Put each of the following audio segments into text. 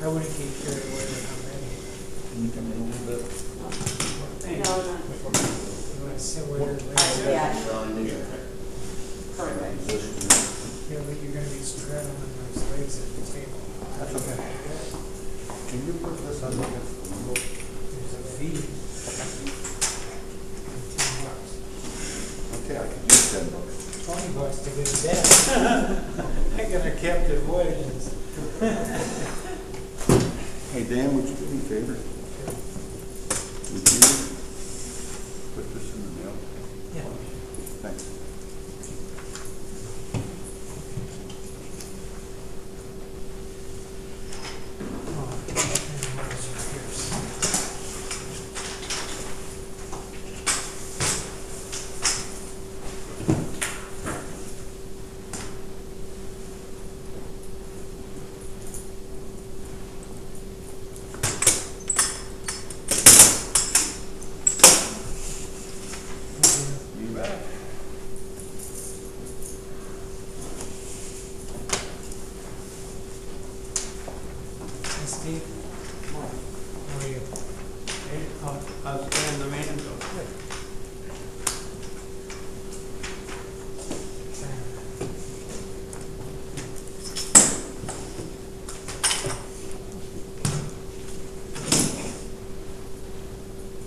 I wouldn't get carried away with how many. Can you come in a little bit? No, no. You want to sit where you're laying? Yeah. Perfect. Yeah, but you're going to be straddling those legs at the table. That's okay. Can you put this on the table? There's a fee. $15. Okay, I can use $10. $20 to get a desk. I got a captive voyage. Hey, Dan, would you do me a favor? Would you put this in the mail? Yeah. Thanks. You bet. Hey, Steve. How are you? Hey, I'll stand the man, so.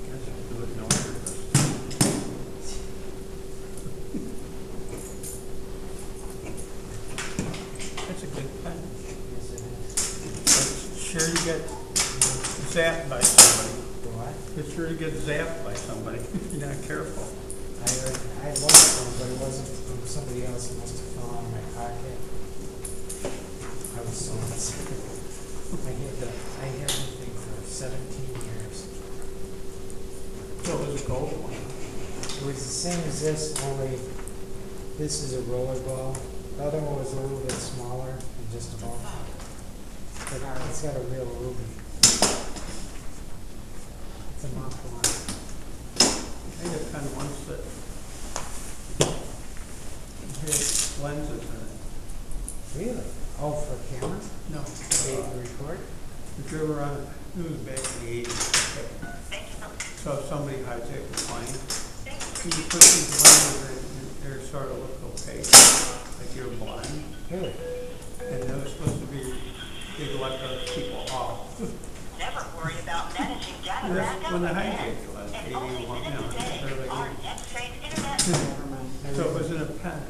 Guess I'll do it in order. That's a good pen. Yes, it is. Sure you get zapped by somebody. The what? You're sure you get zapped by somebody if you're not careful. I lost one, but it wasn't from somebody else. It must have fallen out of my pocket. I was so upset. I had the thing for 17 years. So it was a gold one. It was the same as this, only this is a roller ball. The other one was a little bit smaller and just a ball. But it's got a real ruby. It's a mock one. I had a pen once that had lenses in it. Really? Oh, for cameras? No. They record? If you ever on, it was back in the 80s. So if somebody hijacked the plane, you could put these lenses in, and they're sort of look okay, like you're blind. Really? And they were supposed to be, they'd let those people off. Never worry about managing data And that's backup when the again. hijack was, And 81, only you know, minutes a day. early Our 80s. next train internet. So it was in a pen.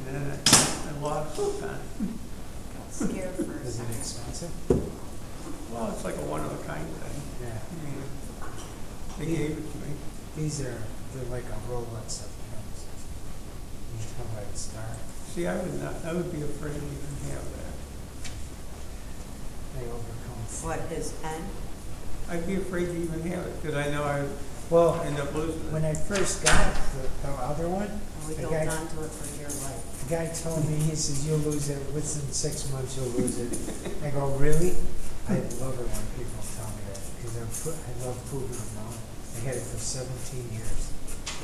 And then I lost the pen. Scared for a Is it second. expensive? Well, it's like a one-of-a-kind thing. Yeah. I mean, they gave it to me. They're like a Rolex of pens. You can tell by the star. See, I would be afraid to even have that. They overcome. What, his pen? I'd be afraid to even have it, because I know I'd Well, end up losing when it. I first got the other one, We the held guy, on to it for your life. the guy told me, he says, you'll lose it, within 6 months you'll lose it. I go, really? I love it when people tell me that, because I love proving them wrong. I had it for 17 years.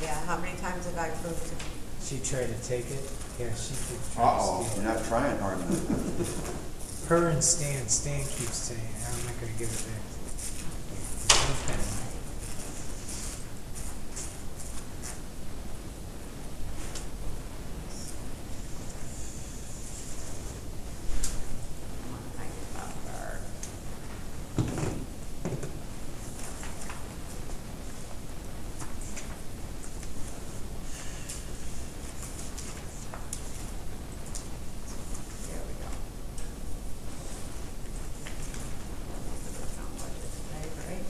Yeah, how many times have I proved to? She tried to take it. Yeah, she keeps trying to Uh-oh, steal you're it. not trying hard enough. Her and Stan keeps saying, I'm not gonna give it back. Okay. Think about her. There we go. That's not budget today, right?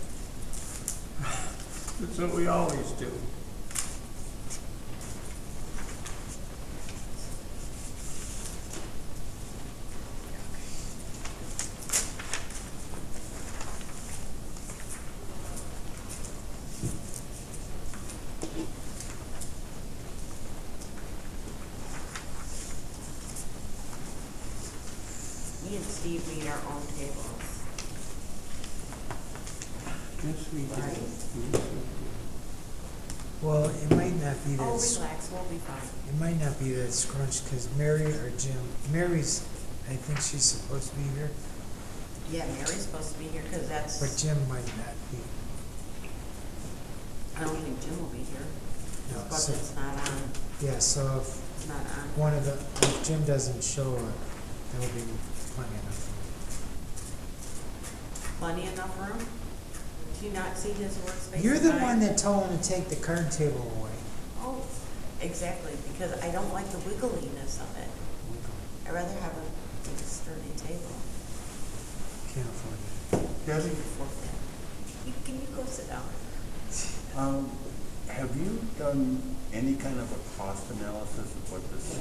That's what we always do. Me and Steve need our own tables. Yes, we do. Right. Yes, we do. Well, it might not be Oh, that, relax, we'll be fine. it might not be that scrunched, because Mary or Jim, Mary's, I think she's supposed to be here. Yeah, Mary's supposed to be here, cause that's, but Jim might not be. I don't think Jim will be here. No, His so- budget's not on, Yeah, so if it's not on. one of the, if Jim doesn't show up, that'll be plenty enough. Plenty enough room? Do you not see his workspace? You're the design? one that told him to take the card table away. Oh, exactly, because I don't like the wiggliness of it. I'd rather have a sturdy table. Can't afford it. Kathy, Can you go sit down? have you done any kind of a cost analysis of what this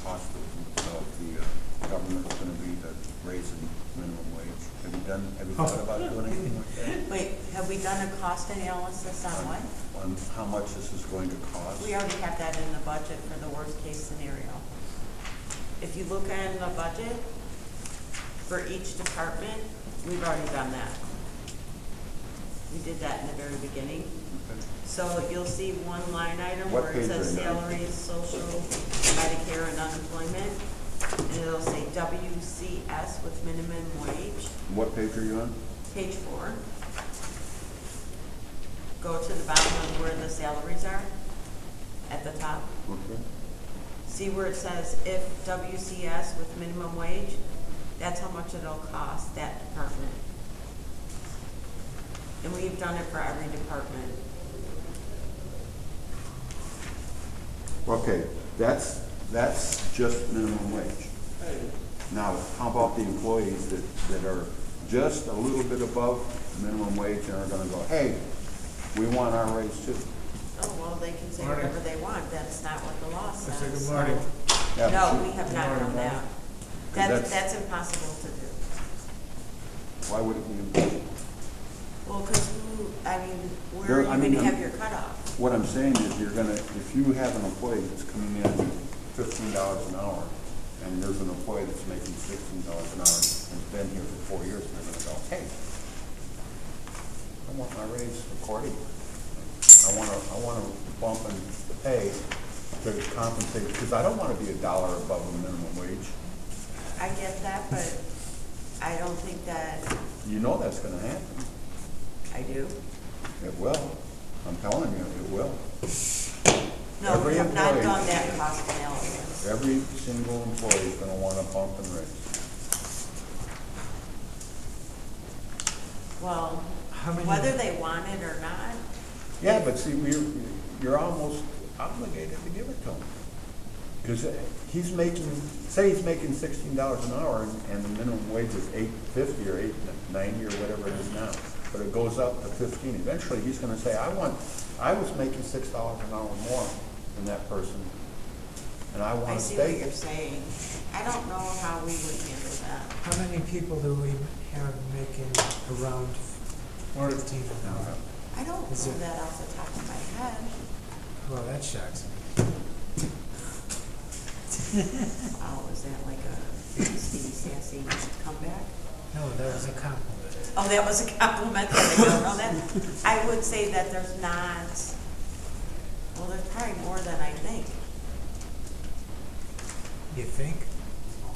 cost of the government is gonna be to raise the minimum wage? Have you thought about doing anything like that? Wait, have we done a cost analysis on what? On how much this is going to cost? We already have that in the budget for the worst case scenario. If you look in the budget for each department, we've already done that. We did that in the very beginning. Okay. So you'll see one line item What where it page are says you on? salaries, social, Medicare, and unemployment. And it'll say WCS with minimum wage, What page are you on? page 4. Go to the bottom of where the salaries are, at the top. Okay. See where it says if WCS with minimum wage? That's how much it'll cost that department. And we've done it for every department. Okay, that's just minimum wage. Now, how about the employees that are just a little bit above minimum wage and are gonna go, hey, we want our raise too? Oh, well, they can say Morning. whatever they want, that's not what the law I says. said good so- morning. Yeah, No, but we have not Good done morning, that. That's- That's impossible to do. Why would it be important? Well, because where are There- you I mean, gonna have I'm- your cutoff? What I'm saying is you're gonna, if you have an employee that's coming in $15 an hour, and there's an employee that's making $16 an hour and has been here for 4 years, and they're gonna go, hey, I want my raise accordingly. I wanna bump in pay to compensate, because I don't wanna be $1 above the minimum wage. I get that, but I don't think that, You know that's gonna happen. I do. It will. I'm telling you, it will. No, Every we have not employee- done that cost analysis. Every single employee is gonna want a bump and raise. Well, How many? whether they want it or not, Yeah, but see, you're almost obligated to give it to him. Because he's making, say he's making $16 an hour and the minimum wage is $8.50 or $8.90 or whatever it is now. But it goes up to 15. Eventually, he's gonna say, I was making $6 an hour more than that person, and I I wanna see what stay. you're saying. I don't know how we would handle that. How many people do we have making around 15 an hour? I don't Is know it- that off the top of my head. Well, that shocks me. Oh, is that like a Stevie Sassy comeback? No, that was a compliment. Oh, that was a compliment that I don't know that. I would say that there's not, well, there's probably more than I think. You think?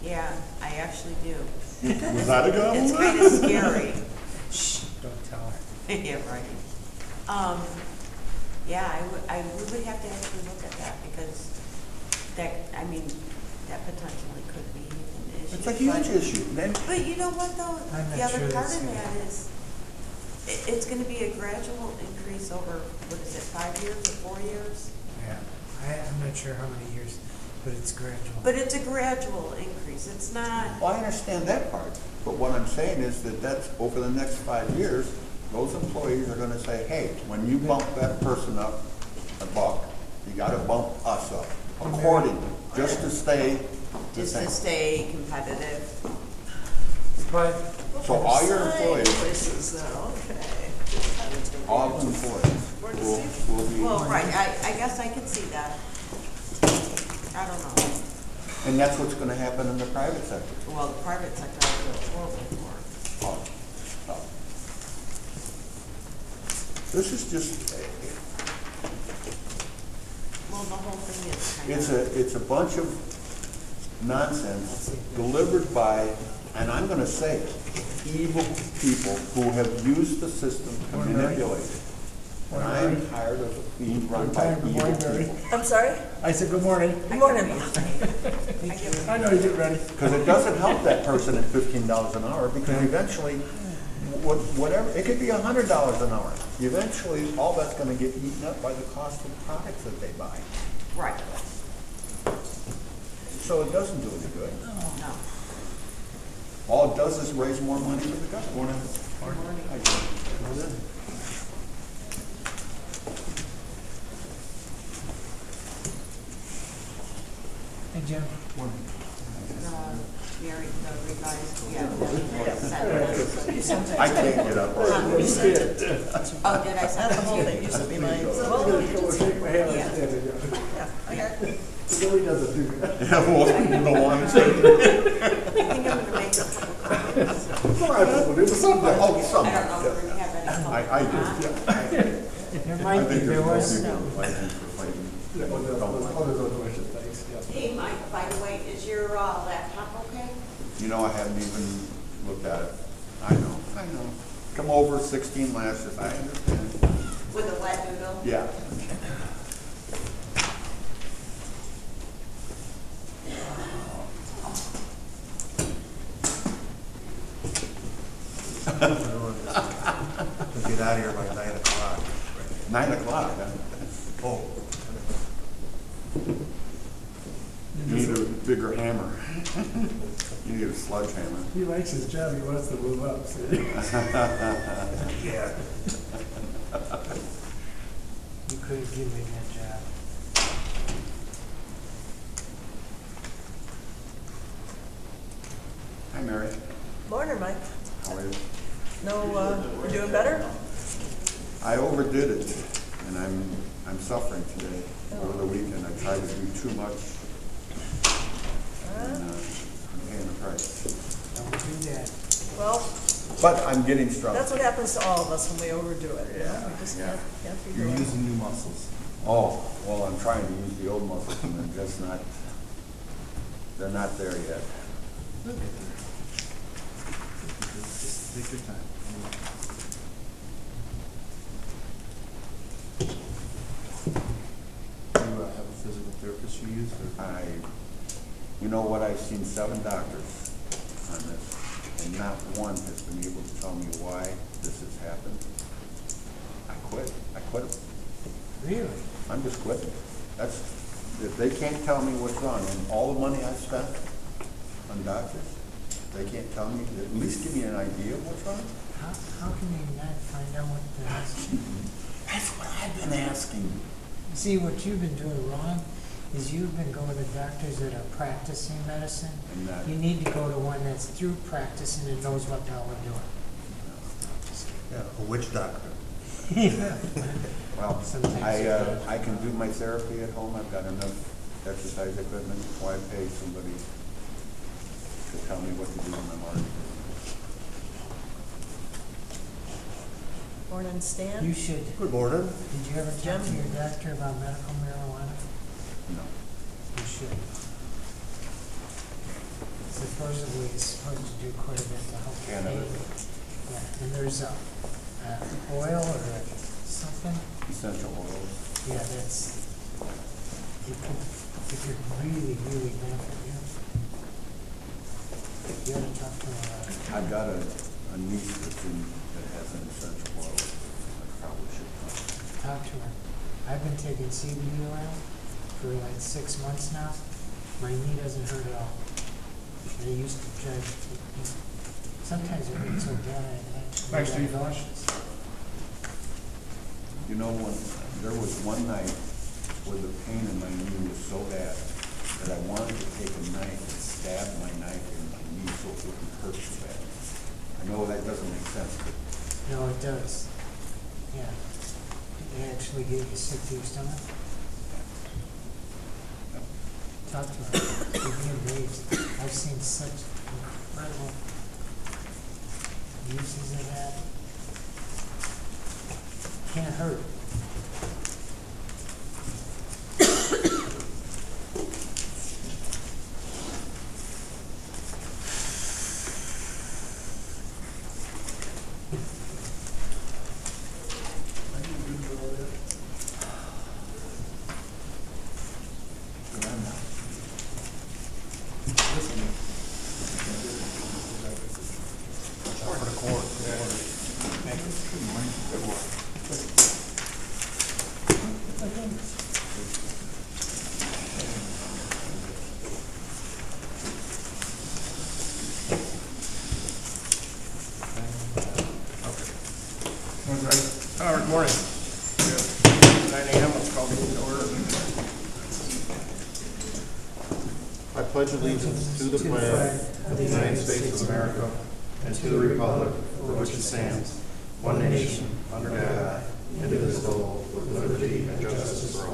Yeah, I actually do. Was that a compliment? It's kind of scary. Shh, don't tell her. Yeah, right. Yeah, we would have to actually look at that because that, I mean, that potentially could be an issue. It's a huge but- issue. Then, But you know what though? I'm The not other sure part that's of gonna that happen. is, it's gonna be a gradual increase over, what is it, 5 years or 4 years? Yeah, I'm not sure how many years, but it's gradual. But it's a gradual increase, it's not, well, I understand that part, but what I'm saying is that's over the next 5 years, those employees are gonna say, hey, when you bump that person up a buck, you gotta bump us up accordingly, just to stay the just same. to stay competitive. But So all your employees, Choices though, okay. all employees will be, Well, right, I guess I could see that. I don't know. and that's what's gonna happen in the private sector. Well, the private sector I feel horrible for. Oh, oh. This is just, Well, the whole thing is kind of. it's a bunch of nonsense delivered by, and I'm gonna say it, evil people who have used the system to manipulate it. And I am tired of it being run by evil people. I'm sorry? I said, good morning. Good morning. I know you get ready. Because it doesn't help that person at $15 an hour, because eventually, whatever, it could be $100 an hour. Eventually, all that's gonna get eaten up by the cost of products that they buy. Right. So it doesn't do any good. No. All it does is raise more money for the government. Hey, Jim. Mary, the revised, yeah. You sent it. I can't get up. You sent it. Oh, did I Not send the it whole to thing, you? you sent me mine. Yeah, I got it. Billy doesn't do that. Yeah, well, the ones. I think I'm gonna make a couple copies. Oh, some. I don't know if we have any. I do. There I might be, think there there's was. more people fighting for fighting. Hey, Mike, by the way, is your laptop okay? You know, I haven't even looked at it. I know. Come over 16 lashes, I understand. With a wet noodle? Yeah. We'll get out of here by 9 o'clock. 9 o'clock, huh? Oh, You need a bigger hammer. You need a sledgehammer. He likes his job, he wants to move up, see? yeah. You couldn't give me that job. Hi, Mary. Morning, Mike. How are you? No, we're doing better? I overdid it, and I'm suffering today. Over the weekend, I tried to do too much, and I'm paying the price. Don't do that. Well, But I'm getting stronger. that's what happens to all of us when we overdo it. you know? Yeah, We just yeah. can't figure You're it out. using new muscles. Oh, well, I'm trying to use the old muscles, and they're just not, they're not there yet. Look at that. Just take your time. You have a physical therapist you use, or? You know what, I've seen 7 doctors on this, and not one has been able to tell me why this has happened. I quit. Really? I'm just quitting. That's, if they can't tell me what's wrong, and all the money I've spent on doctors, they can't tell me, at least give me an idea of what's wrong. How can they not find out what the hell's? That's what I've been asking. See, what you've been doing wrong is you've been going to doctors that are practicing medicine. And that- You need to go to one that's through practicing and knows what the hell they're doing. Yeah, a witch doctor. Well, Sometimes I can do my therapy at home. I've got enough exercise equipment. Why pay somebody to tell me what to do when I'm already doing Morning, Stan. You should, Good morning. did you ever talk to your doctor about medical marijuana? it? No. You should. Supposedly it's supposed to do quite a bit to help the Cannabis. pain. Yeah, and there's a oil or something, Essential oils. yeah, that's, it could really, really benefit you. You ought to talk to her. I've got a niece that has an essential oil. I probably should Talk to her. I've been taking CBD oil for like 6 months now. My knee doesn't hurt at all. And it used to drive, sometimes it hurt so bad, I actually got nauseous. You know, there was one night where the pain in my knee was so bad that I wanted to take a knife and stab my knife in my knee so it wouldn't hurt so bad. I know that doesn't make sense, but No, it does. Yeah. It actually get you sick to your stomach. Talk to her. You'd be amazed. I've seen such incredible uses of that. Can't hurt. Morning. 9 a.m., let's call the meeting to order. I pledge allegiance to the flag of the United States of America and to the republic for which it stands, one nation, under God, indivisible, with liberty and justice for all.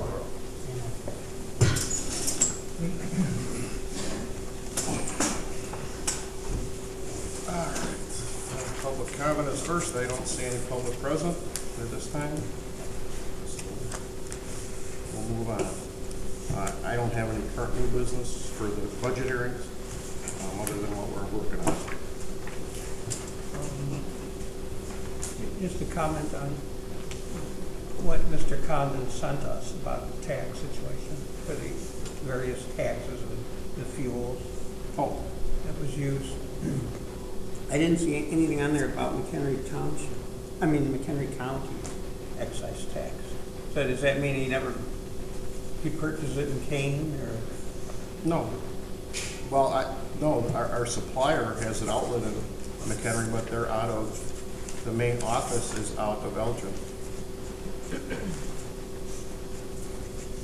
All right. Public comment is first. I don't see any public present at this time. So we'll move on. I don't have any current new business for the budget hearings, other than what we're working on. Just a comment on what Mr. Condon sent us about the tax situation for the various taxes, the fuels that was used. I didn't see anything on there about Mchenry Township, McHenry County excise tax. So does that mean he purchased it in Kane or? No. Well, no, our supplier has an outlet in McHenry, but they're out of, the main office is out of Elgin.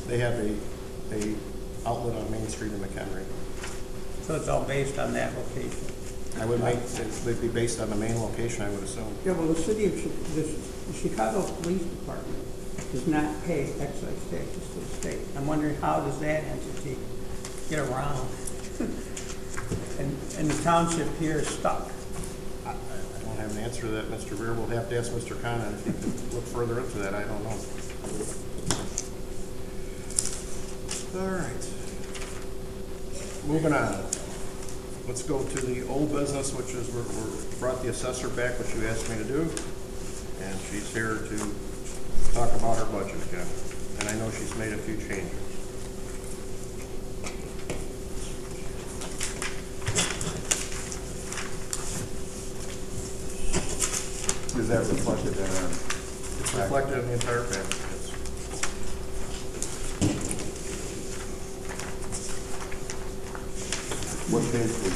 They have a outlet on Main Street in McHenry. So it's all based on that location? It would be based on the main location, I would assume. Yeah, well, the Chicago Police Department does not pay excise taxes to the state. I'm wondering, how does that entity get around? and the township here is stuck. I don't have an answer to that, Mr. Beer. We'll have to ask Mr. Conant if he can look further into that. I don't know. All right. Moving on. Let's go to the old business, which is we brought the assessor back, which you asked me to do, and she's here to talk about her budget again. And I know she's made a few changes. Is that reflected in our? It's reflected in the entire package. Yes. What page was?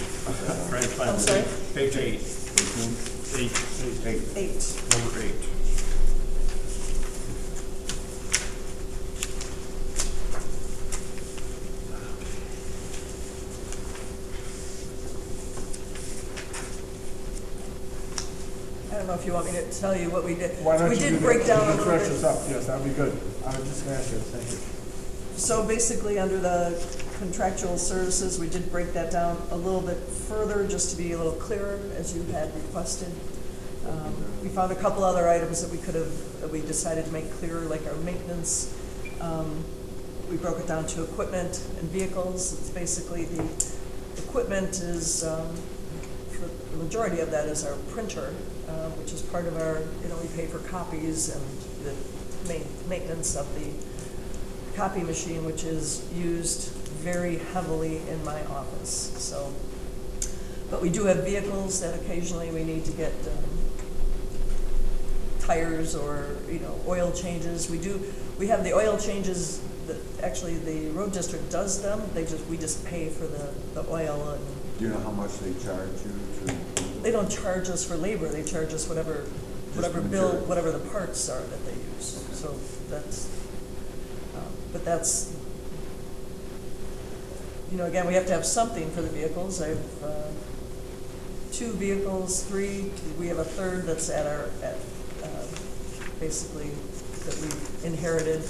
Try and find I'm sorry? Page 8. 8. 8. Number 8. I don't know if you want me to tell you what we did. Why don't We you did do break that? down a Refresh little us bit. up. Yes, that'd be good. I was just gonna ask you, thank you. So basically, under the contractual services, we did break that down a little bit further, just to be a little clearer, as you had requested. We found a couple other items that we decided to make clearer, like our maintenance. We broke it down to equipment and vehicles. It's basically the equipment is, the majority of that is our printer, which is part of our, we pay for copies and the maintenance of the copy machine, which is used very heavily in my office. So, but we do have vehicles that occasionally we need to get tires or oil changes. We have the oil changes that actually the road district does them. We just pay for the oil. And Do you know how much they charge you to? they don't charge us for labor. They charge us whatever material. whatever the parts are that they use. So that's. But that's, again, we have to have something for the vehicles. I have 2 vehicles, 3. We have a third that's basically that we inherited,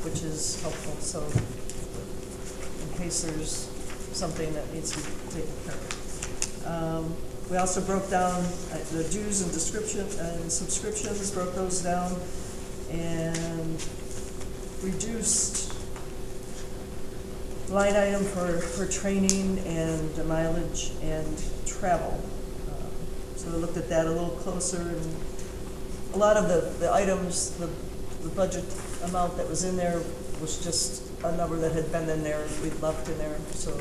which is helpful. So in case there's something that needs to be taken care of. We also broke down the dues and subscriptions, broke those down, and reduced line item for training and mileage and travel. So we looked at that a little closer, and a lot of the items, the budget amount that was in there was just a number that had been in there, we'd left in there, so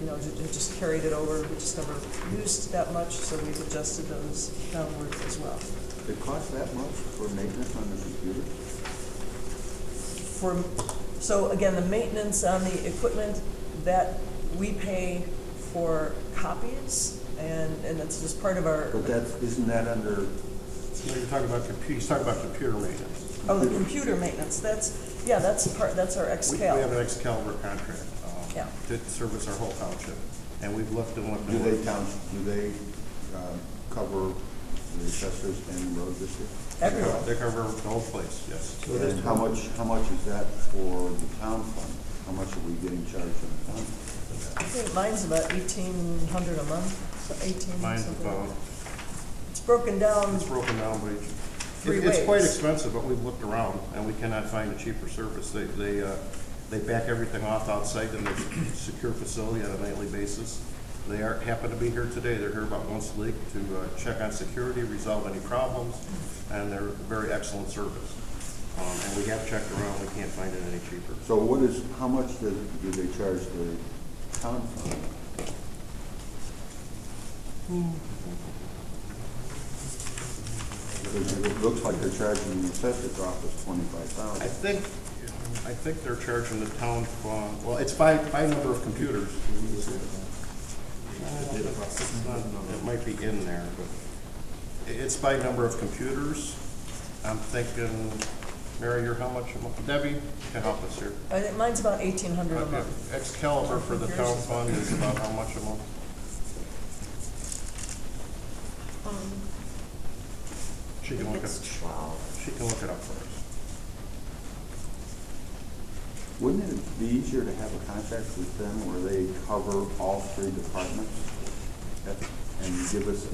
it just carried it over. We just never used that much, so we've adjusted those downward as well. It costs that much for maintenance on the computer? So again, the maintenance on the equipment, that we pay for copies, and it's just part of our. But isn't that under You're talking about, he's talking about computer maintenance. Oh, the computer maintenance, that's our We ex-cal. have an Excalibur contract Yeah. to service our whole township, and we've looked and looked Do and they looked. cover the assessors and road district? Everywhere. They cover the whole place, yes. And how much is that for the town fund? How much are we getting charged in the town? I think mine's about 1,800 a month, so 18 Mine's something. about, It's broken down. it's broken down by each. Three It's quite ways. expensive, but we've looked around, and we cannot find a cheaper service. They back everything off outside in their secure facility on a nightly basis. They happen to be here today. They're here about once a week to check on security, resolve any problems, and they're a very excellent service. And we have checked around, we can't find it any cheaper. So how much do they charge the town fund? Because it looks like they're charging the assessor's office I 25,000. think they're charging the town fund, well, it's by number of computers. It might be in there, but it's by number of computers. I'm thinking, Mary, you're how much a month? Debbie can help us here. Mine's about 1,800 a Okay. month. Excalibur for the town fund is about how much a month? She can look it, It's 12. she can look it up for us. Wouldn't it be easier to have a contract with them where they cover all three departments? And give us.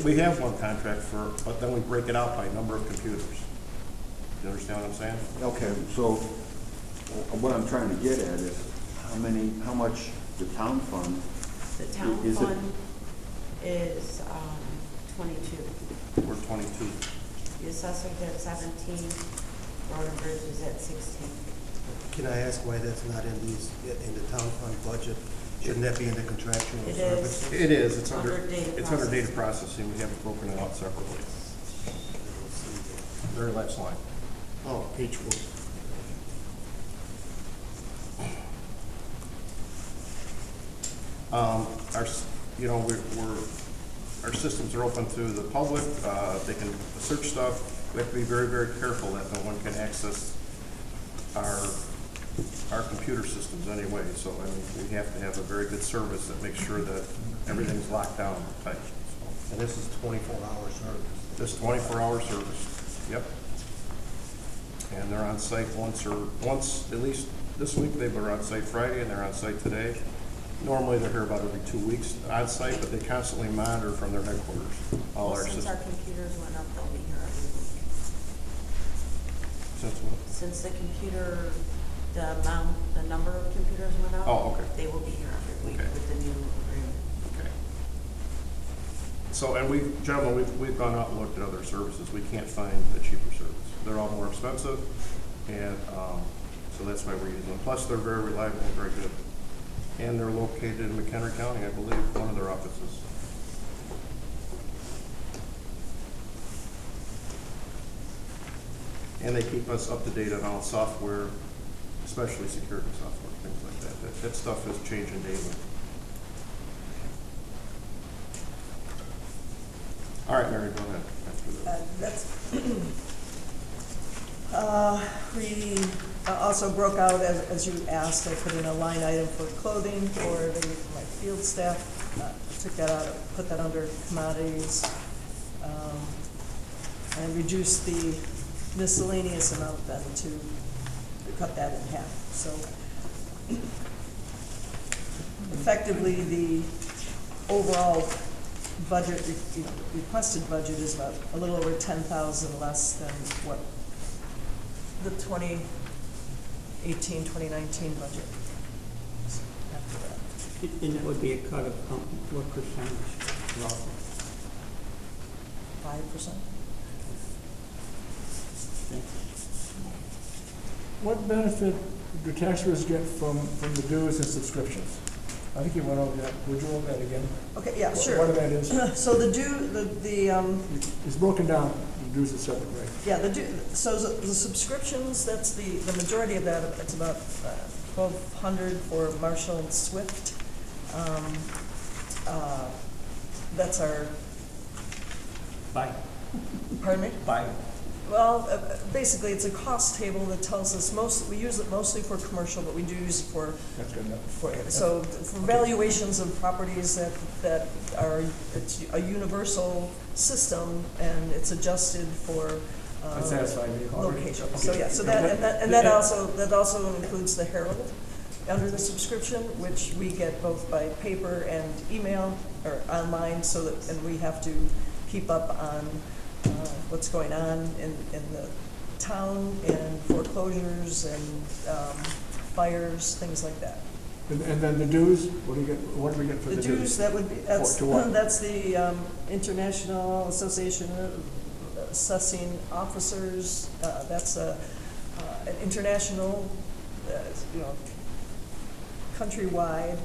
We have one contract but then we break it out by number of computers. You understand what I'm saying? Okay, so what I'm trying to get at is how much the town fund, The town Is it- fund is 22. We're 22. The assessor's at 17, road and bridge is at 16. Can I ask why that's not in the town fund budget? Shouldn't that be in the contractual It service? is. It is, it's under Under data data processing, we haven't broken it out separately. Very last line. Oh, page 4. Our systems are open to the public, they can search stuff. We have to be very, very careful that no one can access our computer systems anyway. So, I mean, we have to have a very good service that makes sure that everything's locked down tight. And this is 24-hour service. This 24-hour service, yep. And they're on site once, at least this week, they were on site Friday, and they're on site today. Normally, they're here about every 2 weeks on site, but they constantly monitor from their headquarters, all our Since systems. our computers went up, they'll be here every week. Since what? Since the number of computers went up. Oh, okay. They will be here every week Okay. with the new agreement. Okay. So, and gentlemen, we've gone out and looked at other services. We can't find a cheaper service. They're all more expensive, and so that's why we're using them. Plus, they're very reliable and very good. And they're located in Mchenry County, I believe, one of their offices. And they keep us up to date on all software, especially security software, things like that. That stuff is changing daily. All right, Mary, go ahead. After that. We also broke out, as you asked, I put in a line item for clothing for my field staff. Took that out, put that under commodities, and reduced the miscellaneous amount then to cut that in half. So effectively, the overall budget, requested budget is about a little over 10,000 less than what the 2018, 2019 budget is after that. And it would be a cut of what percentage roughly? 5%. What benefit do taxpayers get from the dues and subscriptions? I think you went over that. Would you go over that again? Okay, yeah, sure. What that is? So the It's broken down, the dues are separate, right? yeah, so the subscriptions, that's the majority of that, it's about 1,200 for Marshall and Swift. That's our, By Pardon me? By, Well, basically, it's a cost table that tells us we use it mostly for commercial, but we do use it for, That's good enough. for valuations of properties that are, it's a universal system, and it's adjusted for, That satisfies me. location. Okay. So, yeah, so that also includes the Herald under the subscription, which we get both by paper and email, or online, so that, and we have to keep up on what's going on in the town, and foreclosures and fires, things like that. And then the dues, what do we get for the The dues? dues, that would be, To what? that's the International Association of Assessing Officers. That's an international, countrywide,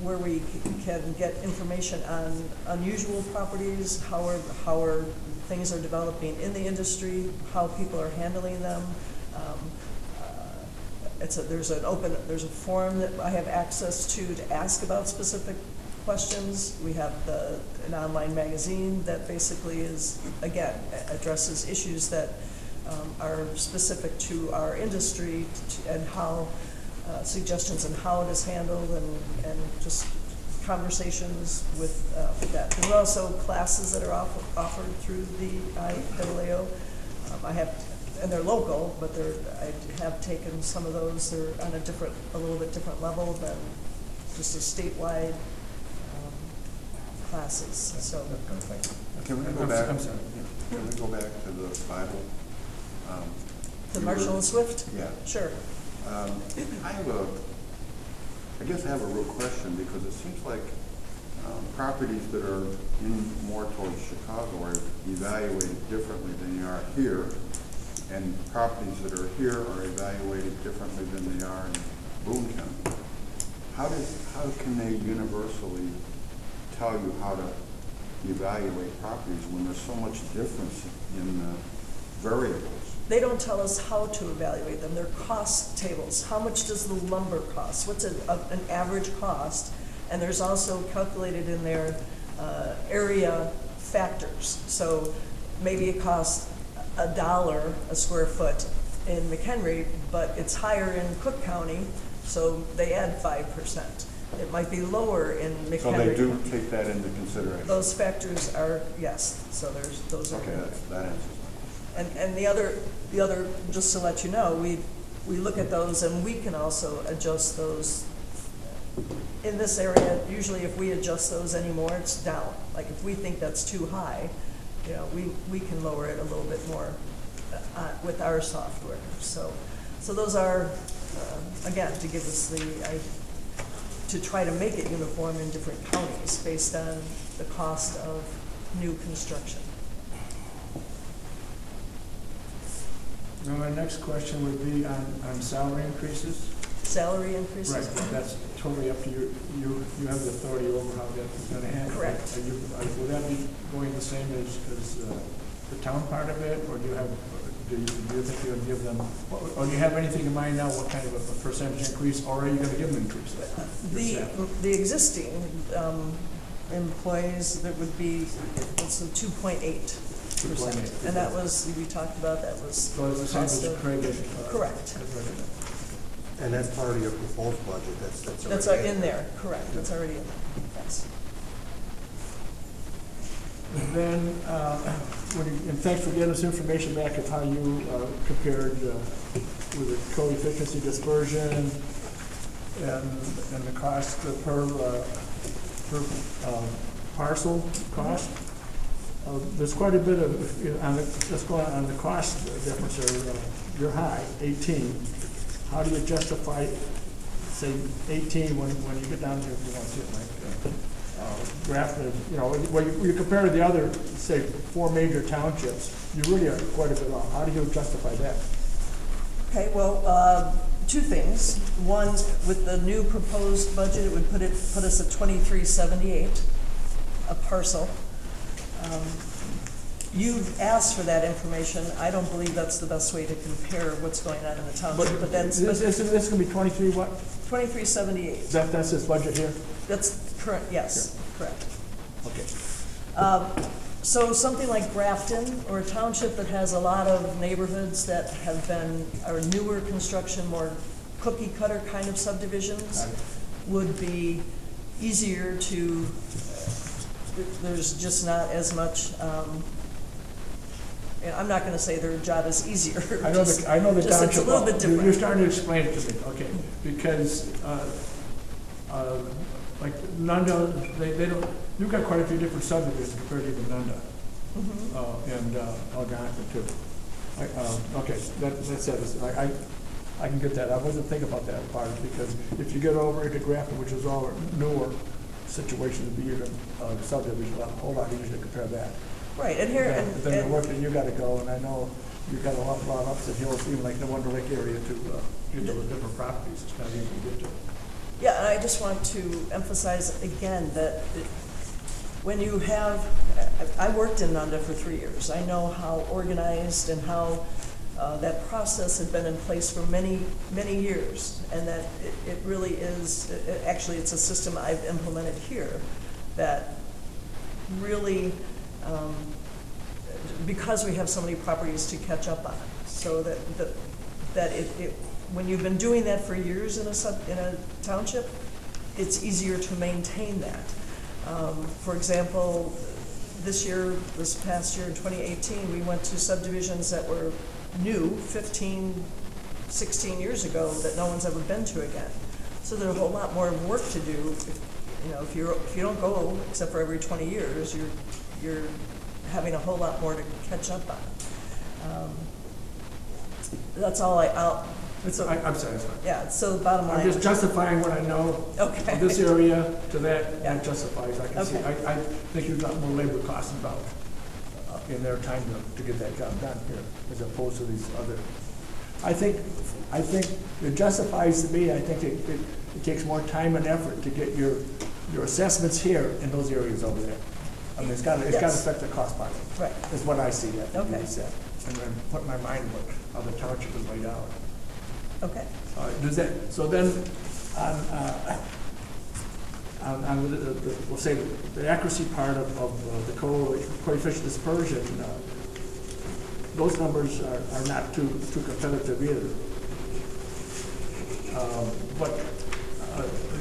where we can get information on unusual properties, how things are developing in the industry, how people are handling them. There's a forum that I have access to ask about specific questions. We have an online magazine that basically is, again, addresses issues that are specific to our industry, and how suggestions on how it is handled, and just conversations with that. There are also classes that are offered through the IAAO. And they're local, but I have taken some of those. They're on a little bit different level than just a statewide classes. So. Can we go back? I'm sorry. Can we go back to the Bible? The Marshall and Swift? Yeah. Sure. I guess I have a real question, because it seems like properties that are in more towards Chicago are evaluated differently than they are here, and properties that are here are evaluated differently than they are in Boone County. How can they universally tell you how to evaluate properties when there's so much difference in the variables? They don't tell us how to evaluate them. They're cost tables. How much does the lumber cost? What's an average cost? And there's also calculated in there area factors. So maybe it costs $1 a square foot in Mchenry, but it's higher in Cook County, so they add 5%. It might be lower in Mchenry. So they do take that into consideration? Those factors are, yes. So those are. Okay, that answers. And the other, just to let you know, we look at those, and we can also adjust those. In this area, usually if we adjust those anymore, it's down. Like if we think that's too high, we can lower it a little bit more with our software. So those are, again, to give us to try to make it uniform in different counties based on the cost of new construction. Now, my next question would be on salary increases. Salary increases? Right, that's totally up to you. You have the authority over how that's going to happen. Correct. Will that be going the same as the town part of it, or do you think you'll give them, or do you have anything in mind now, what kind of a percentage increase, or are you going to give them an increase? The existing employees, that would be, it's a 2.8%. And that was, we talked about, that was. So it's the same as Craig did. Correct. And that's part of your proposed budget, That's already in there, correct, that's already in there, yes. And then, and thanks for getting us information back of how you compared with the coefficient dispersion and the cost per parcel cost. There's quite a bit of, let's go on the cost difference there. You're high, 18. How do you justify, say, 18 when you get down to, if you want to see it like graph, when you compare to the other, say, 4 major townships, you really are quite a bit off. How do you justify that? Okay, well, 2 things. One, with the new proposed budget, it would put us at 2378 a parcel. You've asked for that information. I don't believe that's the best way to compare what's going on in the township, but that's. This can be 23 what? 2378. That's this budget here? That's current, yes, correct. Okay. So something like Grafton, or a township that has a lot of neighborhoods that have been, are newer construction, more cookie cutter kind of subdivisions, would be easier to, there's just not as much, and I'm not gonna say their job is easier. I know the just township. it's a little bit different. You're starting to explain it to me, okay, because, like Nunda, they don't, you've got quite a few different subdivisions compared to even Nunda. And Algonquin too. Okay, that's it. I can get that. I wasn't thinking about that part, because if you get over into Grafton, which is all newer situation, to be even subdivision, a whole lot easier to compare that. Right, and here, But then the work that you gotta go, and I know you've got a lot of ups and hills, even like the Wonder Lake area to get to the different properties. It's not easy to get to. yeah, and I just want to emphasize again that when you have, I worked in Nunda for 3 years. I know how organized and how that process had been in place for many, many years, and that it really is, actually it's a system I've implemented here that really, because we have so many properties to catch up on, so that when you've been doing that for years in a township, it's easier to maintain that. For example, this past year in 2018, we went to subdivisions that were new 15, 16 years ago that no one's ever been to again. So there's a whole lot more work to do. If you don't go except for every 20 years, you're having a whole lot more to catch up on. That's all I'm satisfied. yeah, so the bottom line. I'm just justifying what I know Okay. of this area to that, Yeah. that justifies. I can see, Okay. I think you've got more labor costs involved in their time to get that job done here, as opposed to these other. I think it justifies to me. I think it takes more time and effort to get your assessments here in those areas over there. I mean, it's got to affect the cost part. Right. Is what I see that. Okay. You said. And then put my mind what how the township is laid out. Okay. Does that, so then, on we'll say the accuracy part of the coefficient dispersion, those numbers are not too competitive either. But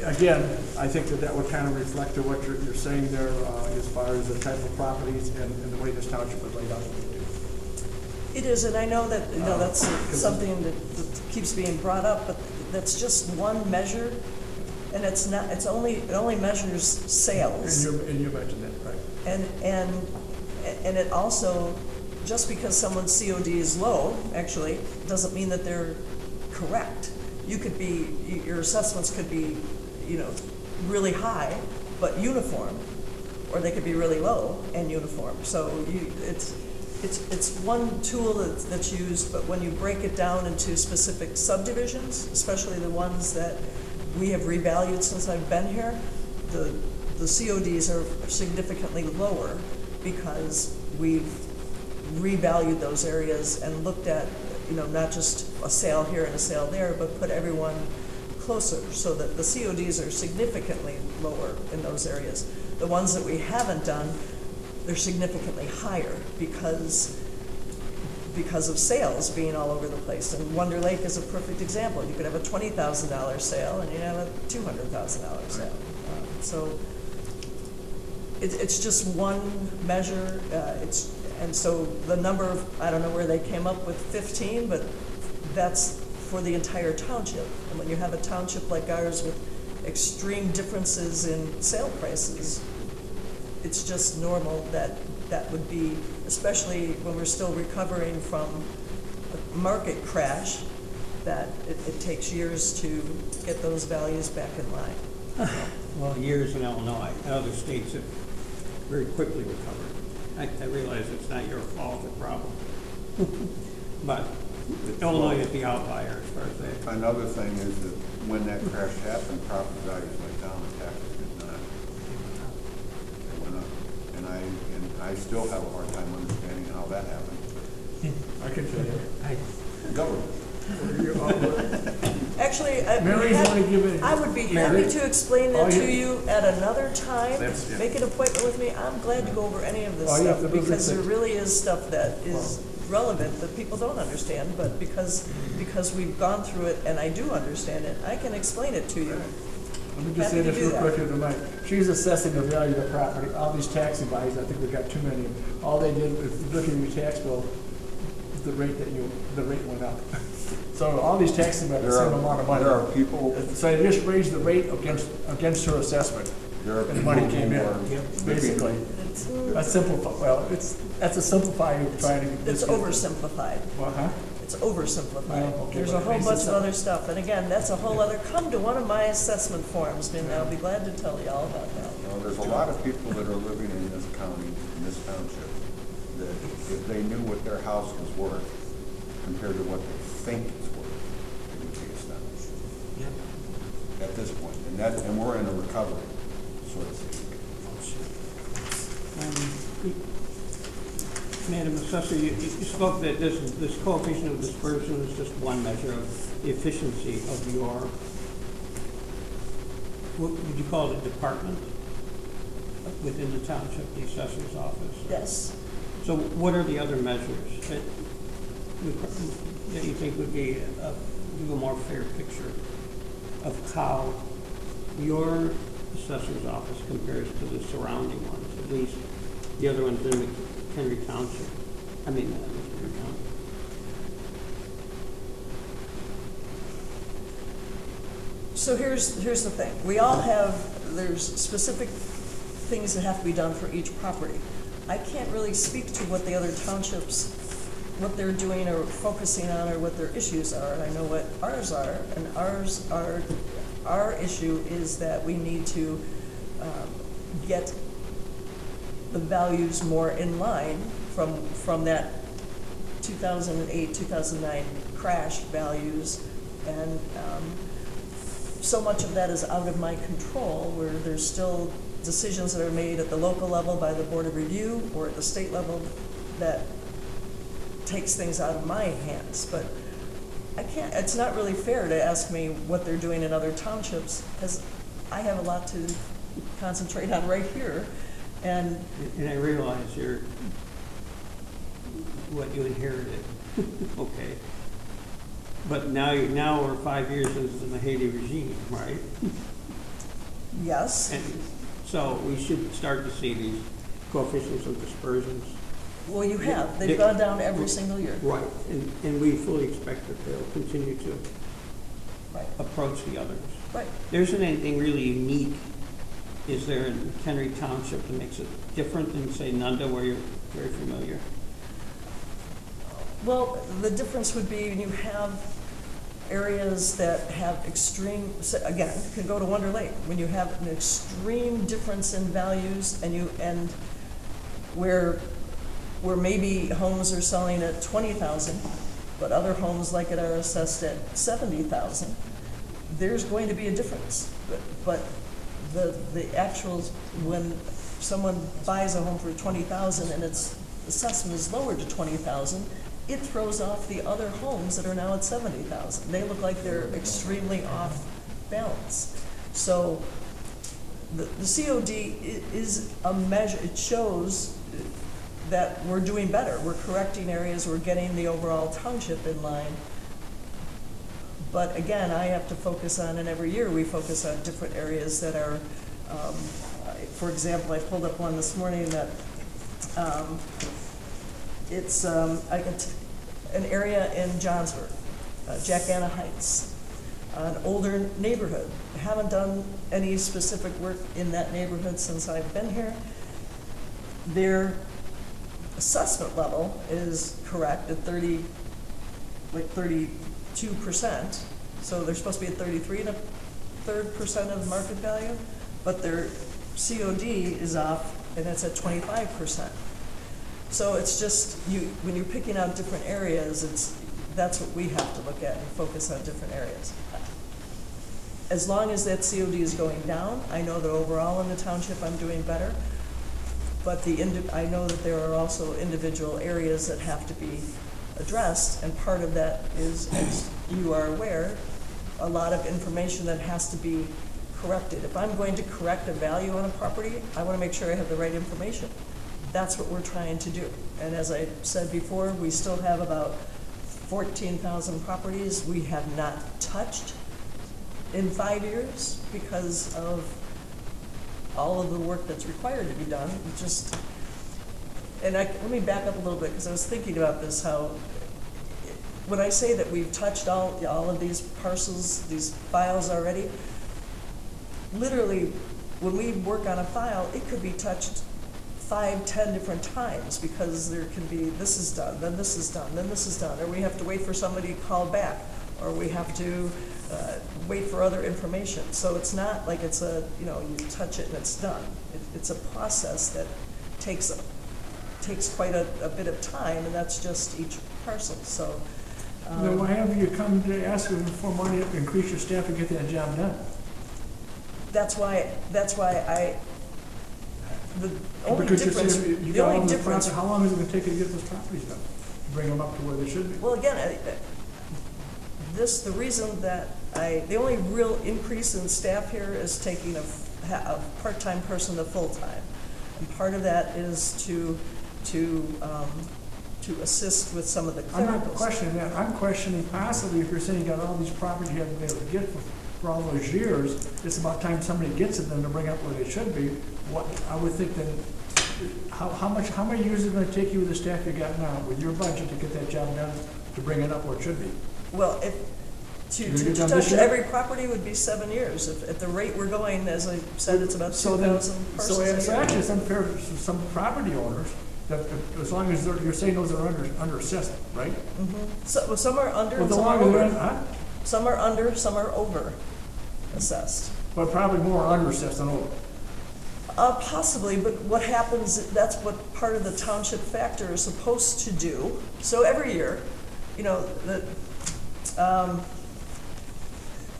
again, I think that would kind of reflect to what you're saying there as far as the type of properties and the way this township is laid out. It is, and I know that that's something that keeps being brought up, but that's just one measure, and it's not. It only measures sales. And you mentioned that, right? And it also, just because someone's COD is low, actually, doesn't mean that they're correct. Your assessments could be, really high, but uniform, or they could be really low and uniform. So it's one tool that's used, but when you break it down into specific subdivisions, especially the ones that we have revalued since I've been here, the CODs are significantly lower because we've revalued those areas and looked at, not just a sale here and a sale there, but put everyone closer so that the CODs are significantly lower in those areas. The ones that we haven't done, they're significantly higher because of sales being all over the place. And Wonder Lake is a perfect example. You could have a $20,000 sale and you have a $200,000 sale. So it's just one measure. And so the number of, I don't know where they came up with 15, but that's for the entire township. And when you have a township like ours with extreme differences in sale prices, it's just normal that would be, especially when we're still recovering from a market crash, that it takes years to get those values back in line. Well, years in Illinois, other states have very quickly recovered. I realize it's not your fault or problem, but Illinois is the outlier as far as that. Another thing is that when that crash happened, property values went down, the taxes did not. They went up. And I still have a hard time understanding how that happened. I can tell you. Government. Actually, Mary's gonna give it. I would be Mary? happy to explain that Oh, to yeah. you at another time. That's- yeah. Make an appointment with me. I'm glad to go over any of this Oh, yeah, stuff, that'd be because good. there really is stuff that is relevant that people don't understand, but because we've gone through it and I do understand it, I can explain it to you. Let me just say Happy to this do real that. quick here tonight. She's assessing the value of the property, all these taxi buys, I think we got too many. All they did, if you look at your tax bill, the rate went up. So all these taxi buys, the same amount of money. There are people, So they just raised the rate against her assessment. there are And people money came who in, are basically. It's, That's simplified, well, that's a simplified trying to. it's oversimplified. Well, huh? It's oversimplified. Well, okay, There's a but whole basic bunch of stuff. other stuff, and again, that's a whole other, come to one of my assessment forums, and I'll be glad to tell you all about that. you know, there's a lot of people that are living in this county, in this township, that if they knew what their house was worth compared to what they think it's worth, it would be astonished at this point. And we're in a recovery, so to speak. Madam Assessor, you spoke that this coefficient of dispersion is just one measure of the efficiency of your, what would you call it, department within the township, the assessor's office? Yes. So what are the other measures that you think would be give a more fair picture of how your assessor's office compares to the surrounding ones, at least the other ones in Mchenry Township? Mchenry County. So here's the thing. We all have, there's specific things that have to be done for each property. I can't really speak to what the other townships, what they're doing or focusing on or what their issues are. I know what ours are, and our issue is that we need to get the values more in line from that 2008, 2009 crash values, and so much of that is out of my control, where there's still decisions that are made at the local level by the Board of Review or at the state level that takes things out of my hands. But I can't, it's not really fair to ask me what they're doing in other townships, because I have a lot to concentrate on right here. And I realize what you inherited, okay. But now we're 5 years into the Mahady regime, right? yes. And so we should start to see these coefficients of dispersions. Well, you have. They've gone down every single year. Right, and we fully expect that they'll continue to Right. approach the others. Right. There isn't anything really unique, is there, in Mchenry Township that makes it different than, say, Nunda, where you're very familiar? Well, the difference would be when you have areas that have extreme, again, you can go to Wonder Lake, when you have an extreme difference in values and where maybe homes are selling at 20,000, but other homes like it are assessed at 70,000, there's going to be a difference. But the actuals, when someone buys a home for 20,000 and its assessment is lowered to 20,000, it throws off the other homes that are now at 70,000. They look like they're extremely off balance. So the COD is a measure. It shows that we're doing better. We're correcting areas. We're getting the overall township in line. But again, I have to focus on, and every year we focus on different areas that are, for example, I pulled up one this morning that it's an area in Johnsburg, Jack Anna Heights, an older neighborhood. I haven't done any specific work in that neighborhood since I've been here. Their assessment level is correct at 32%. So they're supposed to be at 33.33% of market value, but their COD is off, and it's at 25%. So it's just, when you're picking out different areas, that's what we have to look at and focus on different areas. As long as that COD is going down, I know that overall in the township I'm doing better, but I know that there are also individual areas that have to be addressed, and part of that is, as you are aware, a lot of information that has to be corrected. If I'm going to correct a value on a property, I want to make sure I have the right information. That's what we're trying to do. And as I said before, we still have about 14,000 properties we have not touched in 5 years because of all of the work that's required to be done. Let me back up a little bit, because I was thinking about this, how when I say that we've touched all of these parcels, these files already, literally, when we work on a file, it could be touched 5, 10 different times, because there can be, this is done, then this is done, then this is done, or we have to wait for somebody to call back, or we have to wait for other information. So it's not like it's you touch it and it's done. It's a process that takes quite a bit of time, and that's just each parcel. So. Then why haven't you come to ask them for money to increase your staff to get that job done? That's why the only Because difference. you The only got difference. how long is it going to take you to get those properties done? To bring them up to where they should be? Well, again, the reason that the only real increase in staff here is taking a part-time person to full-time. And part of that is to assist with some of the clericals. I'm not questioning that. I'm questioning possibly if you're saying you got all these properties you haven't been able to get for all those years, it's about time somebody gets it then to bring up where they should be. What I would think then, how many years is it going to take you with the staff you got now, with your budget, to get that job done, to bring it up where it should be? Well, to touch every property would be 7 years. If at the rate we're going, as I said, it's about 2,000 parcels a year. So actually it's unfair to some property owners, that as long as you're saying those are under assessed, right? Mm-hmm. So some are under, Well, and some are over. huh? Some are under, some are over assessed. But probably more under assessed than over. Possibly, but what happens, that's what part of the township factor is supposed to do. So every year,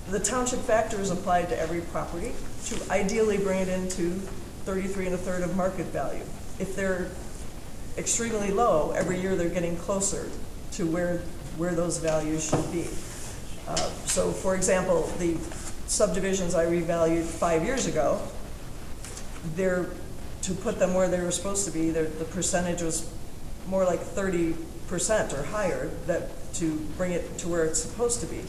the township factor is applied to every property to ideally bring it into 33 1/3 of market value. If they're extremely low, every year they're getting closer to where those values should be. So for example, the subdivisions I revalued 5 years ago, to put them where they were supposed to be, the percentage was more like 30% or higher to bring it to where it's supposed to be.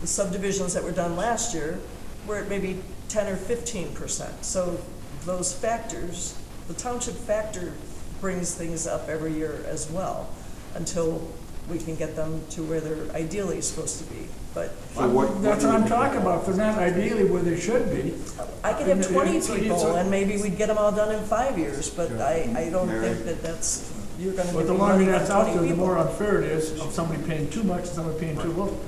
The subdivisions that were done last year were at maybe 10 or 15%. So those factors, the township factor brings things up every year as well, until we can get them to where they're ideally supposed to be. But That's what I'm talking about. If they're not ideally where they should be. I could have 20 So people, and maybe we'd get them all done in 5 years, but I don't think you're gonna But give the me longer money for that's out 20 there, the people. more unfair it is of somebody paying too much and somebody paying too little.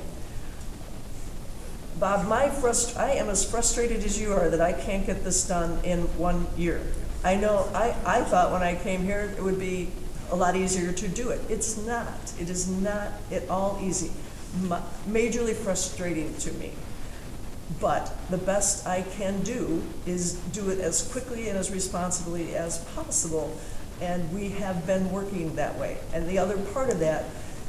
Bob, I am as frustrated as you are that I can't get this done in 1 year. I know, I thought when I came here it would be a lot easier to do it. It's not. It is not at all easy. Majorly frustrating to me. But the best I can do is do it as quickly and as responsibly as possible, and we have been working that way. And the other part of that,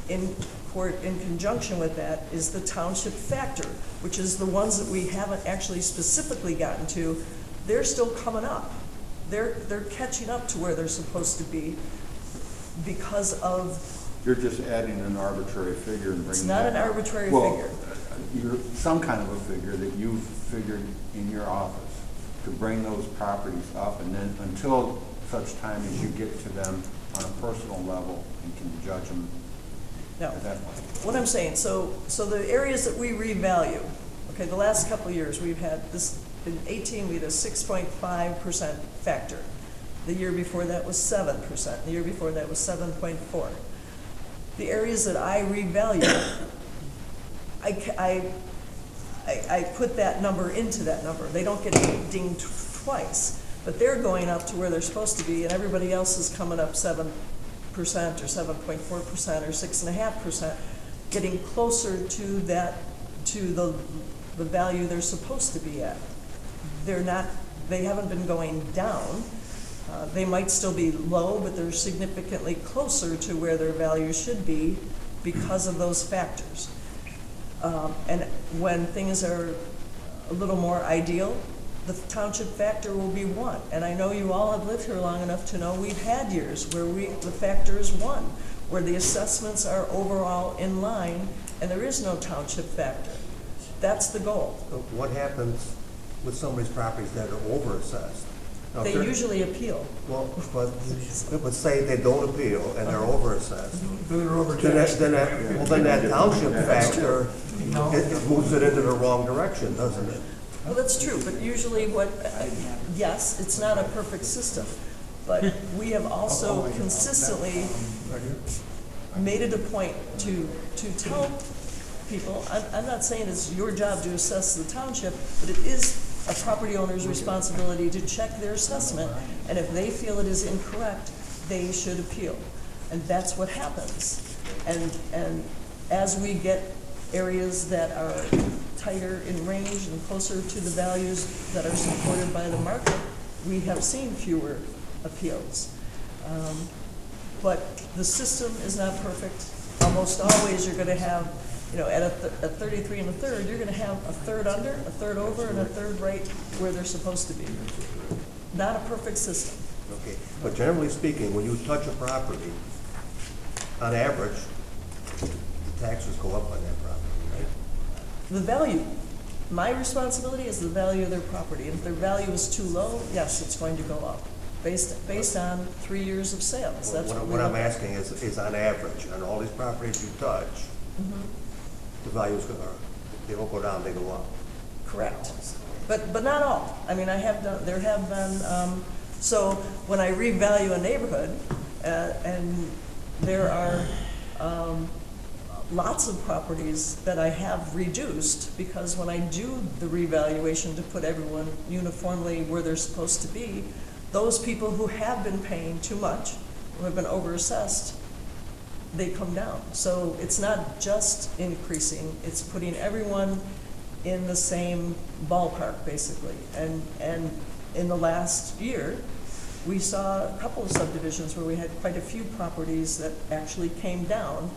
in conjunction with that, is the township factor, which is the ones that we haven't actually specifically gotten to. They're still coming up. They're catching up to where they're supposed to be because of. You're just adding an arbitrary figure and bringing. It's not an arbitrary figure. You're some kind of a figure that you've figured in your office to bring those properties up, and then until such time as you get to them on a personal level and can judge them. No. At that point. What I'm saying, so the areas that we revalue, okay, the last couple of years we've had this, in 18 we had a 6.5% factor. The year before that was 7%. The year before that was 7.4. The areas that I revalue, I put that number into that number. They don't get dinged twice, but they're going up to where they're supposed to be, and everybody else is coming up 7% or 7.4% or 6.5%, getting closer to that, to the value they're supposed to be at. They haven't been going down. They might still be low, but they're significantly closer to where their value should be because of those factors. And when things are a little more ideal, the township factor will be 1. And I know you all have lived here long enough to know we've had years where the factor is 1, where the assessments are overall in line and there is no township factor. That's the goal. What happens with some of these properties that are overassessed? Now, They usually appeal. Well, but say they don't appeal and they're overassessed. Then that township factor, it moves it into the wrong direction, doesn't it? Well, that's true, but usually yes, it's not a perfect system, but we have also consistently made it a point to tell people, I'm not saying it's your job to assess the township, but it is a property owner's responsibility to check their assessment, and if they feel it is incorrect, they should appeal. And that's what happens. And as we get areas that are tighter in range and closer to the values that are supported by the market, we have seen fewer appeals. But the system is not perfect. Almost always you're going to have, at 33 1/3, you're going to have a third under, a third over, and a third right where they're supposed to be. Not a perfect system. Okay, but generally speaking, when you touch a property, on average, the taxes go up on that property, right? The value, my responsibility is the value of their property. And if their value is too low, yes, it's going to go up, based on 3 years of sales. That's What I'm asking is on average, on all these properties you touch, the values they don't go down, they go up. Correct. But not all. I mean, there have been, so when I revalue a neighborhood, and there are lots of properties that I have reduced, because when I do the revaluation to put everyone uniformly where they're supposed to be, those people who have been paying too much, who have been overassessed, they come down. So it's not just increasing, it's putting everyone in the same ballpark, basically. And in the last year, we saw a couple of subdivisions where we had quite a few properties that actually came down.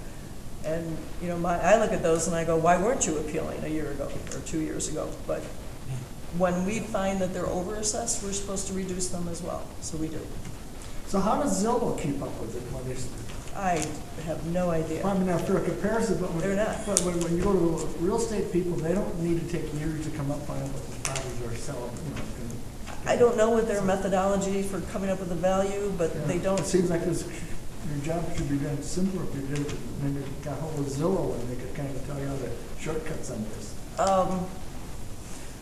And I look at those and I go, why weren't you appealing a year ago or 2 years ago? But when we find that they're overassessed, we're supposed to reduce them as well. So we do. So how does Zillow keep up with it when they? I have no idea. I mean, after a comparison, but They're not. But when you go to real estate people, they don't need to take years to come up with what the properties are selling. I don't know what their methodology for coming up with a value, but they don't. It seems like your job should be done simpler if you did it. Maybe got hold of Zillow and they could kind of tell you all the shortcuts on this.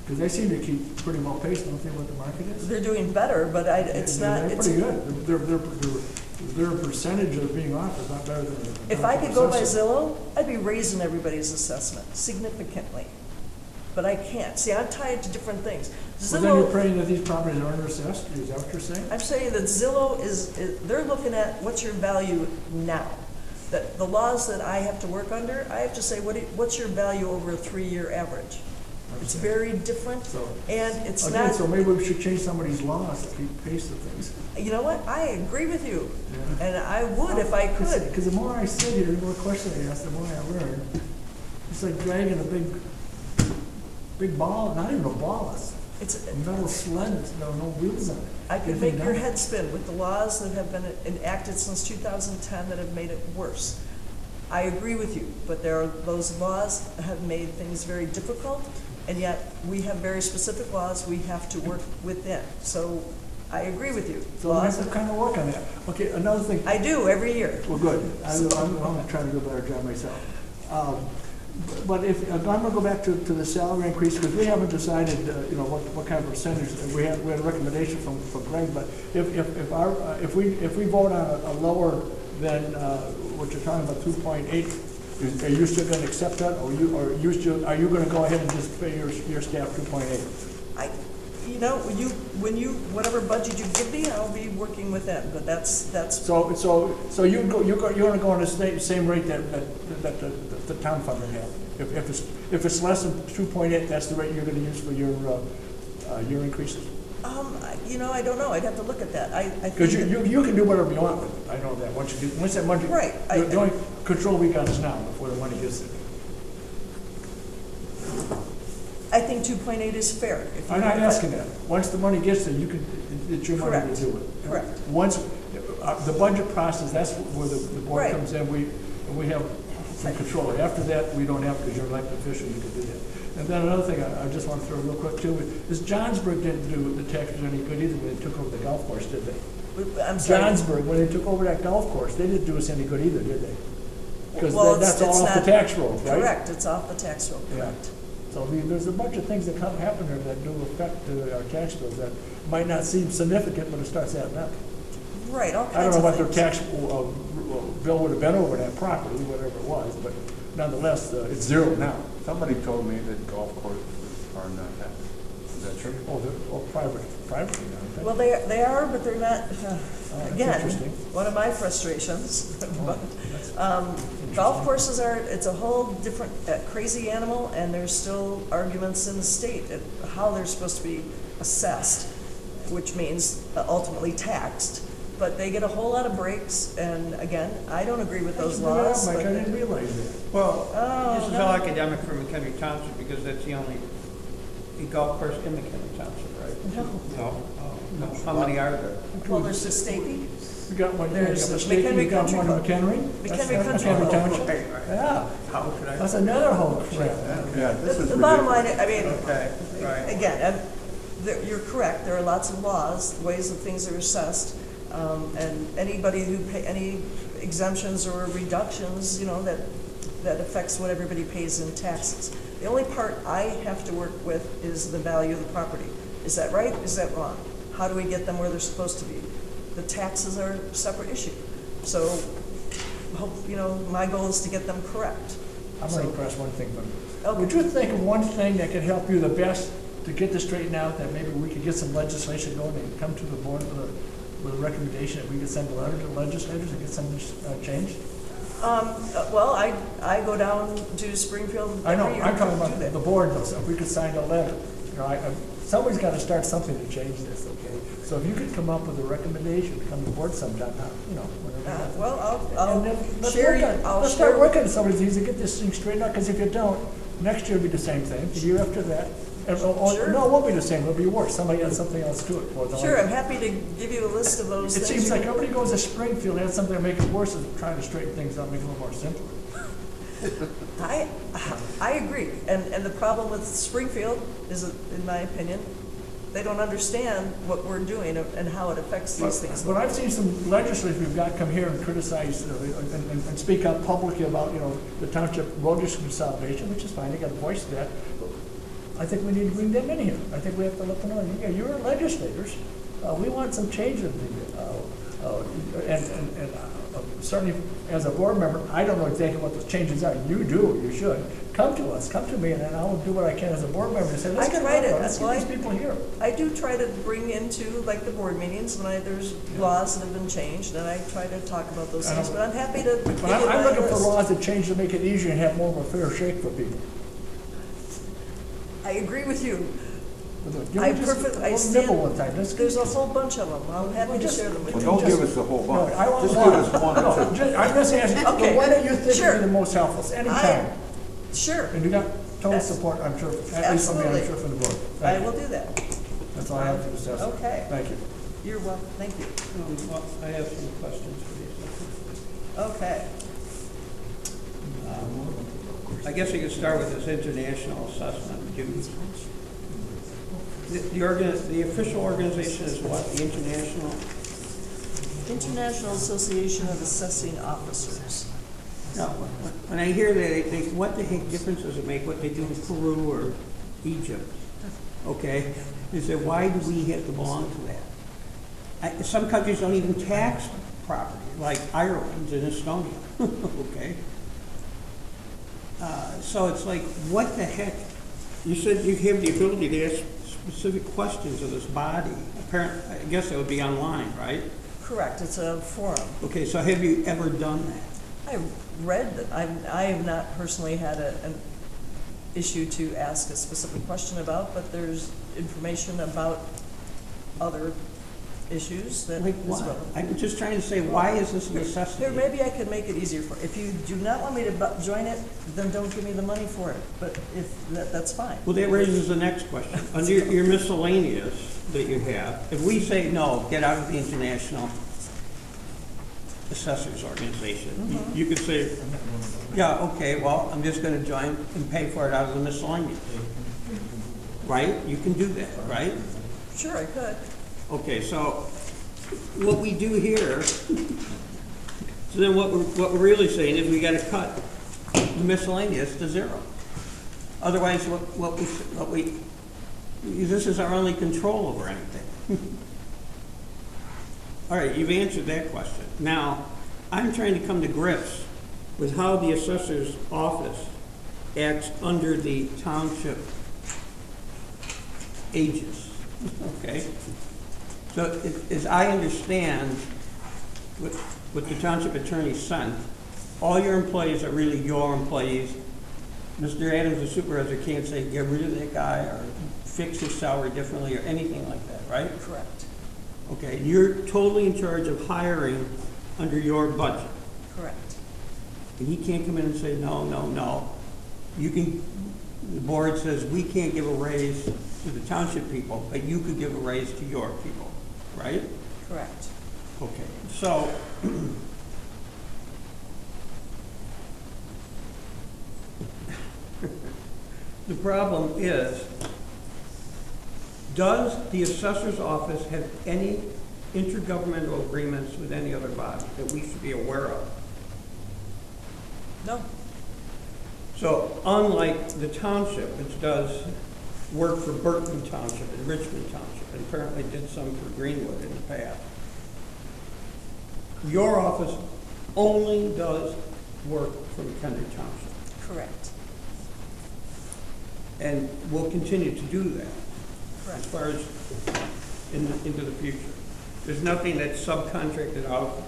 Because they seem to keep pretty well paced, don't they, what the market is? They're doing better, but it's not. They're pretty good. Their percentage of being off is not better than. If I could go by Zillow, I'd be raising everybody's assessment significantly. But I can't. See, I'm tied to different things. So then you're praying that these properties are underassessed? Is that what you're saying? I'm saying that Zillow they're looking at what's your value now. That the laws that I have to work under, I have to say, what's your value over a 3-year average? It's very different, and it's Again, not. So maybe we should change some of these laws to keep pace of things. You know what? I agree with you, Yeah. and I would if I could. Because the more I sit here, the more questions I ask, the more I learn. It's like dragging a big ball, not even a ball, It's a metal sled that's got no wheels on it. I could make your head spin with the laws that have been enacted since 2010 that have made it worse. I agree with you, but those laws have made things very difficult, and yet we have very specific laws we have to work within. So I agree with you. So I have to kind of work on that. Okay, another thing. I do every year. Well, good. I'm trying to do a better job myself. But if I'm going to go back to the salary increase, because we haven't decided, what kind of percentage. We had a recommendation from Greg, but if we vote on a lower than what you're talking about, 2.8. Are you still going to accept that, or are you going to go ahead and just pay your staff 2.8? Whatever budget you give me, I'll be working with them. But that's. So you're going to go on the same rate that the town fund would have. If it's less than 2.8, that's the rate you're going to use for your increases. I don't know, I'd have to look at that. I Because think that- you can do whatever you want with it, I know that, once that money. Right, The only control we got is now, before the money gets there. I think 2.8 is fair. If you I'm not look at- asking that, once the money gets there, it's your money Correct. to do it. Correct. Once, the budget process, that's where the board Right. comes in, we have some control. After that, we don't have, because you're an elected official, you can do that. And then another thing I just want to throw real quick too, is Johnsburg didn't do the taxes any good either when they took over the golf course, did they? I'm sorry. Johnsburg, when they took over that golf course, they didn't do us any good either, did they? Because Well, that's it's all off the not- tax roll, right? Correct, it's off the tax roll, Yeah. correct. So there's a bunch of things that happen there that do affect our tax bills that might not seem significant, but it starts adding up. Right, all I don't kinds know of what their things. tax bill would have been over that property, whatever it was, but nonetheless, it's zero now. Somebody told me that golf courses are not that. Is that true? Oh, they're privately now, aren't they? Well, they are, but they're not, that's again, interesting. one of my frustrations. But, Interesting. golf courses it's a whole different, crazy animal, and there's still arguments in the state at how they're supposed to be assessed, which means ultimately taxed. But they get a whole lot of breaks, and again, I don't agree with those laws. Mike, but- I didn't realize that. Well, Oh, this is no. all academic for Mchenry Township, because that's the only golf course in Mchenry Township, right? No. No? No. How many are there? Well, there's the Statey, We got one, There's we the got State, we McHenry got Country one in Club. McHenry. McHenry That's Country McHenry Club. Township. Okay, Yeah, how could I? that's another whole crap. Yeah, this is the bottom ridiculous. line, I mean, Okay, right. again, you're correct, there are lots of laws, ways that things are assessed, and anybody who any exemptions or reductions, that affects what everybody pays in taxes. The only part I have to work with is the value of the property. Is that right? Is that wrong? How do we get them where they're supposed to be? The taxes are a separate issue. So, my goal is to get them correct. I'm going to press one thing, but Okay. would you think of one thing that could help you the best to get this straightened out, that maybe we could get some legislation going and come to the board with a recommendation that we could send a letter to the legislators and get something changed? Well, I go down to Springfield I know, every year I'm talking to do about that. the board though, so if we could sign a letter. Somebody's got to start something to change this, okay? So if you could come up with a recommendation to come to the board sometime, whenever. Well, And I'll then let's share, work on- I'll Let's start share. working on some of these to get this thing straightened out, because if you don't, next year will be the same thing, the year after that. Sure. No, it won't be the same, it'll be worse, somebody has something else to it. Sure, I'm happy to give you a list of those It things. seems like everybody goes to Springfield, has something to make it worse, and trying to straighten things out, make it a little more simple. I agree, and the problem with Springfield is, in my opinion, they don't understand what we're doing and how it affects these things. But I've seen some legislators we've got come here and criticize and speak up publicly about, the township road district consolidation, which is fine, they got a voice to that. I think we need to bring them in here. I think we have to let them know, yeah, you're legislators, we want some change in certainly as a board member, I don't know exactly what those changes are. You do, you should. Come to us, come to me, and then I'll do what I can as a board member to say, let's I get tried it. let's get these people here. I do try to bring into, like, the board meetings, when there's laws that have been changed, and I try to talk about those things, but I'm happy to give you But I'm my looking for list. laws that change to make it easier and have more of a fair shake for people. I agree with you. Give I me just perfect- a I little stand- nibble one time. Let's There's a whole bunch of them. I'm happy to share them with Well, you. don't give us the whole No, bunch. I want Just one. give us one or two. I'm just asking, Okay, the one that you think sure. would be the most helpful, anytime. Sure, And you got total Yes. support, I'm sure, at least from me, I'm Absolutely. sure from the board. I Thank you. will do that. That's all I have to discuss. Okay. Thank you. You're welcome, thank you. Well, I have some questions for these. Okay. I guess I could start with this international assessment. The official organization is what? The International? International Association of Assessing Officers. No, when I hear that, I think, what the heck difference does it make what they do in Peru or Egypt? Okay? Is that why do we have to belong to that? Some countries don't even tax property, like Ireland and Estonia, okay? So it's like, what the heck? You said you have the ability to ask specific questions of this body. Apparently, I guess that would be online, right? Correct, it's a forum. Okay, so have you ever done that? I read that, I have not personally had an issue to ask a specific question about, but there's information about other issues that Like is what? relevant. I'm just trying to say, why is this a necessity? Here, maybe I can make it easier for, if you do not want me to join it, then don't give me the money for it, but if, that's fine. Well, that raises the next question. Under your miscellaneous that you have, if we say, no, get out of the International Assessors Organization, you could say, yeah, okay, well, I'm just gonna join and pay for it out of the miscellaneous. Right? You can do that, right? Sure, I could. Okay, so what we do here, so then what we're really saying is we gotta cut the miscellaneous to zero. Otherwise, what we, this is our only control over anything. All right, you've answered that question. Now, I'm trying to come to grips with how the assessor's office acts under the township aegis, okay? So as I understand what the township attorney sent, all your employees are really your employees. Mr. Adams, the supervisor, can't say get rid of that guy or fix his salary differently or anything like that, right? Correct. Okay, you're totally in charge of hiring under your budget. Correct. And he can't come in and say, no, no, no. You can, the board says, we can't give a raise to the township people, but you could give a raise to your people, right? Correct. Okay, so, the problem is, does the assessor's office have any intergovernmental agreements with any other body that we should be aware of? No. So unlike the township, which does work for Burton Township and Richmond Township, and apparently did some for Greenwood in the past, your office only does work for Mchenry Township, Correct. and will continue to do that as Correct. far as into the future. There's nothing that's subcontracted out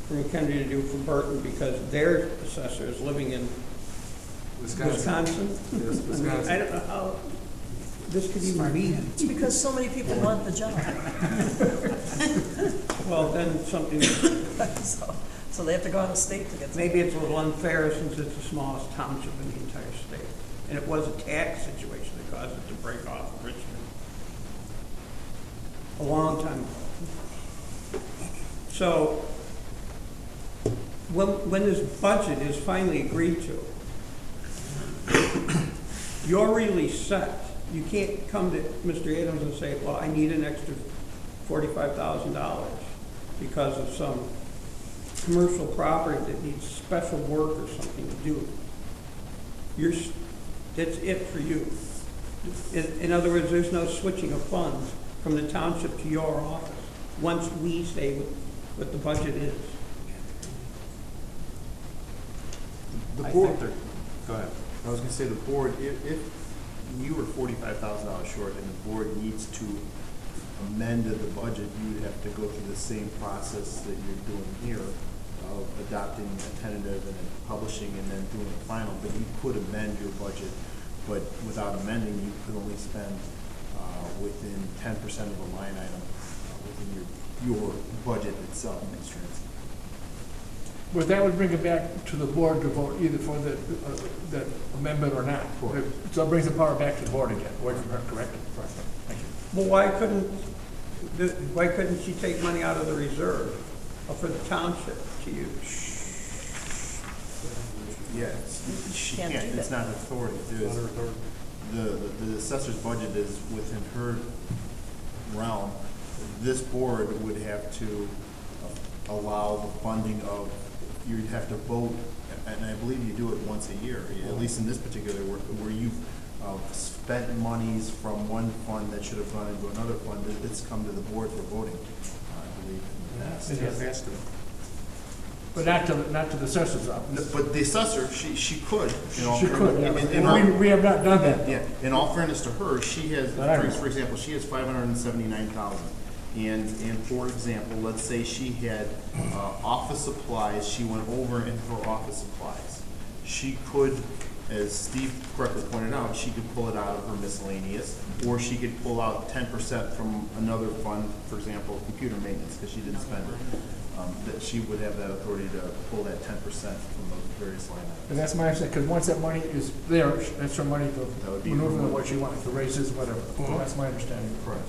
for Mchenry to do for Burton because their assessor is living in Wisconsin? Yes, Wisconsin. I don't know how this could even be. It's because so many people want the job. Well, then something, So they have to go out of state to get. maybe it's a little unfair since it's the smallest township in the entire state. And it was a tax situation that caused it to break off of Richmond a long time ago. So when this budget is finally agreed to, you're really set. You can't come to Mr. Adams and say, well, I need an extra $45,000 because of some commercial property that needs special work or something to do. That's it for you. In other words, there's no switching of funds from the township to your office once we say what the budget is. The I board, think go ahead. I was gonna say the board, if you were $45,000 short and the board needs to amend the budget, you would have to go through the same process that you're doing here of adopting a tentative and then publishing and then doing a final, but you could amend your budget, but without amending, you could only spend within 10% of a line item within your budget itself, Mr. Hanson. But that would bring it back to the board to vote either for the amendment or not. Correct. So it brings the power back to the board again, away from her, correct? Thank you. Well, why couldn't she take money out of the reserve for the township to use? Yes, she Can't can't, do it's that. not authority. The assessor's budget is within her realm. This board would have to allow the funding of, you'd have to vote, and I believe you do it once a year, at least in this particular where you've spent monies from one fund that should have gone into another fund, it's come to the board for voting, I believe, in the past. Yes. But not to the assessor's office. But the assessor, she could, you know. She could, yeah. in her- We have not done that. Yeah, in all fairness to her, she has, But I know. for example, she has $579,000. And for example, let's say she had office supplies, she went over in her office supplies. She could, as Steve correctly pointed out, she could pull it out of her miscellaneous, or she could pull out 10% from another fund, for example, computer maintenance, because she didn't spend it. That she would have that authority to pull that 10% from those various line items. And that's my understanding, because once that money is there, that's her money That to would be maneuver her what she wants, the raises, whatever. That's my understanding. Correct.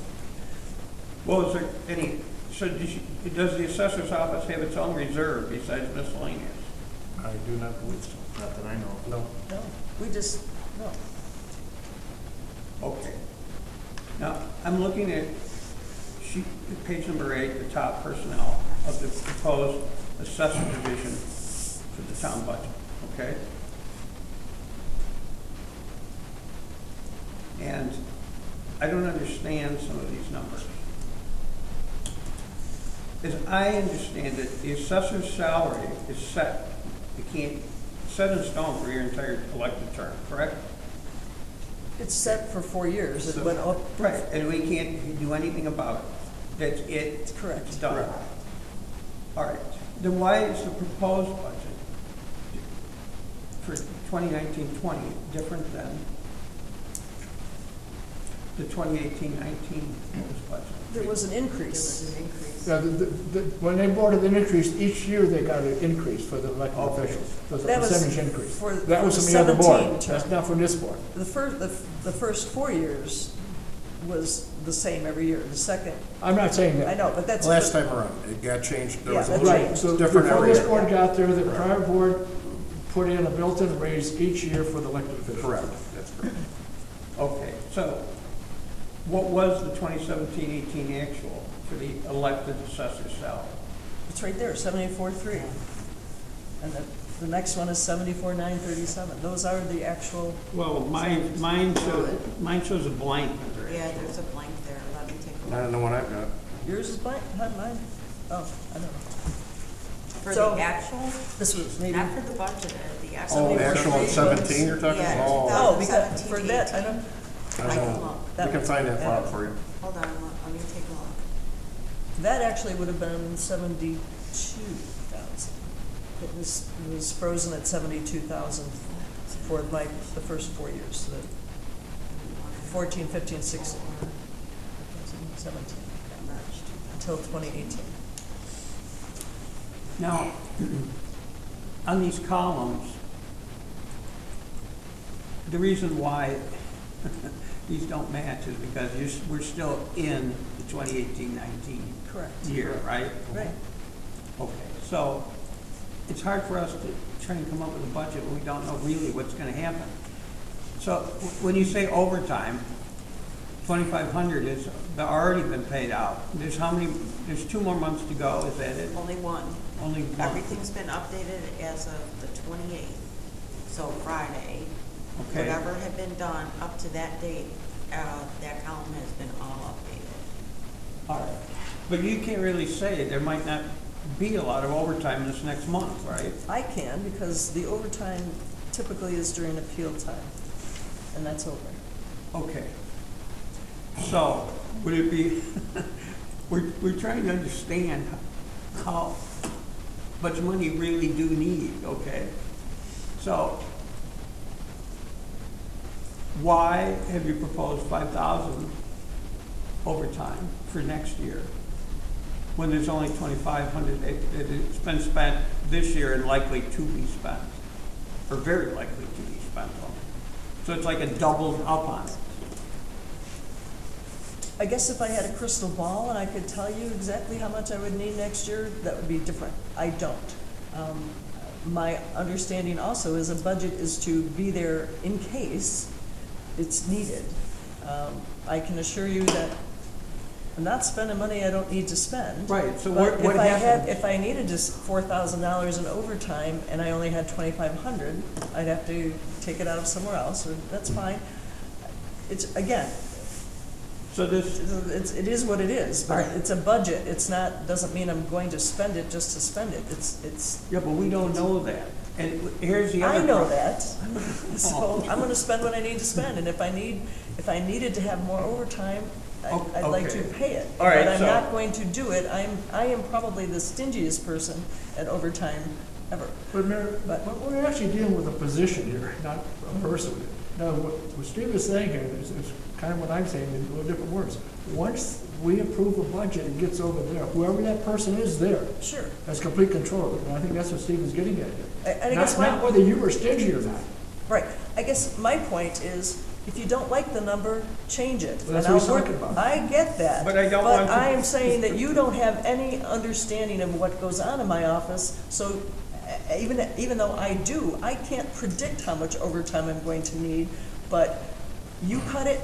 Well, is there any, so does the assessor's office have its own reserve besides miscellaneous? I do not believe so. Not that I know of. No. No, we just, no. Okay. Now, I'm looking at page number 8, the top personnel of the proposed assessor division for the town budget, okay? And I don't understand some of these numbers. As I understand it, the assessor's salary is set, you can't, set in stone for your entire elected term, correct? It's set for 4 years. It went up. Right, and we can't do anything about it. That's it. That's correct. It's done. All right, then why is the proposed budget for 2019-20 different than the 2018-19 budget? There was an increase. Yeah, when they voted an increase, each year they got an increase for the elected Okay. officials. There was a That was percentage increase. for- That for was the from the other 17 board. term. That's not from this board. The first 4 years was the same every year. The second, I'm not saying that. I know, but that's. Last time around, it got changed. There Yeah, was a that's little right. So different before every this year. board got there, the prior board put in a built-in raise each year for the elected officials. Correct, that's correct. Okay, so what was the 2017-18 actual for the elected assessor's salary? It's right there, 74,3. And the next one is 74,937. Those are the actual, Well, mine shows a blank under it. Yeah, there's a blank there, let me take a Not look. in the one I've got. yours is blank, not mine. Oh, I don't know. For So- the actual, This was maybe, not for the budget, the actual. Oh, actual at 17 you're talking Yeah, about? oh, because 2017, for that, I don't, I I don't can know. look. that We can was- find that yeah. file for you. Hold on, let me take a look. that actually would have been 72,000. It was frozen at 72,000 for the first 4 years, the 14, 15, 16, 17, until 2018. Now, on these columns, the reason why these don't match is because we're still in the 2018-19 Correct. year, right? Right. Okay, so it's hard for us to try and come up with a budget when we don't know really what's gonna happen. So when you say overtime, 2,500 is already been paid out. There's 2 more months to go, is that it? Only one. Only one? Everything's been updated as of the 28th, so Friday. Okay. Whatever had been done up to that date, that column has been all updated. All right, but you can't really say, there might not be a lot of overtime this next month, right? I can, because the overtime typically is during appeal time, and that's over. Okay. So, would it be, we're trying to understand how much money you really do need, okay? So, why have you proposed 5,000 overtime for next year when there's only 2,500 that it's been spent this year and likely to be spent, or very likely to be spent on? So it's like a doubled up on it. I guess if I had a crystal ball and I could tell you exactly how much I would need next year, that would be different. I don't. My understanding also is a budget is to be there in case it's needed. I can assure you that I'm not spending money I don't need to spend. Right, so But what happens? if I needed just $4,000 in overtime and I only had 2,500, I'd have to take it out of somewhere else, or that's fine. It's, again, So this, it is what it is, but Alright. it's a budget. It's not, doesn't mean I'm going to spend it just to spend it. It's. yeah, but we don't know that. And here's the other. I know problem. that. So I'm gonna spend what I need to spend, and if I needed to have more overtime, I'd like to Okay. pay it. All right, But I'm so- not going to do it. I am probably the stingiest person at overtime ever. But Mayor, But- we're actually dealing with a position here, not a person. Now, what Steve is saying here is kind of what I'm saying in a little different words. Once we approve a budget and gets over there, whoever that person is there Sure. has complete control of it. And I think that's what Steve is getting at here. And I guess Not whether you were stingy or not. Right. I guess my point is, if you don't like the number, change it. Well, that's And what I'll he's work- talking about. I get that. But I don't want But to- I am saying that you don't have any understanding of what goes on in my office, so even though I do, I can't predict how much overtime I'm going to need, but you cut it,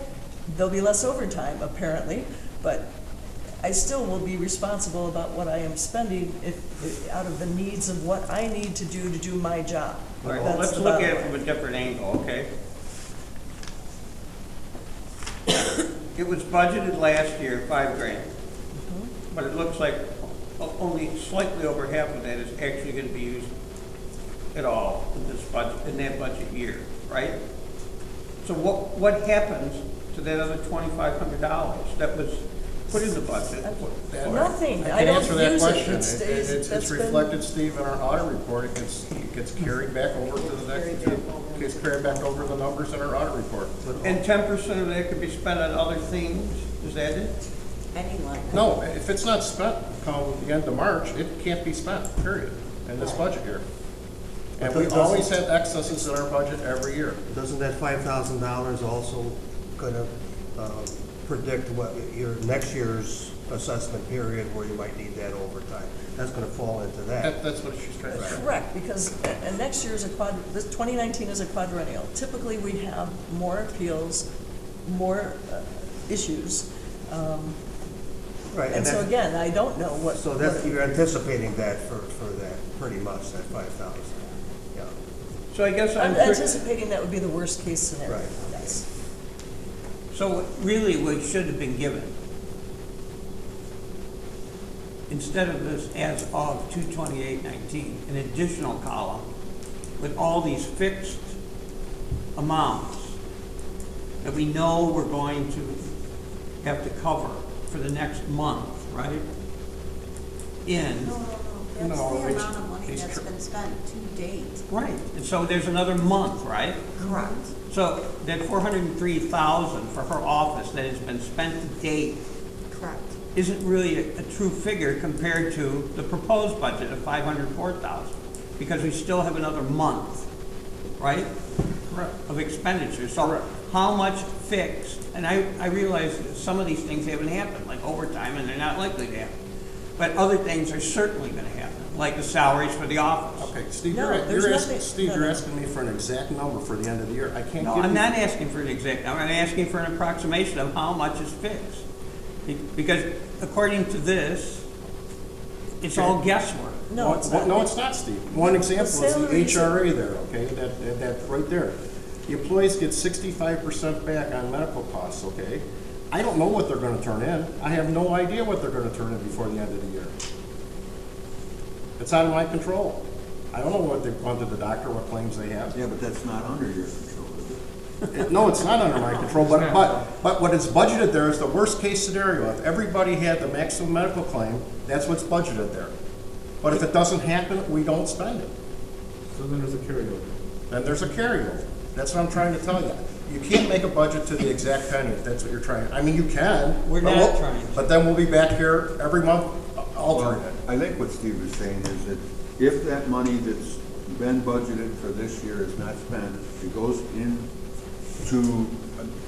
there'll be less overtime apparently, but I still will be responsible about what I am spending if out of the needs of what I need to do my job. All right, That's let's the look bottom at it line. from a different angle, okay? It was budgeted last year, $5,000. But it looks like only slightly over half of that is actually gonna be used at all in this budget, in that budget year, right? So what happens to that other $2,500 that was put in the budget? Nothing. I I can don't answer that use question. it. It stays, It's that's been. reflected, Steve, in our audit report. It gets carried back over to the next, gets carried back over the numbers in our audit report. And 10% of that could be spent on other things, is that it? Any line. No, if it's not spent come the end of March, it can't be spent, period, in this budget year. And we always have excesses in our budget every year. Doesn't that $5,000 also kind of predict what your next year's assessment period where you might need that overtime? That's going to fall into that. That's what she's trying to say. Correct, because, and next year is this 2019 is a quadrennial. Typically, we have more appeals, more issues. Right, And so that- again, I don't know what. So that's, you're anticipating that for that, pretty much, that 5,000, yeah. So I guess I'm I'm curious. anticipating that would be the worst case scenario. Right. Yes. So really, what should have been given, instead of this as of 2/28/19, an additional column with all these fixed amounts that we know we're going to have to cover for the next month, right? In, No, that's No, the it's- amount of money it's that's tr- been spent to date. right, and so there's another month, right? Correct. So that 403,000 for her office that has been spent to date Correct. isn't really a true figure compared to the proposed budget of 504,000, because we still have another month, right? Correct. Of expenditures. So Correct. how much fixed, and I realize that some of these things haven't happened, like overtime, and they're not likely to happen. But other things are certainly gonna happen, like the salaries for the office. Okay, Steve, No, there's you're nothing- asking, Steve, no, you're no. asking me for an exact number for the end of the year. I can't give No, you. I'm not asking for an exact number, I'm asking for an approximation of how much is fixed. Because according to this, it's all guesswork. No, it's not. No, it's not, Steve. One example is the salaries- HRA there, okay, that right there. The employees get 65% back on medical costs, okay? I don't know what they're gonna turn in. I have no idea what they're gonna turn in before the end of the year. It's out of my control. I don't know what they've gone to the doctor, what claims they have. Yeah, but that's not under your control, is it? No, it's not under my control, but what is budgeted there is the worst case scenario. If everybody had the maximum medical claim, that's what's budgeted there. But if it doesn't happen, we don't spend it. So then there's a carryover. Then there's a carryover. That's what I'm trying to tell you. You can't make a budget to the exact penny if that's what you're trying. I mean, you can. We're but not trying to. But then we'll be back here every month altering it. I think what Steve was saying is that if that money that's been budgeted for this year is not spent, it goes into,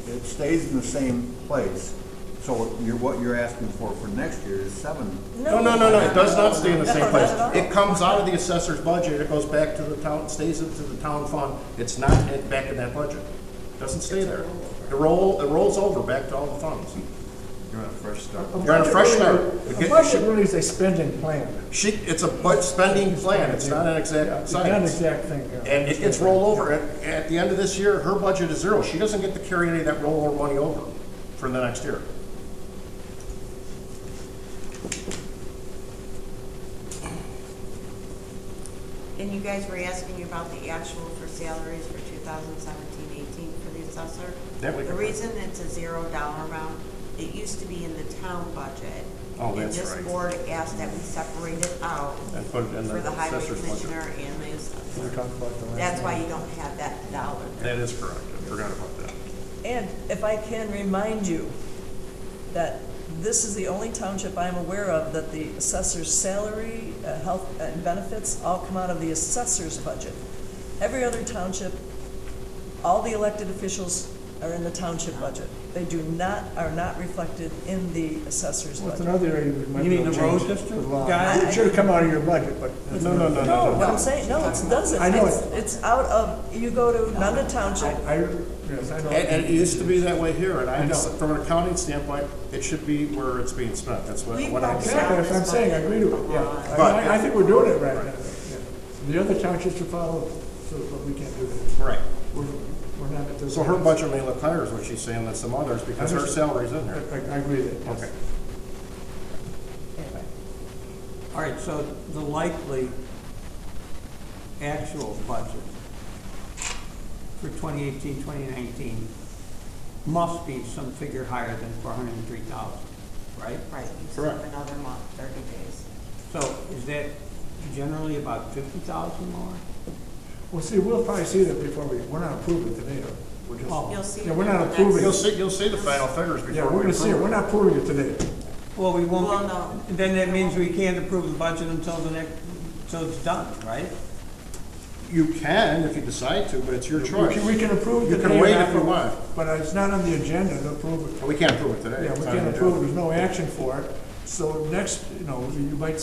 it stays in the same place. So what you're asking for next year is $7. No, it does not stay in the same No, place. not at all. It comes out of the assessor's budget, it goes back to the town, stays into the town fund. It's not back in that budget. It doesn't stay there. It rolls over back to all the funds. You're on a fresh start. You're on a fresh start. A budget really is a spending plan. It's a spending plan, it's not an exact It's not an science. exact thing, yeah. And it gets rolled over. At the end of this year, her budget is zero. She doesn't get to carry any of that rollover money over for the next year. And you guys were asking me about the actual for salaries for 2017-18 for the assessor. That we The can- reason it's a $0 amount It used to be in the town budget. Oh, that's And right. this board asked that we separate it out And put it in for the highway assessor's budget. commissioner and the assessor. We talked about the last. That's why meeting. you don't have that dollar there. That is correct, I forgot about that. And if I can remind you that this is the only township I'm aware of that the assessor's salary, health and benefits all come out of the assessor's budget. Every other township, all the elected officials are in the township budget. They are not reflected in the assessor's What's budget. another area we might You be mean able the to road change district the law. guy? It should have come out of your budget, but. No. No, what I'm saying, no, it doesn't. I know It's out of, you go to Nunda Township, Yes, I know. And it used to be that way here, and I know. from an accounting standpoint, it should be where it's being spent, that's what We've I'm got saying. Exactly, that's what I'm saying, I agree to it, yeah. But- I think we're doing it right now. Yeah. The other townships should follow, but we can't do that. Right. We're not at this. So her budget may look higher, is what she's saying, than some others, because her salary's in there. I agree with that. Okay. anyway. All right, so the likely actual budget for 2018, 2019 must be some figure higher than 403,000, right? Right, you still Correct. have another month, 30 days. So is that generally about 50,000 more? Well, see, we'll probably see that before we're not approving today. We're just, Oh. You'll see. yeah, we're not the next- approving. You'll see the final figures Yeah, before we're we gonna see it, approve we're it. not approving it today. Well, we won't, Well, no. then that means we can't approve the budget until until it's done, right? You can, if you decide to, but it's your choice. We can approve You it can today. wait or if you not, want. But it's not on the agenda to approve it. But we can't approve it today. Yeah, we It's on can't the approve, it. agenda. There's no action for it. So next, you might,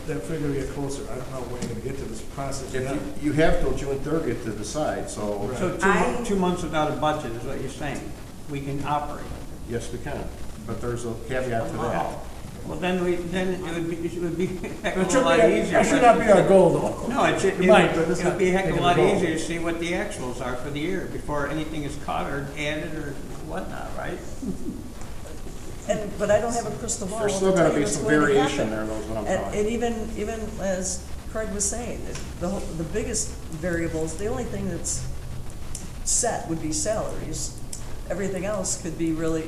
that figure will get closer. I don't know when you're gonna get to this process. If yet. you have till June 30th to decide, so, Right. So I- 2 months without a budget is what you're saying. We can operate. yes, we can. But there's a caveat to that. Well, then it would be a heck That of a should lot be, easier. that should not be our goal, though. No, it It might, but it's it'd not be a heck of a making lot a goal. easier to see what the actuals are for the year before anything is cut or added or whatnot, right? But I don't have a crystal ball. There's to still tell gonna you be what's some going to variation happen. there, that's what I'm And talking. even as Craig was saying, the biggest variables, the only thing that's set would be salaries. Everything else could be really,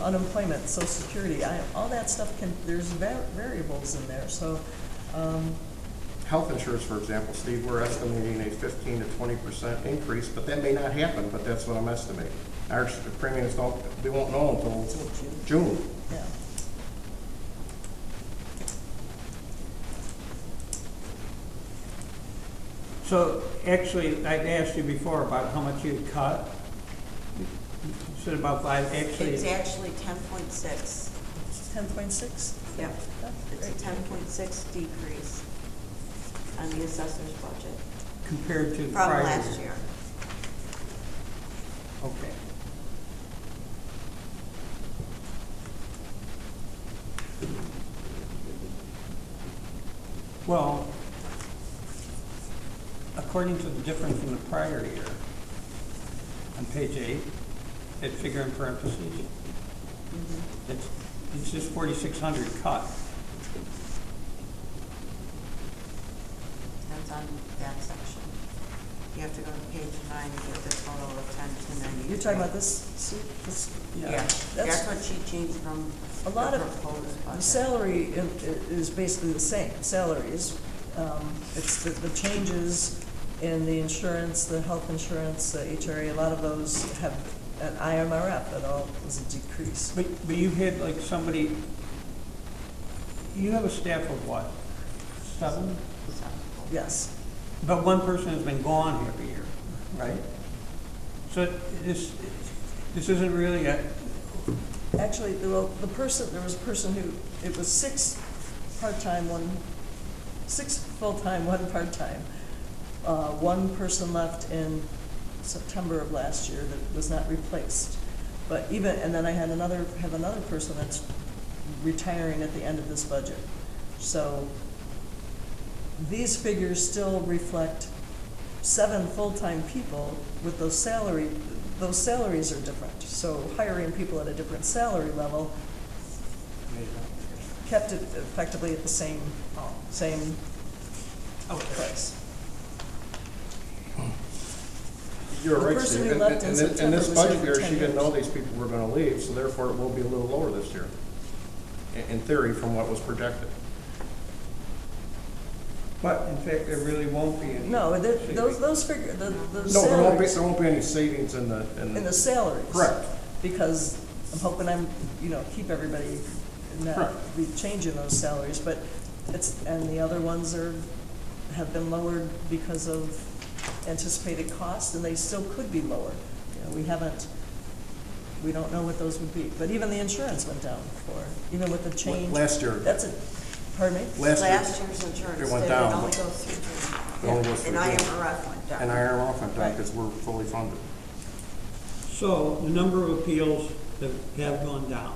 unemployment, social security, all that stuff there's variables in there, so, Health insurance, for example, Steve, we're estimating a 15 to 20% increase, but that may not happen, but that's what I'm estimating. Our premiums we won't know until June. yeah. So actually, I'd asked you before about how much you'd cut. You said about 5, actually. It's actually 10.6. 10.6? Yep. It's a 10.6 decrease on the assessor's budget Compared to the from prior last year. Okay. Well, according to the difference from the prior year, on page 8, that figure in parentheses, it's just 4,600 cut. That's on that section. You have to go to page 9 to get the total of 10,290. You're talking about this, Sue? This, Yeah, that's what she changed from a lot the of, proposed the budget. salary is basically the same, salaries. It's the changes in the insurance, the health insurance, the HRA, a lot of those have an IMRF, that all is a decrease. But you had like somebody, you have a staff of what, 7? Yes. But one person has been gone every year, right? So this isn't really a, Actually, there was a person who, it was 6 part-time, 6 full-time, 1 part-time. One person left in September of last year that was not replaced. But and then I have another person that's retiring at the end of this budget. So these figures still reflect 7 full-time people with those salaries are different. So hiring people at a different salary level kept it effectively at the same price. you're The right, person Steve. who left in In September this was here budget for year, 10 she didn't know years. these people were gonna leave, so therefore it will be a little lower this year. In theory, from what was projected. But in fact, there really won't be any. No, savings. those figure, the No, salaries, there won't be any savings in the, in the salaries. Correct. Because I'm hoping keep everybody, not Correct. be changing those salaries, but and the other ones have been lowered because of anticipated cost, and they still could be lower. We don't know what those would be, but even the insurance went down even with the change. Last year. That's it, pardon me? Last year's insurance it went did, down, it only but- goes through June. It only goes And through June. IMRF went down. And IRF went down Right. because we're fully funded. So the number of appeals that have gone down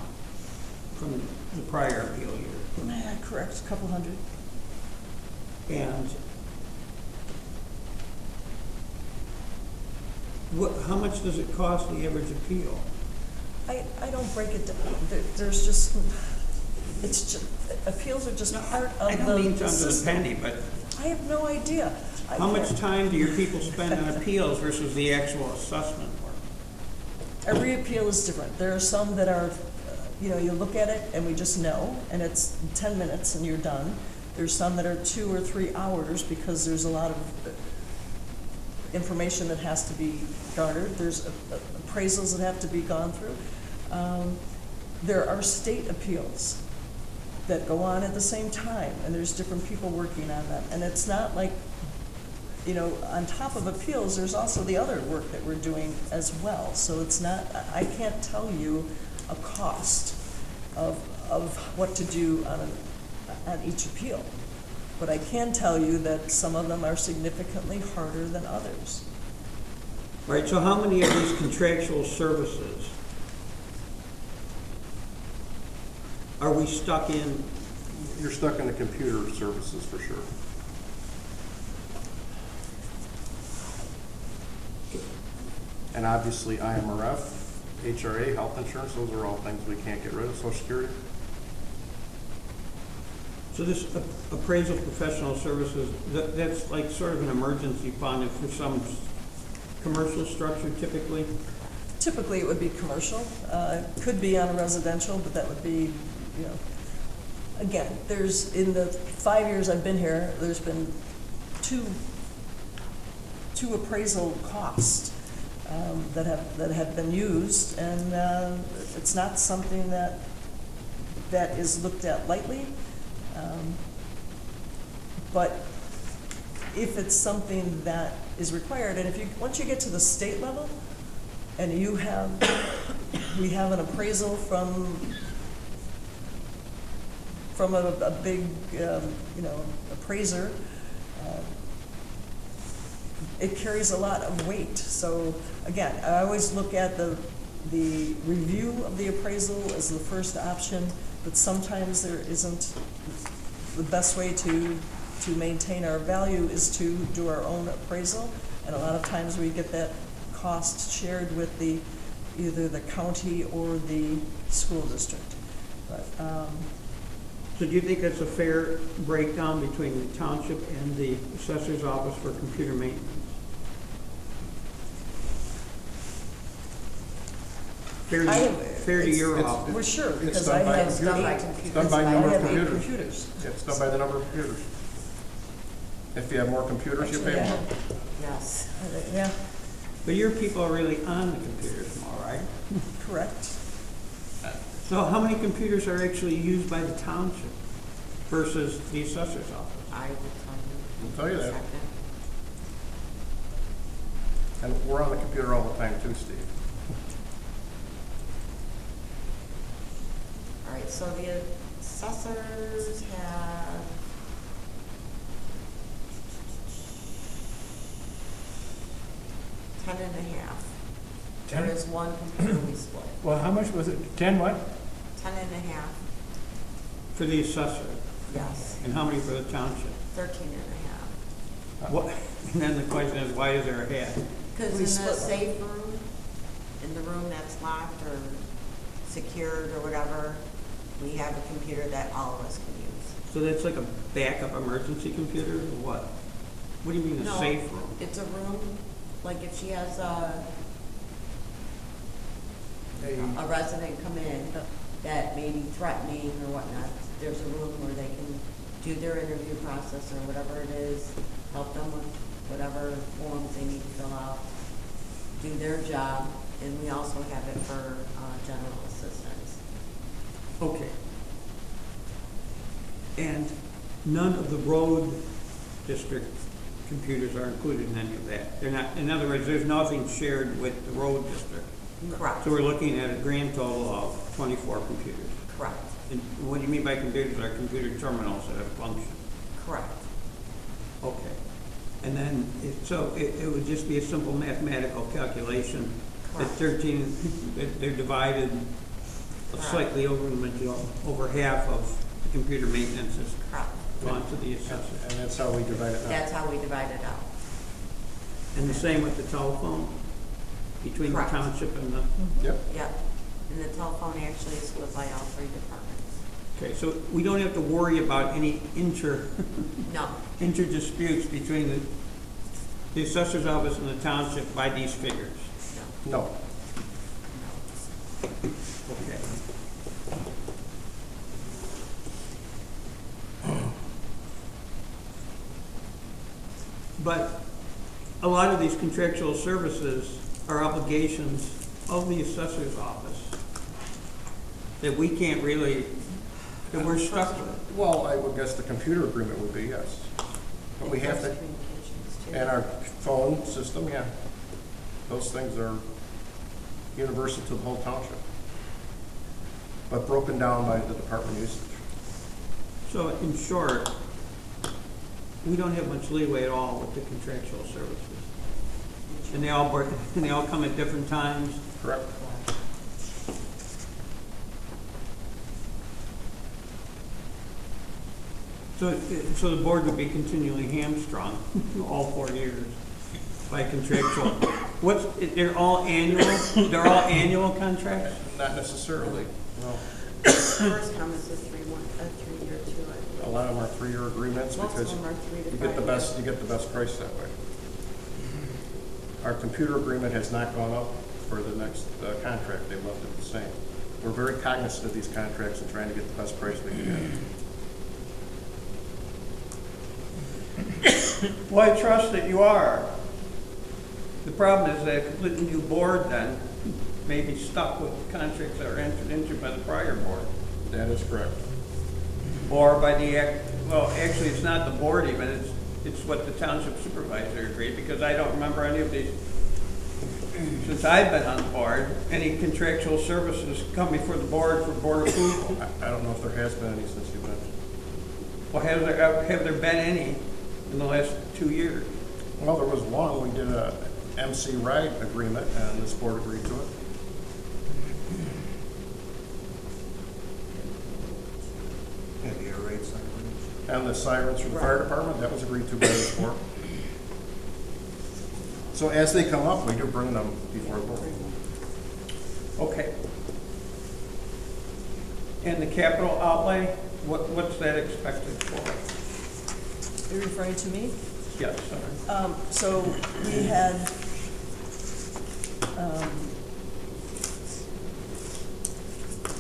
from the prior appeal year. Yeah, correct, a couple hundred. And how much does it cost the average appeal? I don't break it down. Appeals are just part of the I don't mean to under the system. penny, but I have no idea. how much time do your people spend on appeals versus the actual assessment work? Every appeal is different. There are some that are, you look at it and we just know, and it's 10 minutes and you're done. There's some that are 2 or 3 hours because there's a lot of information that has to be garnered. There's appraisals that have to be gone through. There are state appeals that go on at the same time, and there's different people working on them. And it's not like, on top of appeals, there's also the other work that we're doing as well. So it's not, I can't tell you a cost of what to do on each appeal. But I can tell you that some of them are significantly harder than others. All right, so how many of these contractual services are we stuck in? You're stuck in the computer services for sure. And obviously IMRF, HRA, health insurance, those are all things we can't get rid of, Social Security. So this appraisal professional services, that's like sort of an emergency fund for some commercial structure typically? Typically, it would be commercial. It could be on a residential, but that would be, again, in the 5 years I've been here, there's been two appraisal costs that have been used, and it's not something that is looked at lightly. But if it's something that is required, and once you get to the state level, and we have an appraisal from a big, appraiser, it carries a lot of weight. So again, I always look at the review of the appraisal as the first option, but sometimes there isn't. The best way to maintain our value is to do our own appraisal, and a lot of times we get that cost shared with either the county or the school district. But, So do you think that's a fair breakdown between the township and the assessor's office for computer maintenance? Fair to your office? We're sure, It's because done I by have computer. eight. It's done by number of I have 8 computers. computers. Yeah, it's done by the number of computers. If you have more computers, you pay more. Yes. Yeah, But your people are really on the computers more, right? correct. So how many computers are actually used by the township versus the assessor's office? I will I'll tell tell you. you in a that. second. And we're on the computer all the time too, Steve. All right, so the assessors have $10.5. There is one computer we split. Well, how much was it? 10 what? $10.5, For the assessor? yes. And how many for the township? $13.5. What? And then the question is, why is there a half? Because in We the split one. safe room, in the room that's locked or secured or whatever, we have a computer that all of us can use. So that's like a backup emergency computer or what? What do you mean a No, safe room? It's a room Like if she has a resident come in that may be threatening or whatnot, there's a room where they can do their interview process or whatever it is, help them with whatever forms they need to fill out, do their job, and we also have it for general assistance. Okay. And none of the road district computers are included in any of that? They're not, in other words, there's nothing shared with the road district? Correct. So we're looking at a grand total of 24 computers? Correct. And what do you mean by computers? Are computer terminals that function? Correct. Okay. And then, it would just be a simple mathematical calculation that Correct. 13, that they're divided slightly over half of the computer maintenance is Correct. gone to the assessor. And that's how we divide it up. That's how we divide it out. And the same with the telephone, between the Correct. township and the, Yep. Yep. And the telephone actually is split by all 3 departments. okay, so we don't have to worry about any No. inter-disputes between the assessor's office and the township by these figures? No. No. Okay. But a lot of these contractual services are obligations of the assessor's office that we can't really, that we're stuck with. Well, I would guess the computer agreement would be yes. But we have to, Communications too. and our phone system, yeah. Those things are universal to the whole township. But broken down by the department usage. So in short, we don't have much leeway at all with the contractual services. And they all work, and they all come at different times. Correct. So the board would be continually hamstrung all 4 years by contractual. They're all annual? They're all annual contracts? Not necessarily, no. First come is a 3-year too. A lot of them are 3-year agreements Most of because them are 3 to you 5 get the best, you get the best price that way. Our computer agreement has not gone up for the next contract. They've left it the same. We're very cognizant of these contracts and trying to get the best price we can get. Well, I trust that you are. The problem is that a completely new board then may be stuck with contracts that are entered into by the prior board. That is correct. Or by the, well, actually, it's not the board even, it's what the township supervisor agreed, because I don't remember any of these, since I've been on the board, any contractual services come before the board for board approval. I don't know if there has been any since you've been. Well, have there been any in the last 2 years? Well, there was one. We did a MC ride agreement and this board agreed to it. And the air raid sirens. And the sirens from the fire department, that was agreed to by this board. So as they come up, we do bring them before the board. Okay. And the capital outlay, what's that expected for? Are you referring to me? Yes, sorry. So we had,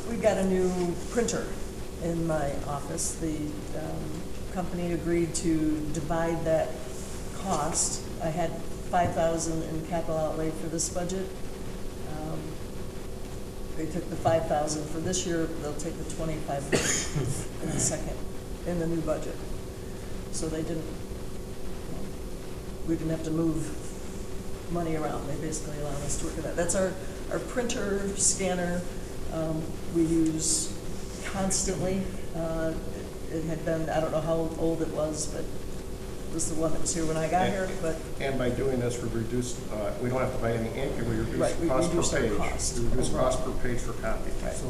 we got a new printer in my office. The company agreed to divide that cost. I had $5,000 in capital outlay for this budget. They took the $5,000 for this year. They'll take the $25,000 in the new budget. So they didn't. We didn't have to move money around. They basically allowed us to work with that. That's our printer, scanner, we use constantly. It had been, I don't know how old it was, but it was the one that was here when I got here, but. And by doing this, we reduced, we don't have to buy any ink, and we Right, we reduce reduced cost per our page. cost We reduce overall. cost per page for copy. So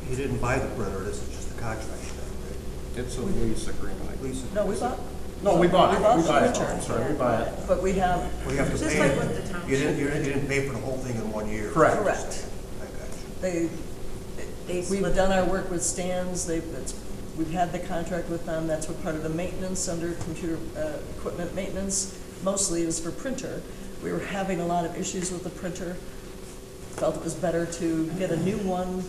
you didn't buy the printer, this is just a contract then, It's a lease agreement. right? Lease it. No, we bought. No, we bought it. We bought We the buy it. printer. I'm sorry, we buy it. But we have. We have to Just pay like it. with the township. You didn't pay for the whole thing in 1 year. Correct. Correct. I got you. We've done our work with Stans, we've had the contract with them, that's what part of the maintenance under computer equipment maintenance, mostly is for printer. we were having a lot of issues with the printer. Felt it was better to get a new one.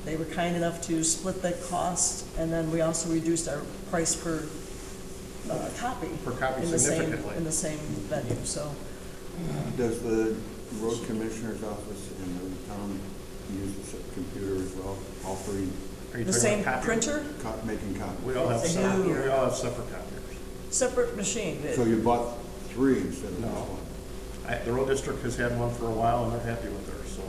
They were kind enough to split the cost, and then we also reduced our price per copy. Per copy in the same significantly. In the same venue, so. Does the road commissioner's office in the town use the computer as well, all three, Are you The talking same about copiers? printer, making copies? We all have It's a separate, copier. we all have separate copiers. separate machine. So you bought three instead of No. just one? The road district has had one for a while, and they're happy with theirs, so.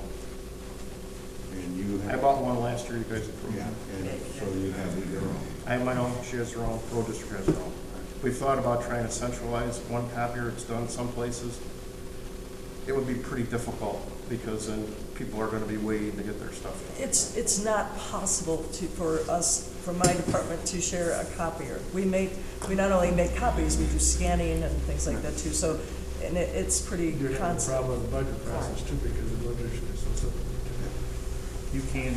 And you I have? bought one last year, you guys approved Yeah, it. and so you have your own. I have my own, she has her own, road district has her own. We've thought about trying to centralize one copier, it's done some places. It would be pretty difficult, because then people are gonna be waiting to get their stuff done. It's not possible for us, for my department, to share a copier. We not only make copies, we do scanning and things like that too, so, and it's pretty You'd have a constant. problem with the budget process too, because the budget is so simple. You can,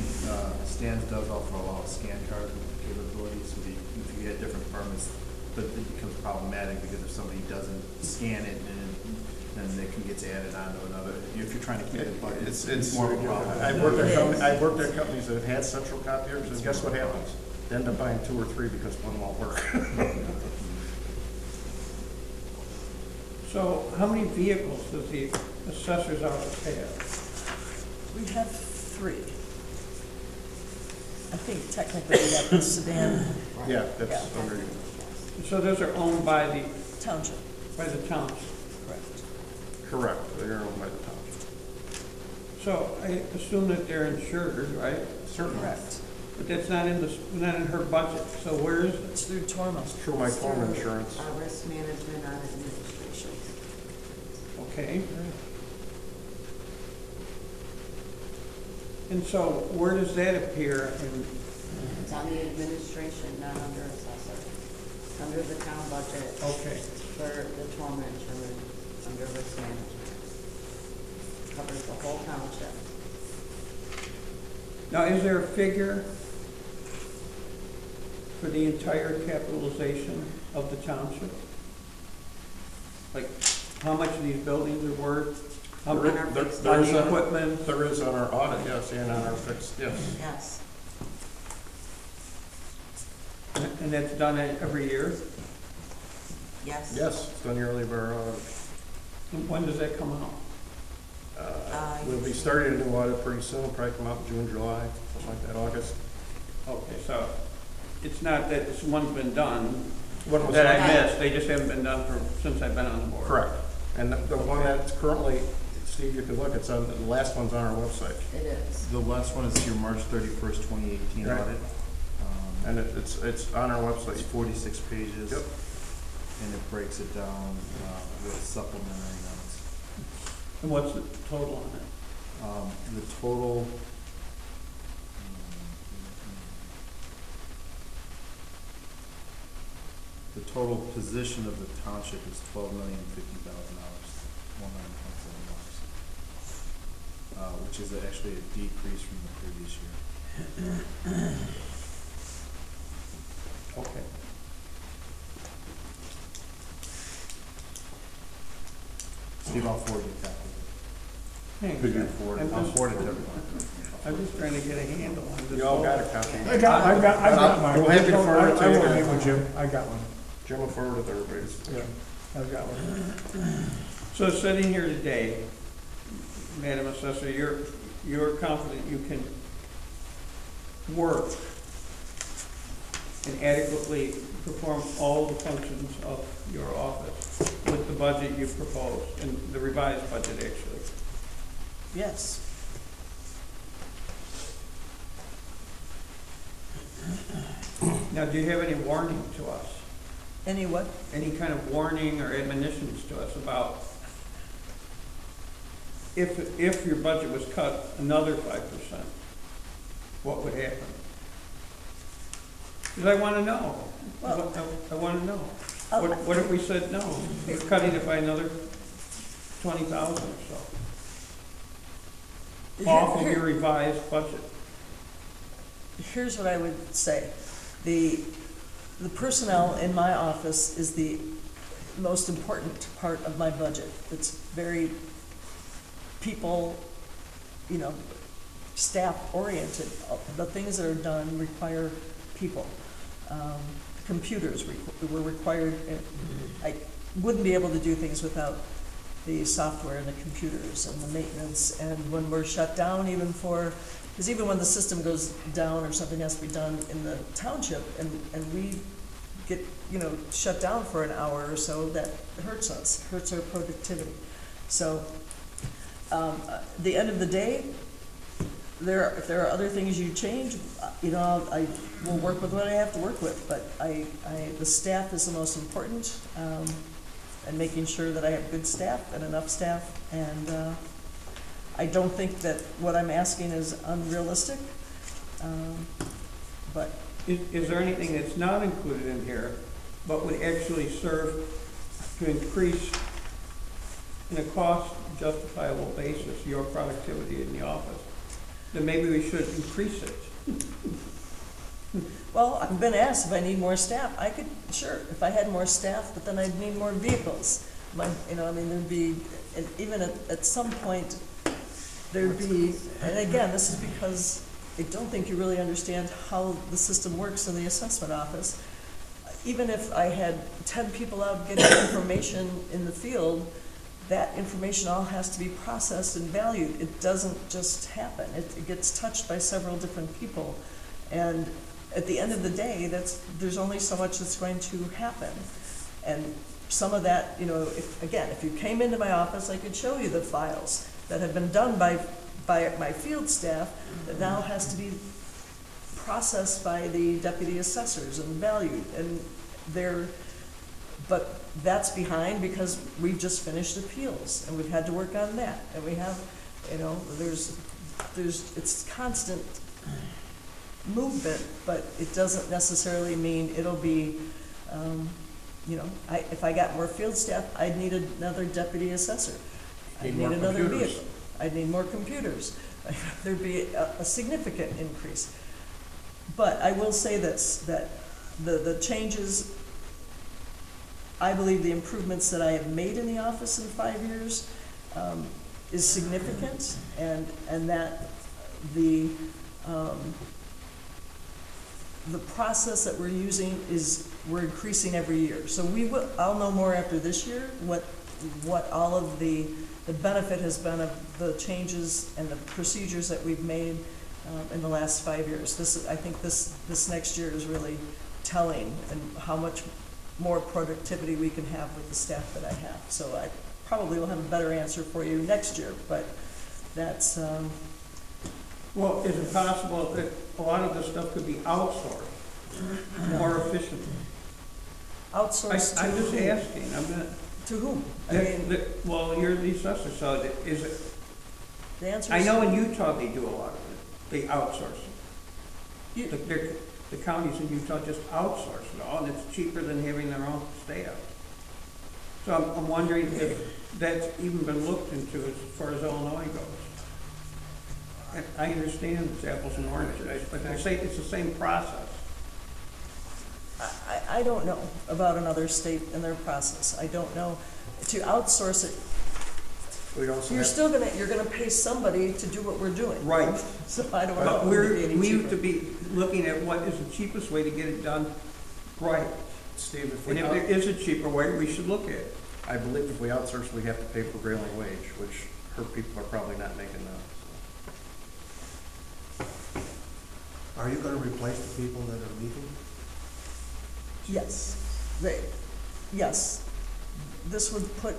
Stan's does also allow scan card capability, so if you get different departments, but it becomes problematic because if somebody doesn't scan it, then it gets added on to another. If you're trying to keep it, but it's more of a problem. I've worked at companies that have had central copiers, and guess what happens? They end up buying 2 or 3 because one won't work. So how many vehicles does the assessor's office have? We have 3. I think technically we have the sedan Yeah, that's Yeah. under you. So those are owned by the township, towns. correct? Correct, they're owned by the township. So I assume that they're insured, right? Certainly. Correct. But that's not in her budget, so where is it? It's through Torma. Through my home insurance. Our risk management on administration. Okay. And so where does that appear in, It's on the administration, not under assessor. Under the town budget okay. for the trauma insurance, under risk management. Covers the whole township. Now, is there a figure for the entire capitalization of the township? Like, how much of these buildings are worth? How There- much there- on there is the a- equipment? There is on our audit, yes, and on our fixed, yes. Yes. And that's done every year? Yes. Yes, it's done yearly by our audit. And when does that come out? We'll be starting a new audit pretty soon, it'll probably come out in June, July, something like that, August. Okay, so it's not that this one's been done, What was that I done? missed, they just haven't been done since I've been on the board. Correct. And the one that's currently, Steve, you can look, it's on, the last one's on our website. It is. The last one is your March 31st, 2018 Right. audit. And it's on our It's website. 46 pages. Yep. And it breaks it down with supplementary notes. And what's the total on it? The total, the total position of the township is $12,050,000, $1,927, which is actually a decrease from the previous year. Okay. Steve, I'll forward you a copy. Thanks. Could you I'll forward it to everyone. I'm just trying to get a handle on this. You all whole- got a copy. I got mine. We'll have you forward it to I you. won't meet with Jim, I got one, Jim will forward it to everybody's. yeah, I've got one. So sitting here today, Madam Assessor, you're confident you can work and adequately perform all the functions of your office with the budget you've proposed, and the revised budget, actually? Yes. Now, do you have any warning to us? Any what? Any kind of warning or admonitions to us about if your budget was cut another 5%, what would happen? Because I want to know. Well- I want to know. Oh. What if we said, no, we're cutting it by another 20,000 or so? Off of your revised budget? Here's what I would say. The personnel in my office most important part of my budget. It's very people, staff-oriented. The things that are done require people. Computers were required. I wouldn't be able to do things without the software and the computers and the maintenance. And when we're shut down, because even when the system goes down or something has to be done in the township, and we get, shut down for an hour or so, that hurts us, hurts our productivity. So, the end of the day, if there are other things you change, I will work with what I have to work with, but the staff is the most important, and making sure that I have good staff and enough staff, and I don't think that what I'm asking is unrealistic, but. Is there anything that's not included in here, but would actually serve to increase, in a cost justifiable basis, your productivity in the office? Then maybe we should increase it. Well, I've been asked if I need more staff. I could, sure, if I had more staff, but then I'd need more vehicles. There'd be, and even at some point, there'd be, and again, this is because I don't think you really understand how the system works in the assessment office. Even if I had 10 people out getting information in the field, that information all has to be processed and valued. It doesn't just happen. It gets touched by several different people. And at the end of the day, there's only so much that's going to happen. And some of that, if you came into my office, I could show you the files that have been done by my field staff that now has to be processed by the deputy assessors and valued. And but that's behind because we've just finished appeals and we've had to work on that. And we have, it's constant movement, but it doesn't necessarily mean it'll be, if I got more field staff, I'd need another deputy assessor. I'd need another vehicle. I'd need more computers. There'd be a significant increase. But I will say this, that the changes, I believe the improvements that I have made in the office in 5 years is significant, and that the process that we're using we're increasing every year. So I'll know more after this year what all of the benefit has been of the changes and the procedures that we've made in the last 5 years. I think this next year is really telling, and how much more productivity we can have with the staff that I have. So I probably will have a better answer for you next year, but that's. Well, is it possible that a lot of this stuff could be outsourced more efficiently? Outsourced I'm to just whom? asking. To whom? Well, you're the assessor, so is it? The answer I is. know in Utah they do a lot of it. They outsource it. The counties in Utah just outsource it all, and it's cheaper than having their own staff. So I'm wondering if that's even been looked into as far as Illinois goes. And I understand it's apples and oranges, but I say it's the same process. I don't know about another state and their process. I don't know. To outsource it, you're gonna pay somebody to do what we're doing. Right. So I don't know. But But we have to be looking at what is the cheapest way to get it done right. Steve, And if there is a cheaper way, we should look at it. I believe if we outsource, we have to pay prevailing wage, which her people are probably not making now. Are you gonna replace the people that are leaving? Yes. Yes. This would put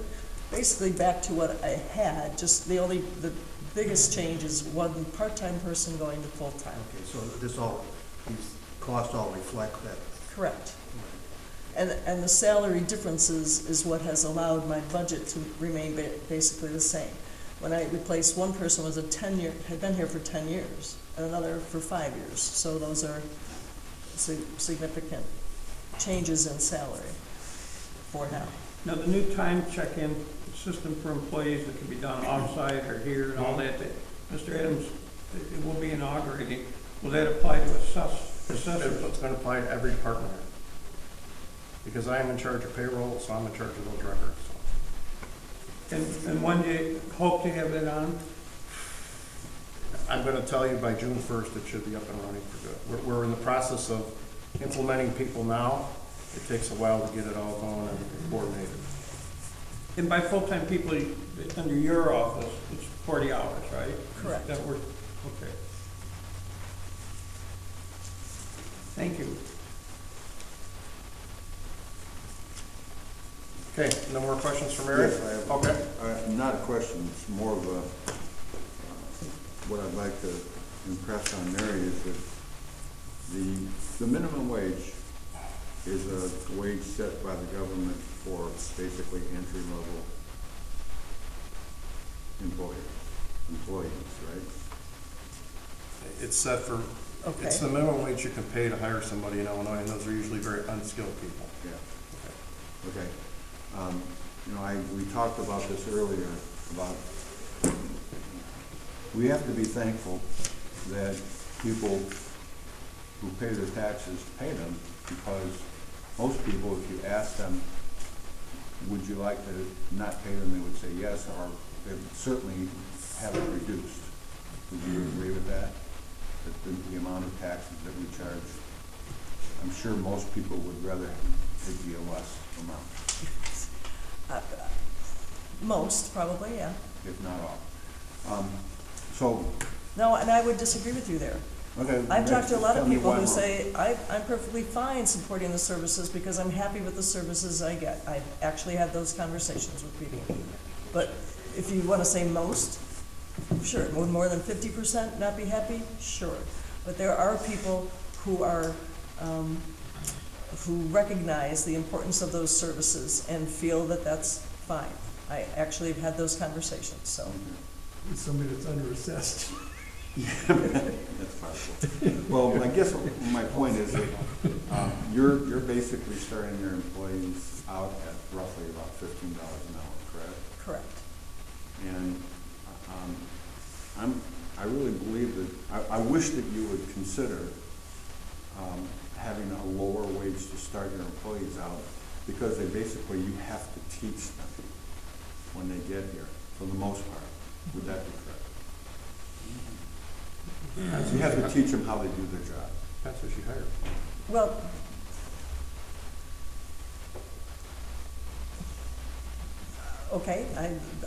basically back to what I had, just the biggest change is one part-time person going to full-time. Okay, so these costs all reflect that. Correct. And the salary differences is what has allowed my budget to remain basically the same. When I replaced one person was had been here for 10 years, and another for 5 years. So those are significant changes in salary for now. Now, the new time check-in system for employees that can be done off-site or here and all that Mr. Adams, it will be inaugurating. Will that apply to assessors? It's going to apply to every department. because I am in charge of payroll, so I'm in charge of those records, so. And when do you hope to have it on? I'm gonna tell you by June 1st, it should be up and running for good. We're in the process of implementing people now. It takes a while to get it all going and coordinated. And by full-time people, under your office, it's 40 hours, right? Correct. That works, okay. Thank you. Okay, no more questions for Mary? Yes, I have. Okay. Not a question, it's more of a, what I'd like to impress on Mary is that the minimum wage is a wage set by the government for basically entry-level employees, right? It's set for, Okay. it's the minimum wage you can pay to hire somebody in Illinois, and those are usually very unskilled people. Yeah. Okay. You know, we talked about this earlier, about we have to be thankful that people who pay their taxes pay them, because most people, if you ask them, would you like to not pay them, they would say yes, or they would certainly have it reduced. Would you agree with that? That the amount of taxes that we charge, I'm sure most people would rather it be a less amount, Most, probably, yeah. if not all. So, No, and I would disagree with you there. okay. I've talked to a lot tell of me people why who not. say, I'm perfectly fine supporting the services because I'm happy with the services I get. I've actually had those conversations with people. But if you want to say most, sure. Would more than 50% not be happy? Sure. But there are people who are, who recognize the importance of those services and feel that that's fine. I actually have had those conversations, so. It's somebody that's underassessed. That's possible. Well, I guess my point is that you're basically starting your employees out at roughly about $15 an hour, correct? Correct. And I really believe that, I wish that you would consider having a lower wage to start your employees out, because you have to teach them when they get here, for the most part. Would that be correct? So you have to teach them how they do their job. That's what she hired. Well, okay,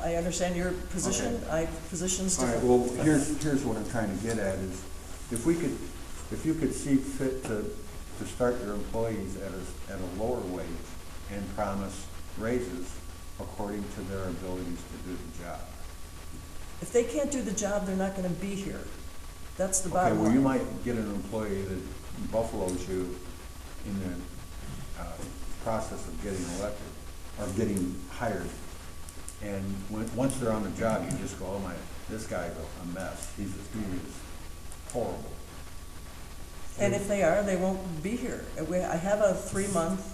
I understand your position. Okay. Position's All right, different. well, here's what I'm trying to get at is, if you could see fit to start your employees at a lower wage and promise raises according to their abilities to do the job. If they can't do the job, they're not gonna be here. That's the Okay, bottom well, you line. might get an employee that buffaloes you in the process of getting elected, or getting hired. And once they're on the job, you just go, oh my, this guy's a mess. He is horrible. And if they are, they won't be here. I have a 3-month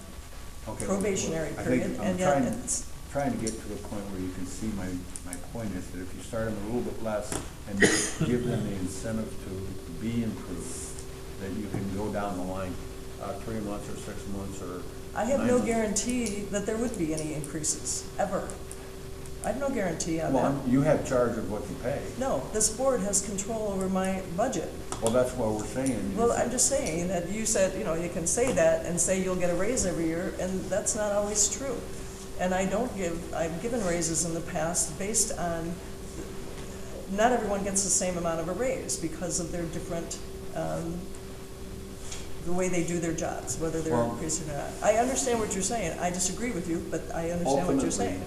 Okay, probationary well, I think period, I'm and yet it's, trying to get to a point where you can see my point is that if you start them a little bit less and give them the incentive to be improved, that you can go down the line 3 months or 6 months or I have 9 no months. guarantee that there would be any increases, ever. I have no guarantee on that. Well, you have charge of what you pay. No, this board has control over my budget. Well, that's what we're saying. Well, I'm just saying that you said, you can say that and say you'll get a raise every year, and that's not always true. And I've given raises in the past based on, not everyone gets the same amount of a raise because of their different, the way they do their jobs, whether they're Well, increasing or not. I understand what you're saying. I disagree with you, but I understand what you're saying.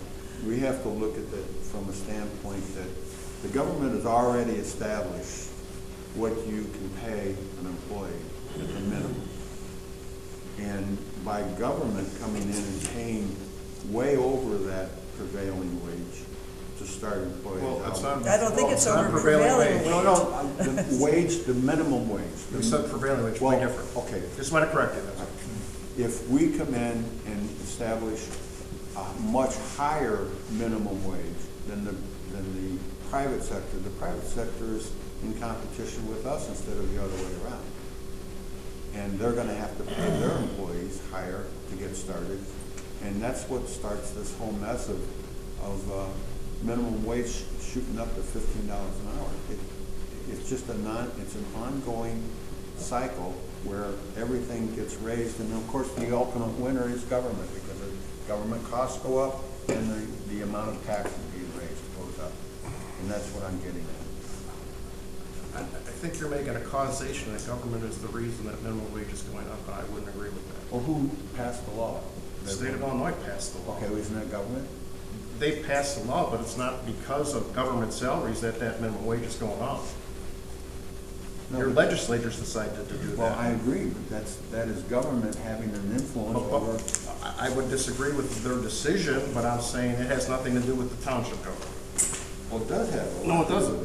We have to look at it from a standpoint that the government has already established what you can pay an employee at the minimum. And by government coming in and paying way over that prevailing wage to start employees Well, that's out. not. I don't think it's not over prevailing wage. No, the wage, the minimum wage. We said prevailing wage, Well, way different. okay. Just want to correct you, that's all. If we come in and establish a much higher minimum wage than the private sector is in competition with us instead of the other way around. and they're gonna have to pay their employees higher to get started. And that's what starts this whole mess of minimum wage shooting up to $15 an hour. It's just it's an ongoing cycle where everything gets raised, and of course the ultimate winner is government, because the government costs go up and the amount of taxes being raised goes up. And that's what I'm getting at. I think you're making a causation that government is the reason that minimum wage is going up, and I wouldn't agree with that. Well, who passed the law? The state of Illinois passed the law. Okay, well, isn't that government? They passed the law, but it's not because of government salaries that minimum wage is going up. No, Your legislators decided to do that. Well, I agree, but that is government having an influence over. I would disagree with their decision, but I'm saying it has nothing to do with the township government. Well, it does have. No, it doesn't.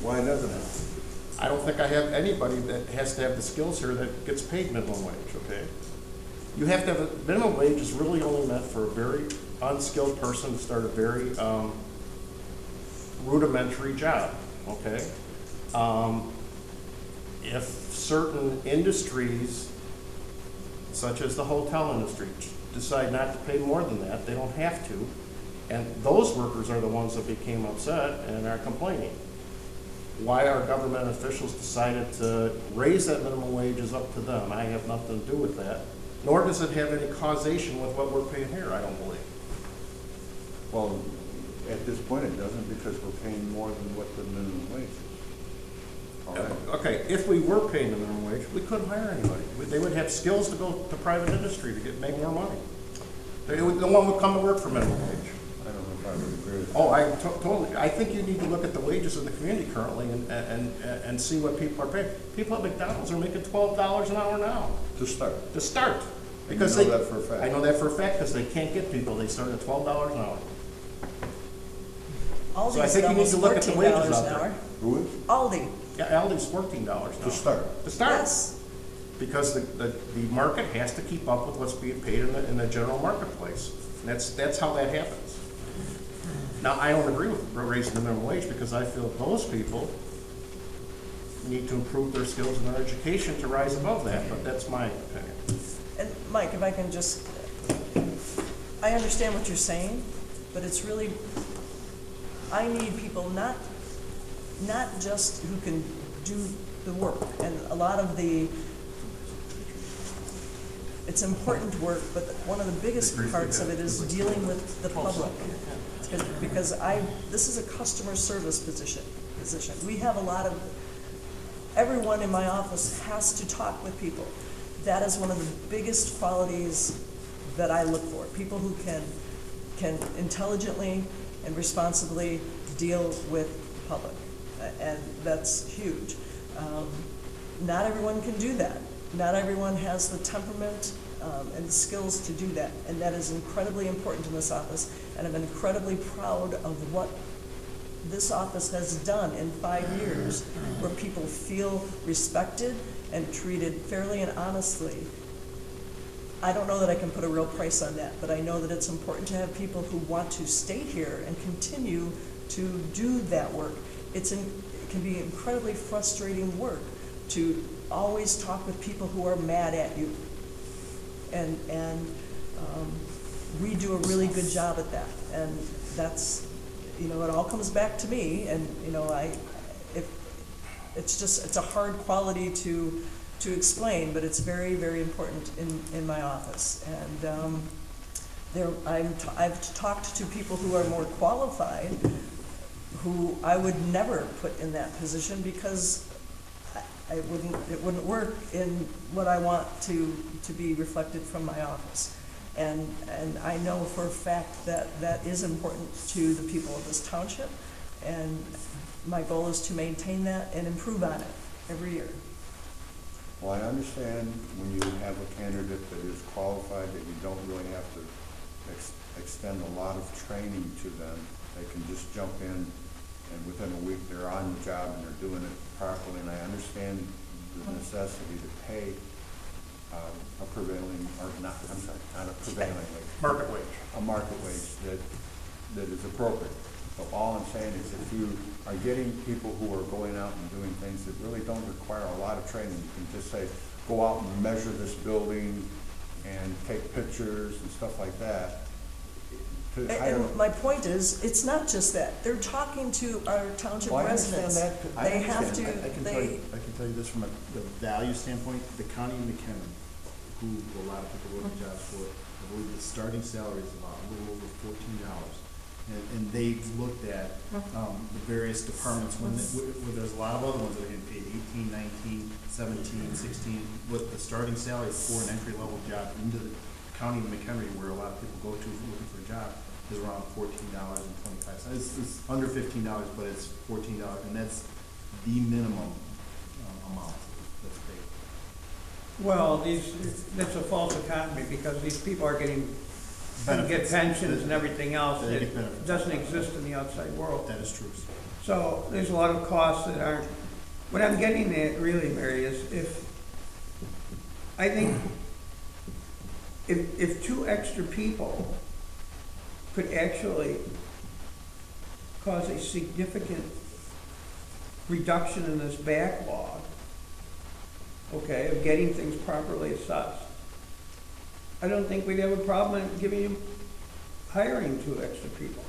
Why doesn't it? I don't think I have anybody that has to have the skills here that gets paid minimum wage, okay? You have to have minimum wage is really only meant for a very unskilled person to start a very rudimentary job, okay? If certain industries, such as the hotel industry, decide not to pay more than that, they don't have to. And those workers are the ones that became upset and are complaining. Why our government officials decided to raise that minimum wage is up to them. I have nothing to do with that. Nor does it have any causation with what we're paying here, I don't believe. Well, at this point it doesn't, because we're paying more than what the minimum wage is. All right. Okay, if we were paying the minimum wage, we couldn't hire anybody. They would have skills to go to private industry to make more money. No one would come to work for minimum wage. I don't know if I would agree with that. Oh, totally. I think you need to look at the wages in the community currently and see what people are paying. People at McDonald's are making $12 an hour now. To start. To start. Because you know that for a fact. I know that for a fact because they can't get people. They start at $12 an hour. Aldi's So I think you need to look at the wages out there. Who is? Aldi. Yeah, Aldi's $14 now. To start. To start. Yes. Because the market has to keep up with what's being paid in the general marketplace. And that's how that happens. Now, I don't agree with raising the minimum wage because I feel those people need to improve their skills and their education to rise above that, but that's my opinion. And Mike, if I can just, I understand what you're saying, but it's really, I need people not just who can do the work. And a lot of it's important work, but one of the biggest parts of it is dealing with the public. Because this is a customer service position. We have everyone in my office has to talk with people. That is one of the biggest qualities that I look for. People who can intelligently and responsibly deal with the public. And that's huge. Not everyone can do that. Not everyone has the temperament and the skills to do that. And that is incredibly important in this office. And I'm incredibly proud of what this office has done in 5 years, where people feel respected and treated fairly and honestly. I don't know that I can put a real price on that, but I know that it's important to have people who want to stay here and continue to do that work. It can be incredibly frustrating work to always talk with people who are mad at you. And we do a really good job at that. And that's, it all comes back to me. And, it's a hard quality to explain, but it's very, very important in my office. And I've talked to people who are more qualified, who I would never put in that position because it wouldn't work in what I want to be reflected from my office. And I know for a fact that is important to the people of this township, and my goal is to maintain that and improve on it every year. Well, I understand when you have a candidate that is qualified that you don't really have to extend a lot of training to them. They can just jump in, and within a week they're on the job and they're doing it properly. And I understand the necessity to pay a prevailing, or not a prevailing wage. Market wage. A market wage that is appropriate. So all I'm saying is if you are getting people who are going out and doing things that really don't require a lot of training, you can just say, go out and measure this building and take pictures and stuff like that. To hire- And my point is, it's not just that. They're talking to our township Well, I understand residents. that. I They have understand. to, I can tell you this from the value standpoint, the county of Mchenry, who a lot of people work jobs for, I believe the starting salary is about a little over $14. And they've looked at, the various departments, where there's a lot of other ones that are getting paid 18, 19, 17, 16, what the starting salary for an entry-level job into the county of McHenry, where a lot of people go to looking for a job, is around $14.25. It's under $15, but it's $14, and that's the minimum amount that's paid. Well, that's a false economy, because these people are getting, get pensions and everything else They that get benefits. doesn't exist in the outside world. That is true. So there's a lot of costs that aren't, what I'm getting at really, Mary, is I think if 2 extra people could actually cause a significant reduction in this backlog, okay, of getting things properly assessed, I don't think we'd have a problem in giving you, hiring 2 extra people.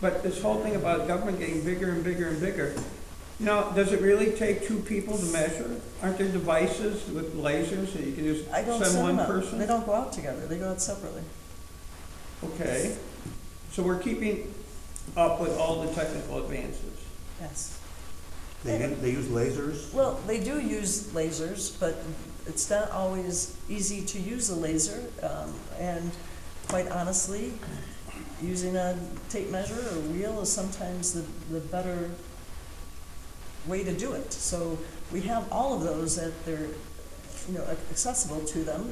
But this whole thing about government getting bigger and bigger and bigger, you know, does it really take 2 people to measure? Aren't there devices with lasers that you can just I don't send send one them out. person? They don't go out together. They go out separately. Okay, so we're keeping up with all the technical advances. Yes. They use lasers? Well, they do use lasers, but it's not always easy to use a laser. And quite honestly, using a tape measure or wheel is sometimes the better way to do it. So we have all of those that they're, accessible to them.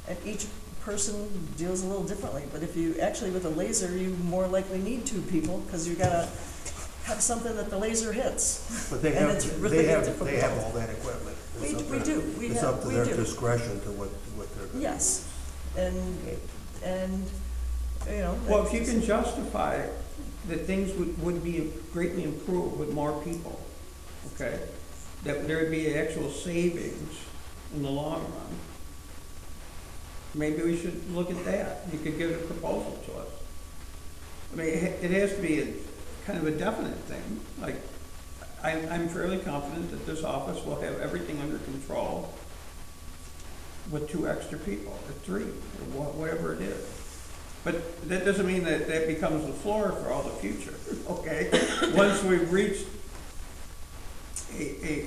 And each person deals a little differently. But if you actually, with a laser, you more likely need 2 people, because you gotta have something that the laser hits. But they And have, it's really difficult. they have all that equipment. We It's up do. to- We It's have- up to we their do. discretion to what they're gonna do. Yes, and, Well, if you can justify that things would be greatly improved with more people, okay, that there would be actual savings in the long run, maybe we should look at that. You could give a proposal to us. I mean, it has to be kind of a definite thing. Like, I'm fairly confident that this office will have everything under control with 2 extra people, or 3, or whatever it is. But that doesn't mean that that becomes the floor for all the future, okay? Once we've reached a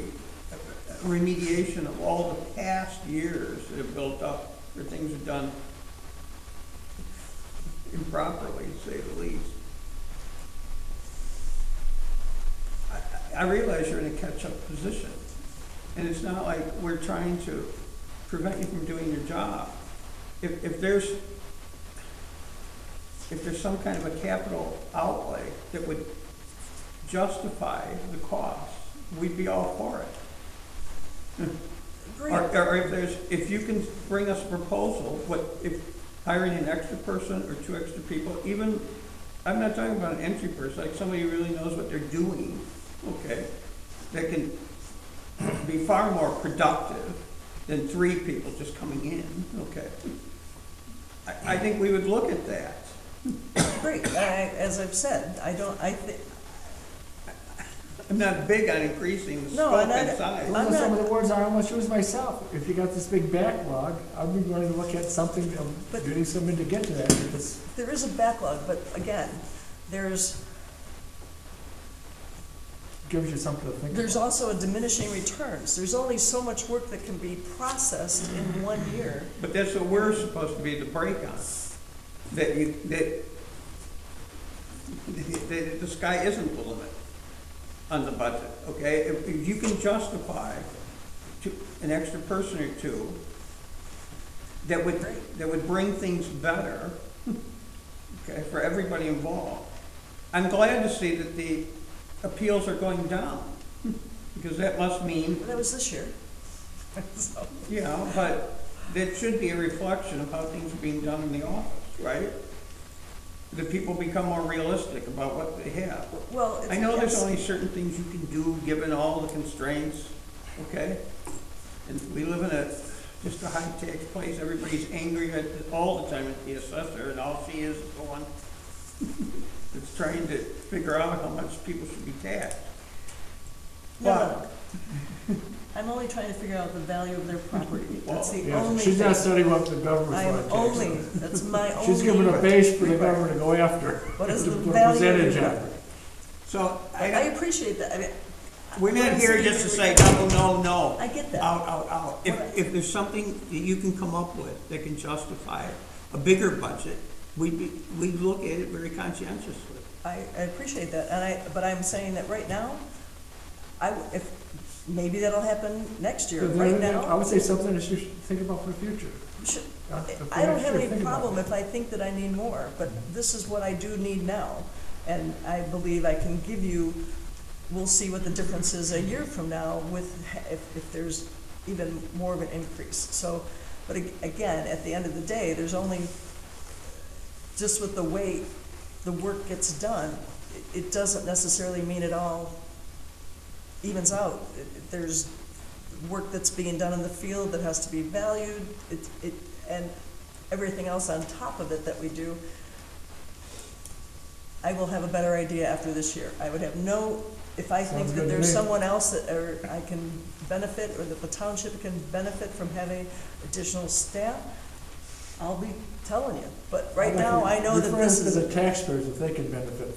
remediation of all the past years that have built up, where things are done improperly, to say the least. I realize you're in a catch-up position, and it's not like we're trying to prevent you from doing your job. If there's some kind of a capital outlay that would justify the cost, we'd be all for it. Great. Or if you can bring us a proposal, if hiring an extra person or 2 extra people, even, I'm not talking about an entry person, like somebody who really knows what they're doing, okay, that can be far more productive than 3 people just coming in, okay. I think we would look at that. Great. As I've said, I'm not big on increasing the No, scope and and size. I'm Those are some not- of the words I almost use myself. If you got this big backlog, I'd be going to look at something, But- getting something to get to that. Because there is a backlog, but again, there's gives you something to think There's about. also a diminishing returns. There's only so much work that can be processed in 1 year. But that's what we're supposed to be the break on. That the sky isn't the limit on the budget, okay? If you can justify an extra person or 2 that would bring things better, okay, for everybody involved. I'm glad to see that the appeals are going down, because that must mean, That was this year. So, but that should be a reflection of how things are being done in the office, right? The people become more realistic about what they have. Well, I know there's yes. only certain things you can do, given all the constraints, okay? And we live in just a high-tax place, everybody's angry all the time at the assessor, and all she is the one that's trying to figure out how much people should be taxed. No, I'm only trying to figure out the value of their property. That's the Yeah, only she's not thing. studying what the government's I'm going to tax only, them. that's my only. She's giving a base for the government to go after. What is the To put a value of percentage your on it. property? So, I appreciate that, I mean. we're what not I'm here saying just to is say, no. I get that. Out. If there's something that you can come up with that can justify a bigger budget, we'd look at it very conscientiously. I appreciate that, but I'm saying that right now, maybe that'll happen next year. But Right then I now, would say something that you should think about for the future. I don't have any Think about problem it. if I think that I need more, but this is what I do need now. And I believe I can give you, we'll see what the difference is a year from now if there's even more of an increase. So, but again, at the end of the day, there's only, just with the way the work gets done, it doesn't necessarily mean it all evens out. There's work that's being done in the field that has to be valued, and everything else on top of it that we do. I will have a better idea after this year. I would have if I think Sounds that good to there's me. someone else that I can benefit, or that the township can benefit from having additional staff, I'll be telling you. But right now, I know that this is. Refer to the taxpayers if they can benefit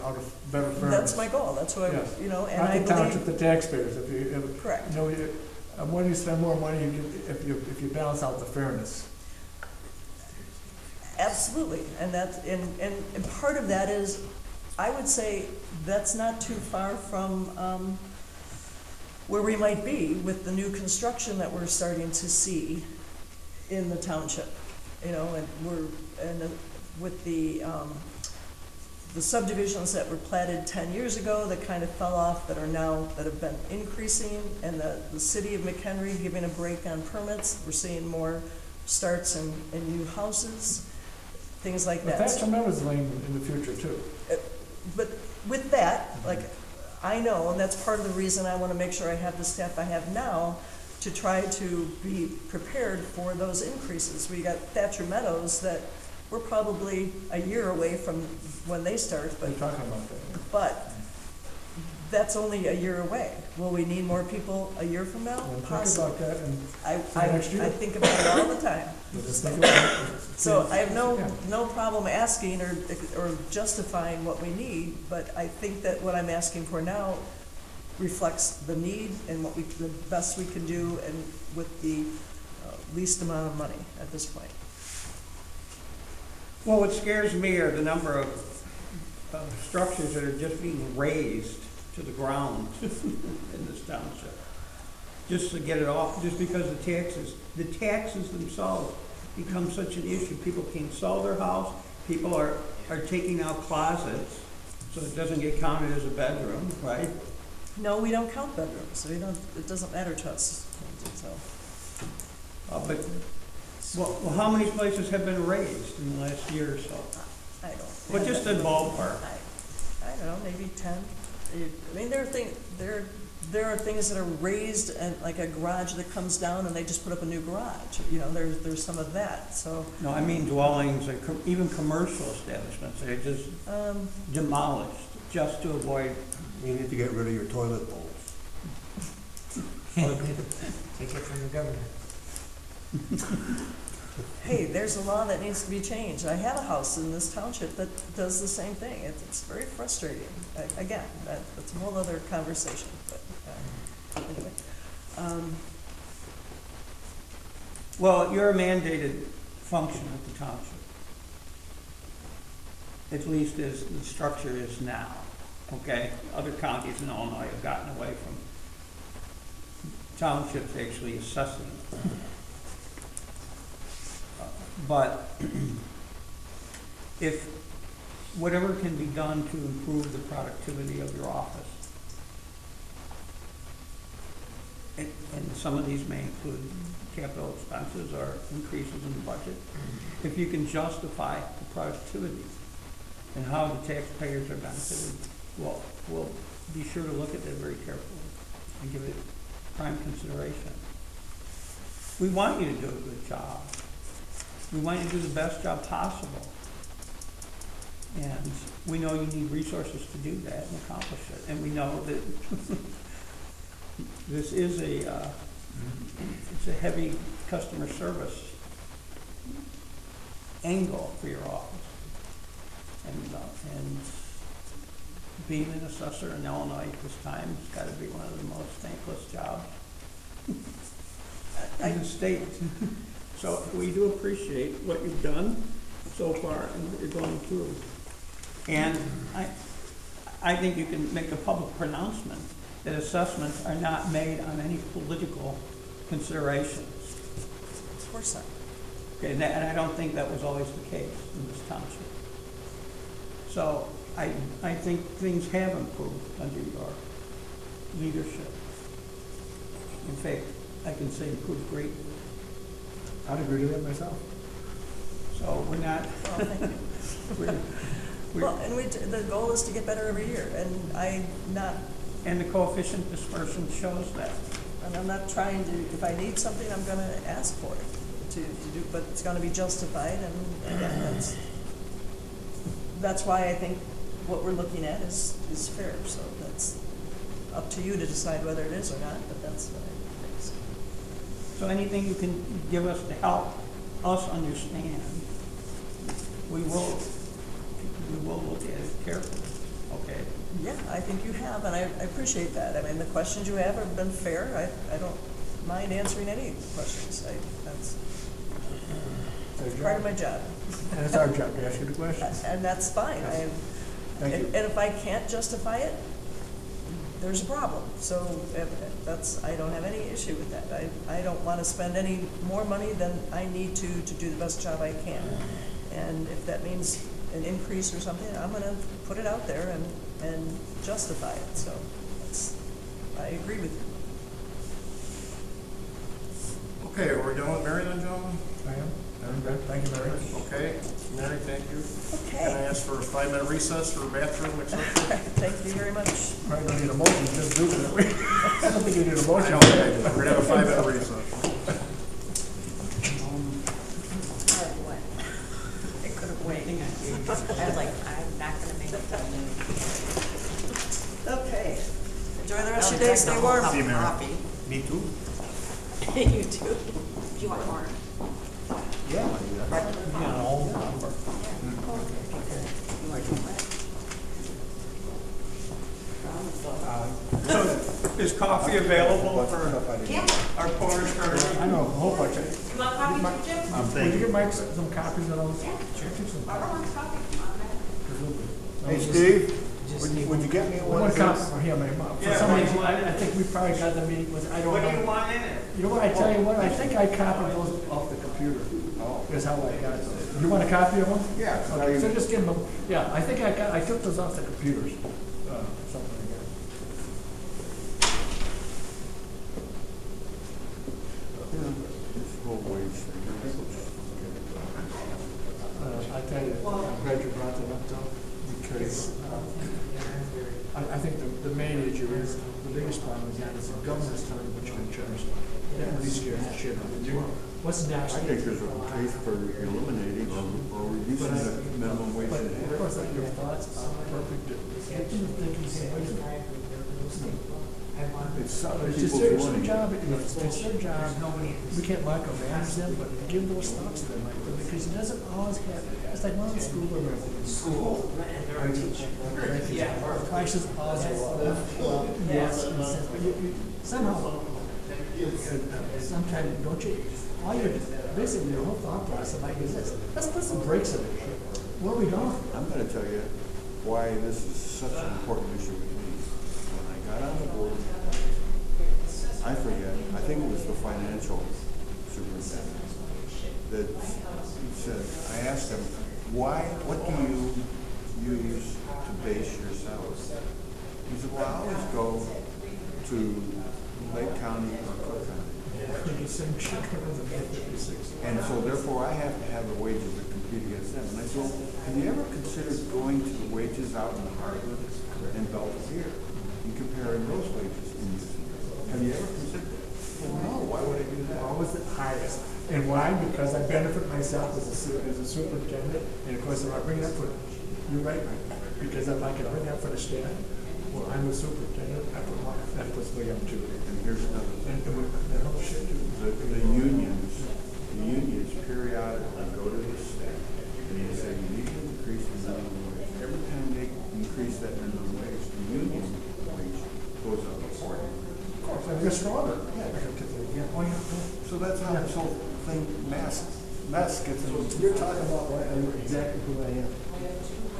out of better fairness. That's my goal, that's what Yes. and Not I the township, believe, the taxpayers. If correct. when you spend more money, if you balance out the fairness. Absolutely, and and part of that is, I would say, that's not too far from where we might be with the new construction that we're starting to see in the township. And with the subdivisions that were platted 10 years ago that kind of fell off, that have been increasing, and the city of Mchenry giving a break on permits. We're seeing more starts in new houses, things like But that. that's tremendous in the future too. But with that, I know, and that's part of the reason I want to make sure I have the staff I have now to try to be prepared for those increases. We got Thatcher Meadows that we're probably a year away from when they start, We're talking about that. but that's only a year away. Will we need more people a year from now? We'll talk Possibly. about that and I next year. think about it all the time. we'll just think about it. So I have Yeah. no problem asking or justifying what we need, but I think that what I'm asking for now reflects the need and the best we can do, and with the least amount of money at this point. Well, what scares me are the number of structures that are just being razed to the ground in this township, just to get it off, just because the taxes themselves become such an issue. People can't sell their house, people are taking out closets, so it doesn't get counted as a bedroom, right? No, we don't count bedrooms, so it doesn't matter to us, so. Well, how many places have been raised in the last year or so? I don't. But just a ballpark. I don't know, maybe 10. I mean, there are things that are raised, and like a garage that comes down and they just put up a new garage. There's some of that, so. No, I mean dwellings, or even commercial establishments, they're just demolished, just to avoid. You need to get rid of your toilet bowls. Take it from the government. Hey, there's a law that needs to be changed. I have a house in this township that does the same thing. It's very frustrating. Again, that's a whole other conversation, but anyway. Well, you're a mandated function of the township, at least as the structure is now, okay? Other counties in Illinois have gotten away from townships actually assessing. But if whatever can be done to improve the productivity of your office, and some of these may include capital expenses or increases in the budget, if you can justify the productivity and how the taxpayers are benefited, we'll be sure to look at that very carefully and give it prime consideration. We want you to do a good job. We want you to do the best job possible. And we know you need resources to do that and accomplish it. And we know that this is it's a heavy customer service angle for your office. And being an assessor in Illinois at this time has got to be one of the most thankless jobs in the state. So we do appreciate what you've done so far and what you're going through. And I think you can make a public pronouncement that assessments are not made on any political considerations. Of course not. Okay, and I don't think that was always the case in this township. So I think things have improved under your leadership. In fact, I can say improved greatly. I'd agree to that myself. So we're not, Well, thank you. Well, and the goal is to get better every year, and and the coefficient dispersion shows that. and I'm not trying to, if I need something, I'm gonna ask for it to do, but it's gonna be justified, and again, that's why I think what we're looking at is fair, so that's up to you to decide whether it is or not, but that's what I think. So anything you can give us to help us understand, we will look at it carefully, okay? Yeah, I think you have, and I appreciate that. I mean, the questions you have been fair. I don't mind answering any questions. That's part of my job. And it's our job to ask you the questions. And that's fine. Thank you. And if I can't justify it, there's a problem. So I don't have any issue with that. I don't want to spend any more money than I need to do the best job I can. And if that means an increase or something, I'm going to put it out there and justify it. So I agree with you. Okay, we're done with Mary then, gentlemen? I am. Thank you, Mary. Okay, Mary, thank you. Okay. Can I ask for a 5-minute recess for bathroom, et cetera? Thank you very much. I don't need a motion, just do it. I don't think you need a I motion. don't think I do. We're gonna have a 5-minute recess. It could have waited. I was like, I'm not gonna make it till noon. Okay. Enjoy the rest I'll of your day. drink Stay the warm. whole cup of coffee. Me too. You too. Do you want more? Yeah. You want to So is coffee available for Yeah. our porters? I know, a whole bunch of. You want coffee too, Jim? Would you get Mike some copies of those? Yeah. Sure, take some I don't copies. want coffee. Come on, man. Hey, Steve, would you get me one One of copy these? for him, for Yeah, some what do reason, you want? I think we probably got the meeting with, I don't What do you know. want in it? You know what, I tell you what, I think I copied those off the computer. Is how I got those. You want a copy of them? Yeah. Okay, so just give them, yeah, I think I took those off the computers, something like that. This whole wage thing. I tell you, I'm glad you brought that up, Tom, because I think the main issue is, the biggest problem is that it's the governor's telling you what you're going to charge. That really scares the shit out of you. What's I national? think there's a case for eliminating or reducing the minimum wage. But of course, like, your thoughts are perfect. I didn't think you said, wait a minute. It's some It's just people's their money. job, it's their job, we can't micromanage them, but give those thoughts to them, because it doesn't always have, it's like one of the school or prices always go up. Well, yes, in a sense, but you somehow, sometimes, don't you, all your, basically your whole thought process like is this, let's put some brakes on it. Where are we going? I'm gonna tell you why this is such an important issue with me. When I got on the board, I forget, I think it was the financial superintendent that said, I asked him, what do you use to base your salary? He said, well, I always go to Lake County or Cook County. the same shit as a $56. And so therefore, I have to have the wages that compete against them. And I said, well, have you ever considered going to the wages out in Harvard and Belvedere and comparing those wages in this year? Have you ever considered that? Well, no, why would I do that? Always the highest. And why? Because I benefit myself as a superintendent, and of course, if I bring it up for, you're right, Mike, because if I can bring it up for the staff, well, I'm a superintendent, that puts me up to it. And here's another thing. That whole shit, too. The unions periodically go to the state and they say, you need to increase the minimum wage. Every time they increase that minimum wage, the union wage goes up accordingly. Of course, and you're stronger. So that's how this whole thing mess gets in. You're talking about right, I know exactly who I am.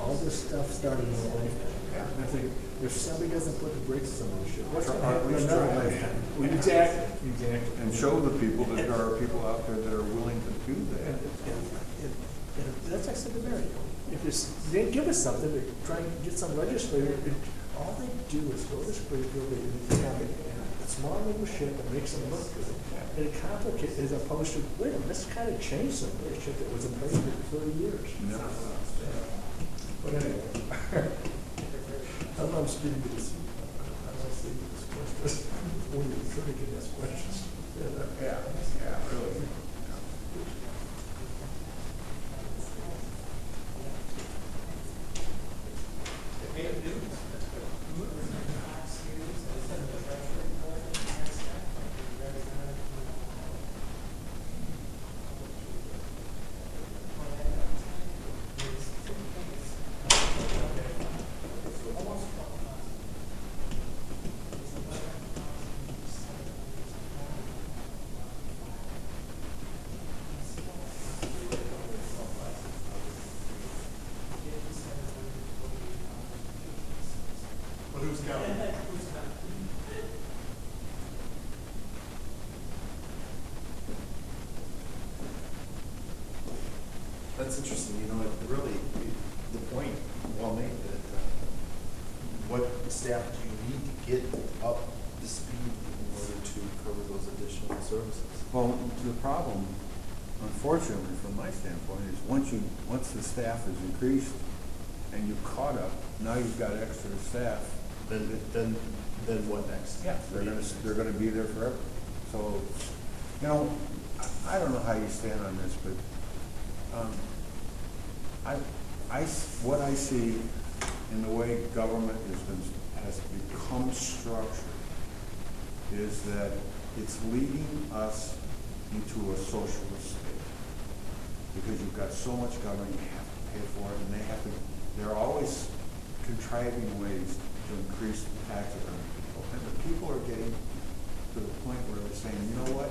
All this stuff started in my life. And I think, if somebody doesn't put the brakes on this shit, what's going to happen in another lifetime? Exactly. And show the people that there are people out there that are willing to do that. And that's what I said to Mary. If they give us something, to try and get some legislator, all they do is go to Springfield, they have a small little shit that makes them look good. And it complicates, as opposed to, wait a minute, this kind of changed some of the shit that was in place for 30 years. Yeah. But anyway, I love speaking to this. I love speaking to this question. When you're trying to get these questions. Yeah, really. That's interesting, you know, it really, the point well made that what staff do you need to get up to speed in order to cover those additional services? Well, the problem, unfortunately, from my standpoint, is once the staff is increased and you've caught up, now you've got extra staff. Then what next? Yeah, they're gonna be there forever. So, you know, I don't know how you stand on this, but what I see in the way government has become structured is that it's leading us into a socialist state. Because you've got so much government, you have to pay for it, and they're always contriving ways to increase the taxes on people. And the people are getting to the point where they're saying, you know what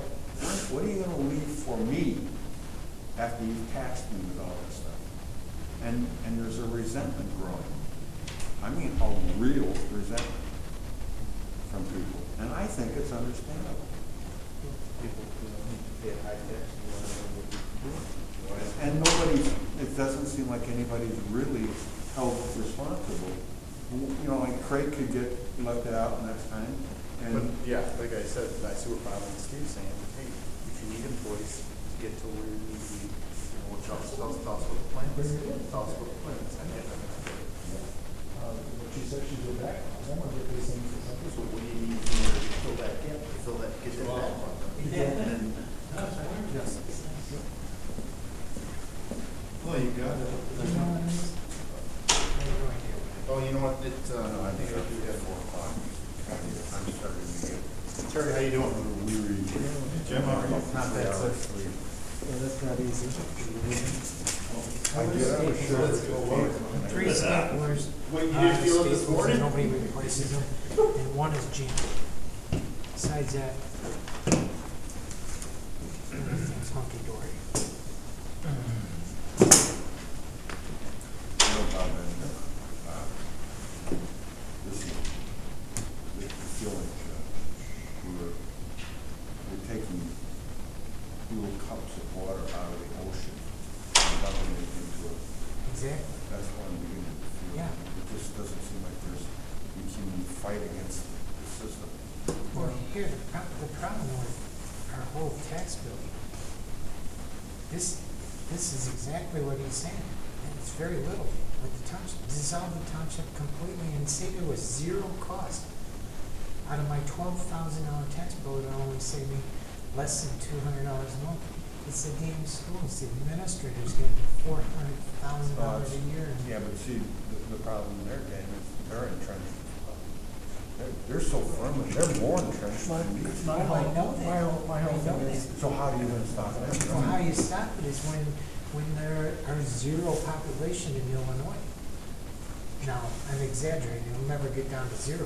are you gonna leave for me after you've taxed me with all this stuff? And there's a resentment growing. I mean, a real resentment from people. And I think it's understandable. People pay a high tax, And it doesn't seem like anybody's really held responsible. You know, like Craig could get left out next time. But yeah, like I said, I see what Bob and Steve saying, hey, if you need employees to get to where you need to be, you know, tell us what the plan is. Tell us what the plan is. I get that. She said she'd go back. I'm gonna get these things for something. So what do you need in order to fill that gap, get that back? And Yes. well, you got it. Oh, you know what, I think I'll do that at 4 o'clock. I'm starting to get Terry, how you doing? weary. Jim, how are you? Not bad, sir. Well, that's not easy. I get up, sure. Let's go. Three staplers. What, you didn't feel it this staples, morning? and nobody replaces them, and one is jammed. Besides that, everything's hunky-dory. No problem. This is the feeling. We're taking little cups of water out of the ocean and dumping it into it. Exactly. That's what I'm beginning to feel. Yeah. It just doesn't seem like we can fight against the system. Well, here, the problem with our whole tax bill. This is exactly what he's saying, and it's very little with the township. Dissolve the township completely and say there was zero cost. Out of my $12,000 tax bill, it'll only save me less than $200 a month. It's the damn schools, the administrators getting $400,000 a year. Yeah, but see, the problem in their game is they're entrenched. They're so firm and they're more entrenched than me. I know that. My whole thing is, So how do you gonna stop them? Well, how you stop it is when there are zero population in Illinois. Now, I'm exaggerating, it'll never get down to zero,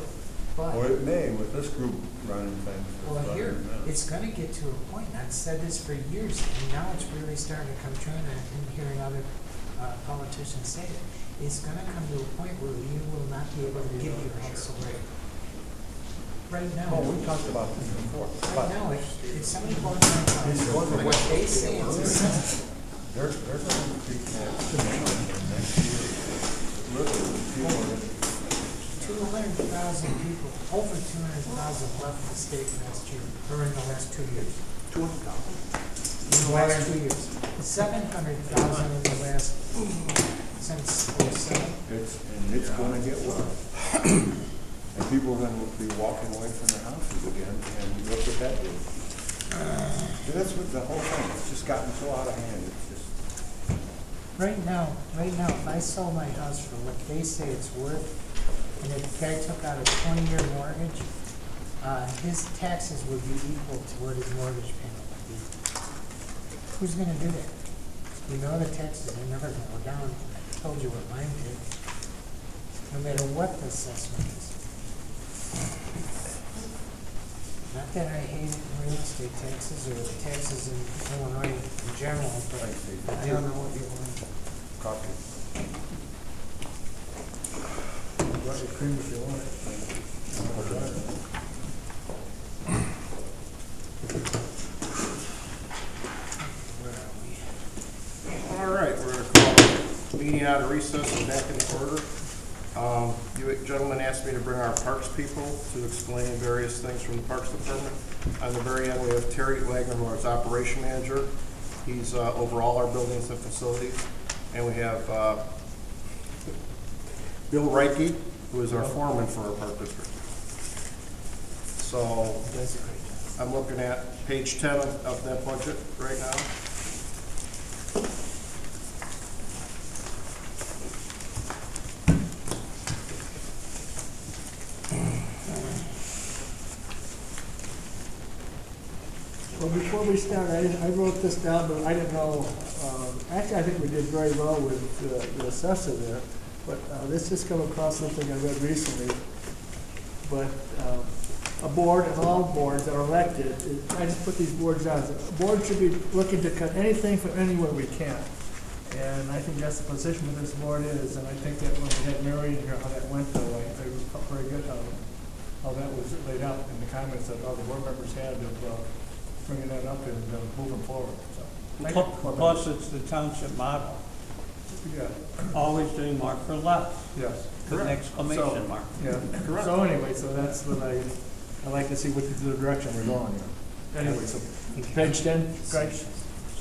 but. Or it may with this group running things. Well, here, it's gonna get to a point, and I've said this for years, and now it's really starting to come true, and I've been hearing other politicians say it. It's gonna come to a point where you will not be able to give your house away. Right now. Oh, we talked about this before. Right now, if somebody bought my house, what they say is assessed. There's going to be next year. Literally, people are gonna. 200,000 people, over 200,000 left the state last year, or in the last 2 years. 200,000? In the last 2 years. 700,000 in the last, since 07. It's going to get worse. And people are going to be walking away from their houses again, and look what that is. So that's what the whole thing, it's just gotten so out of hand, it's just. Right now, if I sold my house for what they say it's worth, and if the guy took out a 20-year mortgage, his taxes would be equal to what his mortgage payment would be. Who's gonna do that? You know the taxes are never gonna go down. I told you what mine did. No matter what the assessment is. Not that I hate real estate taxes or the taxes in Illinois in general, but I don't know what you want. Coffee. got your cream if you want it. Where are we? All right, we're going to call the meeting out of recess and back into order. You gentlemen asked me to bring our parks people to explain various things from the Parks Department. On the very end, we have Terry Wagner, who is Operation Manager. He's over all our buildings and facilities. And we have Bill Reike, who is our foreman for our park district. So I'm looking at page 10 of that budget right now. Well, before we start, I wrote this down, but I didn't know, actually, I think we did very well with the assessor there, but this just come across something I read recently. But a board, and all boards are elected, I just put these boards down. A board should be looking to cut anything from anywhere we can. And I think that's the position of this board is, and I think that when we had Mary in here, how that went though, I felt very good how that was laid out in the comments that all the board members had of bringing that up and moving forward. So, Plus, it's the township model. yeah, Always doing more for less. yes. With an exclamation mark. Yeah, correct. So anyway, so that's what I like to see what the direction we're going here. Anyway, so page 10, Greg?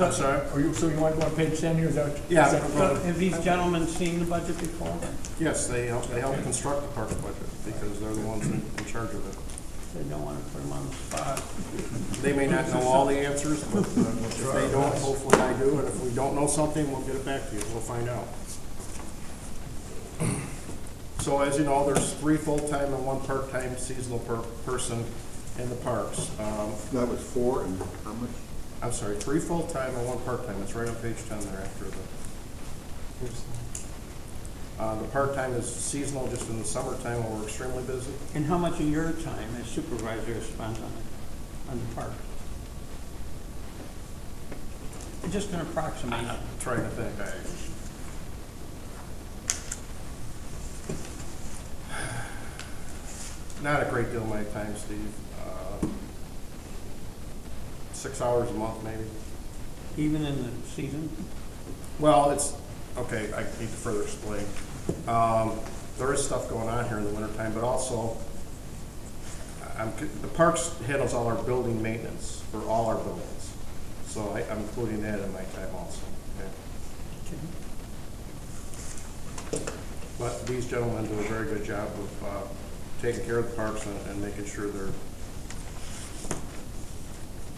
I'm sorry? So you want to go on page 10 here? Is that Yeah. is that- Have these gentlemen seen the budget before? Yes, they help construct the park budget because they're the ones in charge of it. They don't want to put them on the spot. They may not know all the answers, but if they don't, hopefully I do, and if we don't know something, we'll get it back to you, we'll find out. So as you know, there's 3 full-time and 1 part-time seasonal person in the parks. That was 4 and how much? I'm sorry, 3 full-time and 1 part-time, it's right on page 10 there after the. The part-time is seasonal, just in the summertime when we're extremely busy. And how much of your time as supervisor is spent on the park? Just an approximation. I'm trying to think. Not a great deal of my time, Steve. 6 hours a month, maybe. Even in the season? Well, it's, okay, I need to further explain. There is stuff going on here in the wintertime, but also, the parks handles all our building maintenance for all our buildings. So I'm including that in my time also. Okay. But these gentlemen do a very good job of taking care of the parks and making sure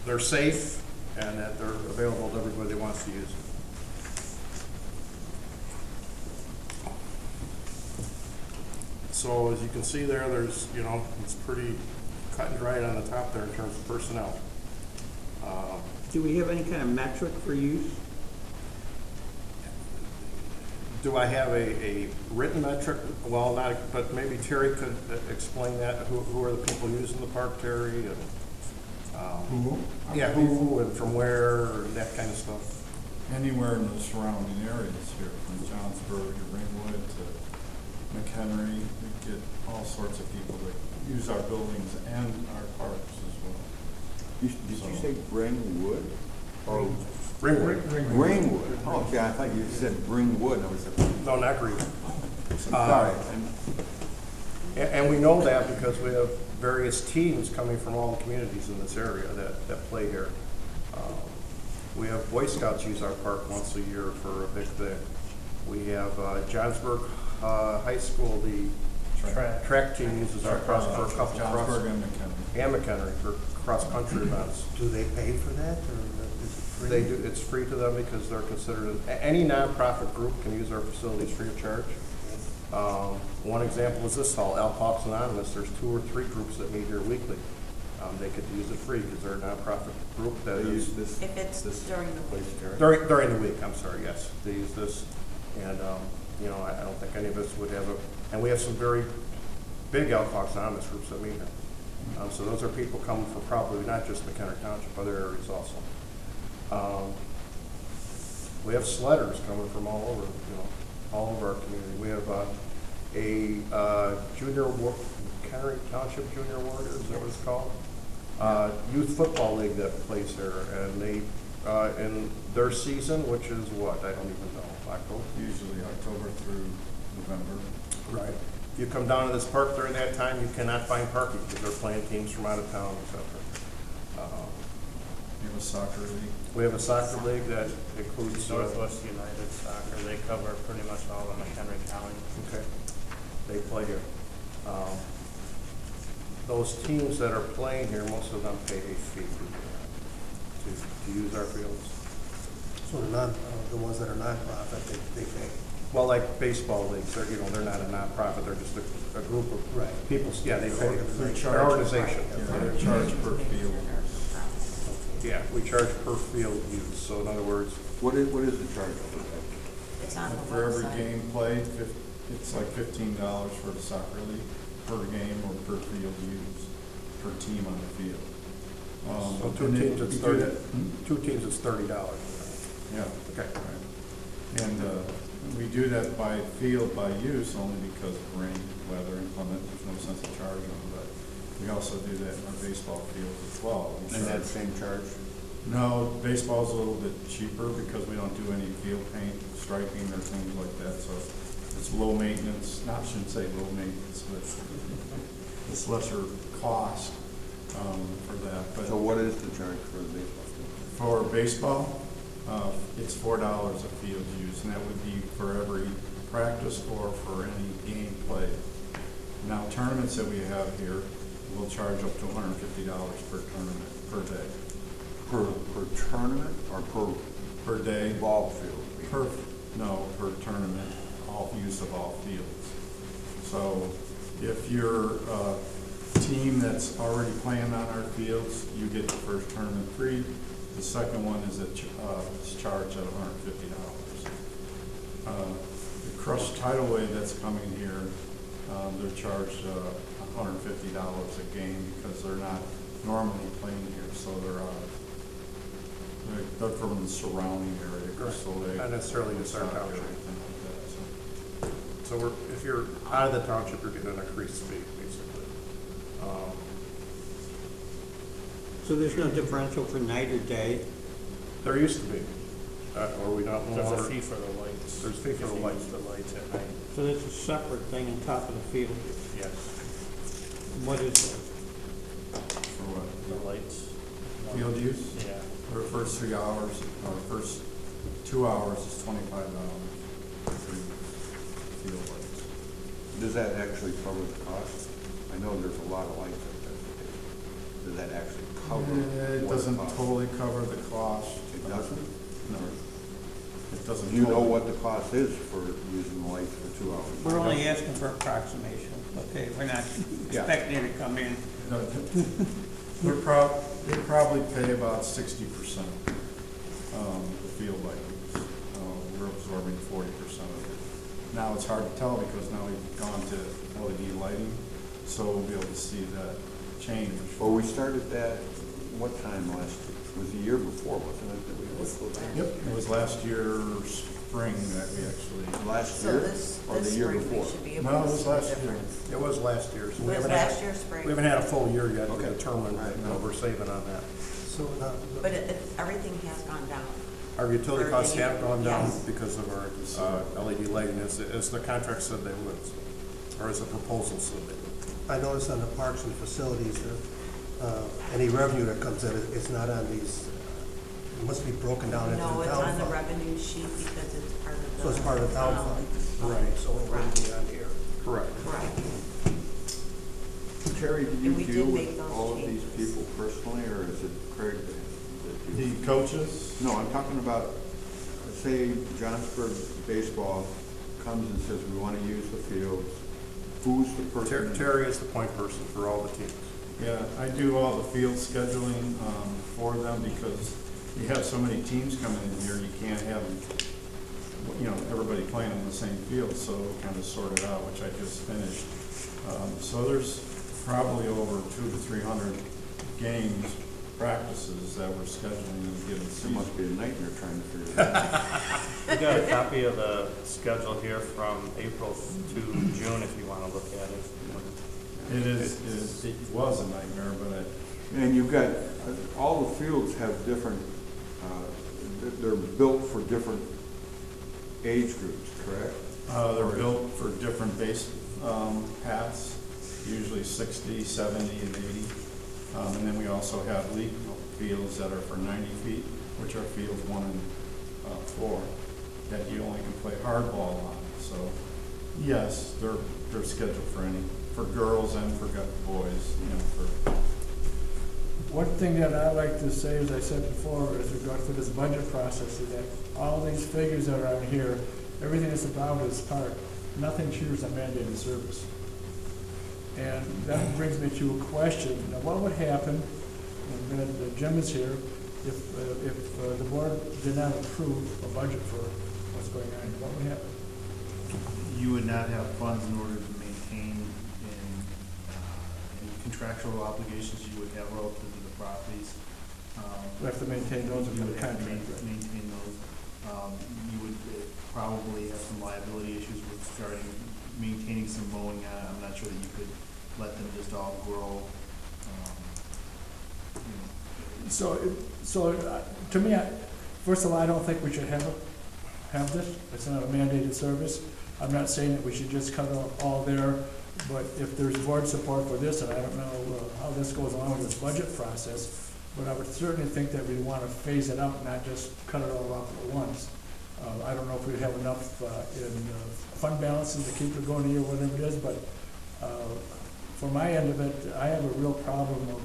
they're safe and that they're available to everybody that wants to use them. So as you can see there, there's, it's pretty cut and dried on the top there in terms of personnel. Do we have any kind of metric for use? Do I have a written metric? Well, not, but maybe Terry could explain that. Who are the people using the park, Terry? And, Who? yeah, who and from where, and that kind of stuff. Anywhere in the surrounding areas here, from Johnsburg to Ringwood to Mchenry, we get all sorts of people that use our buildings and our parks as well. Did you say Ringwood? Or Ringwood. Ringwood? Oh, okay, I thought you said Ringwood. I was No, not Greenwood. sorry. And we know that because we have various teams coming from all the communities in this area that play here. We have Boy Scouts use our park once a year for a big thing. We have Johnsburg High School, the track team uses our park for a couple of Johnsburg and McHenry for cross-country events. Do they pay for that, or is it free? They do, it's free to them because they're considered, any nonprofit group can use our facilities free of charge. One example is this hall, Alcoholics Anonymous. There's 2 or 3 groups that meet here weekly. They could use it free because they're a nonprofit group that is. If it's during the week. During the week, I'm sorry, yes. They use this, and, I don't think any of us would have and we have some very big Alcoholics Anonymous groups that meet here. So those are people coming from probably not just Mchenry Township, other areas also. We have sledders coming from all over, all over our community. We have a junior Mchenry Township Junior Warriors, is that what it's called? Youth football league that plays here, and they in their season, which is what I don't even know, October. Usually October through November. Right. If you come down to this park during that time, you cannot find parking because they're playing teams from out of town, etc. We have a soccer league. We have a soccer league that includes Northwest United Soccer. They cover pretty much all of Mchenry County. Okay. They play here. Those teams that are playing here, most of them pay a fee to use our fields. So the ones that are nonprofit, they pay. Well, like baseball leagues, they're not a nonprofit. They're just a group of people. Yeah, they pay. Their organization. Yeah, they're charged per field. Yeah, we charge per field use. So in other words, What is the charge for that? It's on the For every website. game played, it's like $15 for the soccer league, per game or per field used, per team on the field. so two and teams, we it's do 30. that- Two teams, it's $30. Yeah. Okay. Right. And we do that by field, by use, only because of rain, weather, inclement. There's no sense of charging them, but we also do that in our baseball fields as well. We And that charge- same charge? No, baseball's a little bit cheaper because we don't do any field paint, striping, or things like that, so it's low maintenance, I shouldn't say low maintenance, but it's lesser cost for that. But So what is the charge for the baseball field? for baseball, it's $4 a field use, and that would be for every practice or for any game played. Now, tournaments that we have here, we'll charge up to $150 per tournament, per day. Per tournament or Per day. ball field? Per tournament, all use of all fields. So if you're a team that's already playing on our fields, you get the first tournament free. The second one is it's charged at $150. The Crush Tidal Wave that's coming here, they're charged $150 a game because they're not normally playing here, so they're from the surrounding area, so they Not necessarily just our soccer, township. everything like that, so. So if you're out of the township, you're getting an increased fee, basically. So there's no differential for night or day? There used to be, or we don't no There's a longer. fee for the lights. There's a fee for the If you lights. use the lights at night. So that's a separate thing on top of the field. Yes. What is that? For what? The lights. Field use? Yeah. For the first 3 hours, or first 2 hours is $25 for field lights. Does that actually cover the cost? I know there's a lot of lights up there. Does that actually cover? It what doesn't costs? totally cover the cost. It doesn't? No. It doesn't. Do you know totally- what the cost is for using the lights for 2 hours? We're only asking for approximation, okay? We're not Yeah. expecting you to come in. No, You'd probably pay about 60% the field light use. We're absorbing 40% of it. Now it's hard to tell because now we've gone to LED lighting, so we'll be able to see that change. Well, we started that, what time last year? It was the year before, wasn't it? That we went to that? Yep, it was last year spring that we actually. Last So year this or the year spring, we before? should be able No, to it was see the last year. difference. It was last year, so It we was haven't had, last year spring. we haven't had a full year yet to Okay. determine what we're saving on that. So, But everything has gone down. Our utility For costs the- have gone down yes. because of our LED lighting, as the contract said they would, or as the proposal said they would. I noticed on the parks and facilities, any revenue that comes in, it's not on these, it must be broken down into the town No, fund. it's on the revenue sheet because it's part of the. So it's part of the town fund. Right, so it wouldn't be on here. Correct. Correct. Terry, do And you we deal did make with those all of these changes. people personally, or is it Craig that The you? coaches? No, I'm talking about, say, Johnsburg baseball comes and says, we want to use the fields. Who's the person? Terry is the point person for all the teams. Yeah, I do all the field scheduling for them because you have so many teams coming in here, you can't have, everybody playing on the same field, so we kind of sort it out, which I just finished. So there's probably over 200 to 300 games, practices that we're scheduling in a given It season. must be a nightmare trying to figure it out. We got a copy of the schedule here from April to June if you want to look at it. It was a nightmare, but And you've got, all the fields have different, they're built for different age groups, correct? they're built for different base paths, usually 60, 70, and 80. And then we also have league fields that are for 90 feet, which are fields 1 and 4, that you only can play hardball on. So, yes, they're scheduled for girls and for boys, One thing that I like to say, as I said before, as regards to this budget process, is that all these figures that are on here, everything that's about is part, nothing cheers a mandated service. And that brings me to a question. Now, what would happen, and Jim is here, if the board did not approve a budget for what's going on? What would happen? You would not have funds in order to maintain any contractual obligations you would have relative to the properties. We have to maintain those You in would the have to contract. maintain those. You would probably have some liability issues with starting, maintaining some mowing. I'm not sure that you could let them just all grow. So to me, first of all, I don't think we should have this. It's not a mandated service. I'm not saying that we should just cut it all there, but if there's board support for this, and I don't know how this goes along with this budget process, but I would certainly think that we want to phase it out, not just cut it all off at once. I don't know if we have enough in fund balances to keep it going a year, whatever it is, but for my end of it, I have a real problem of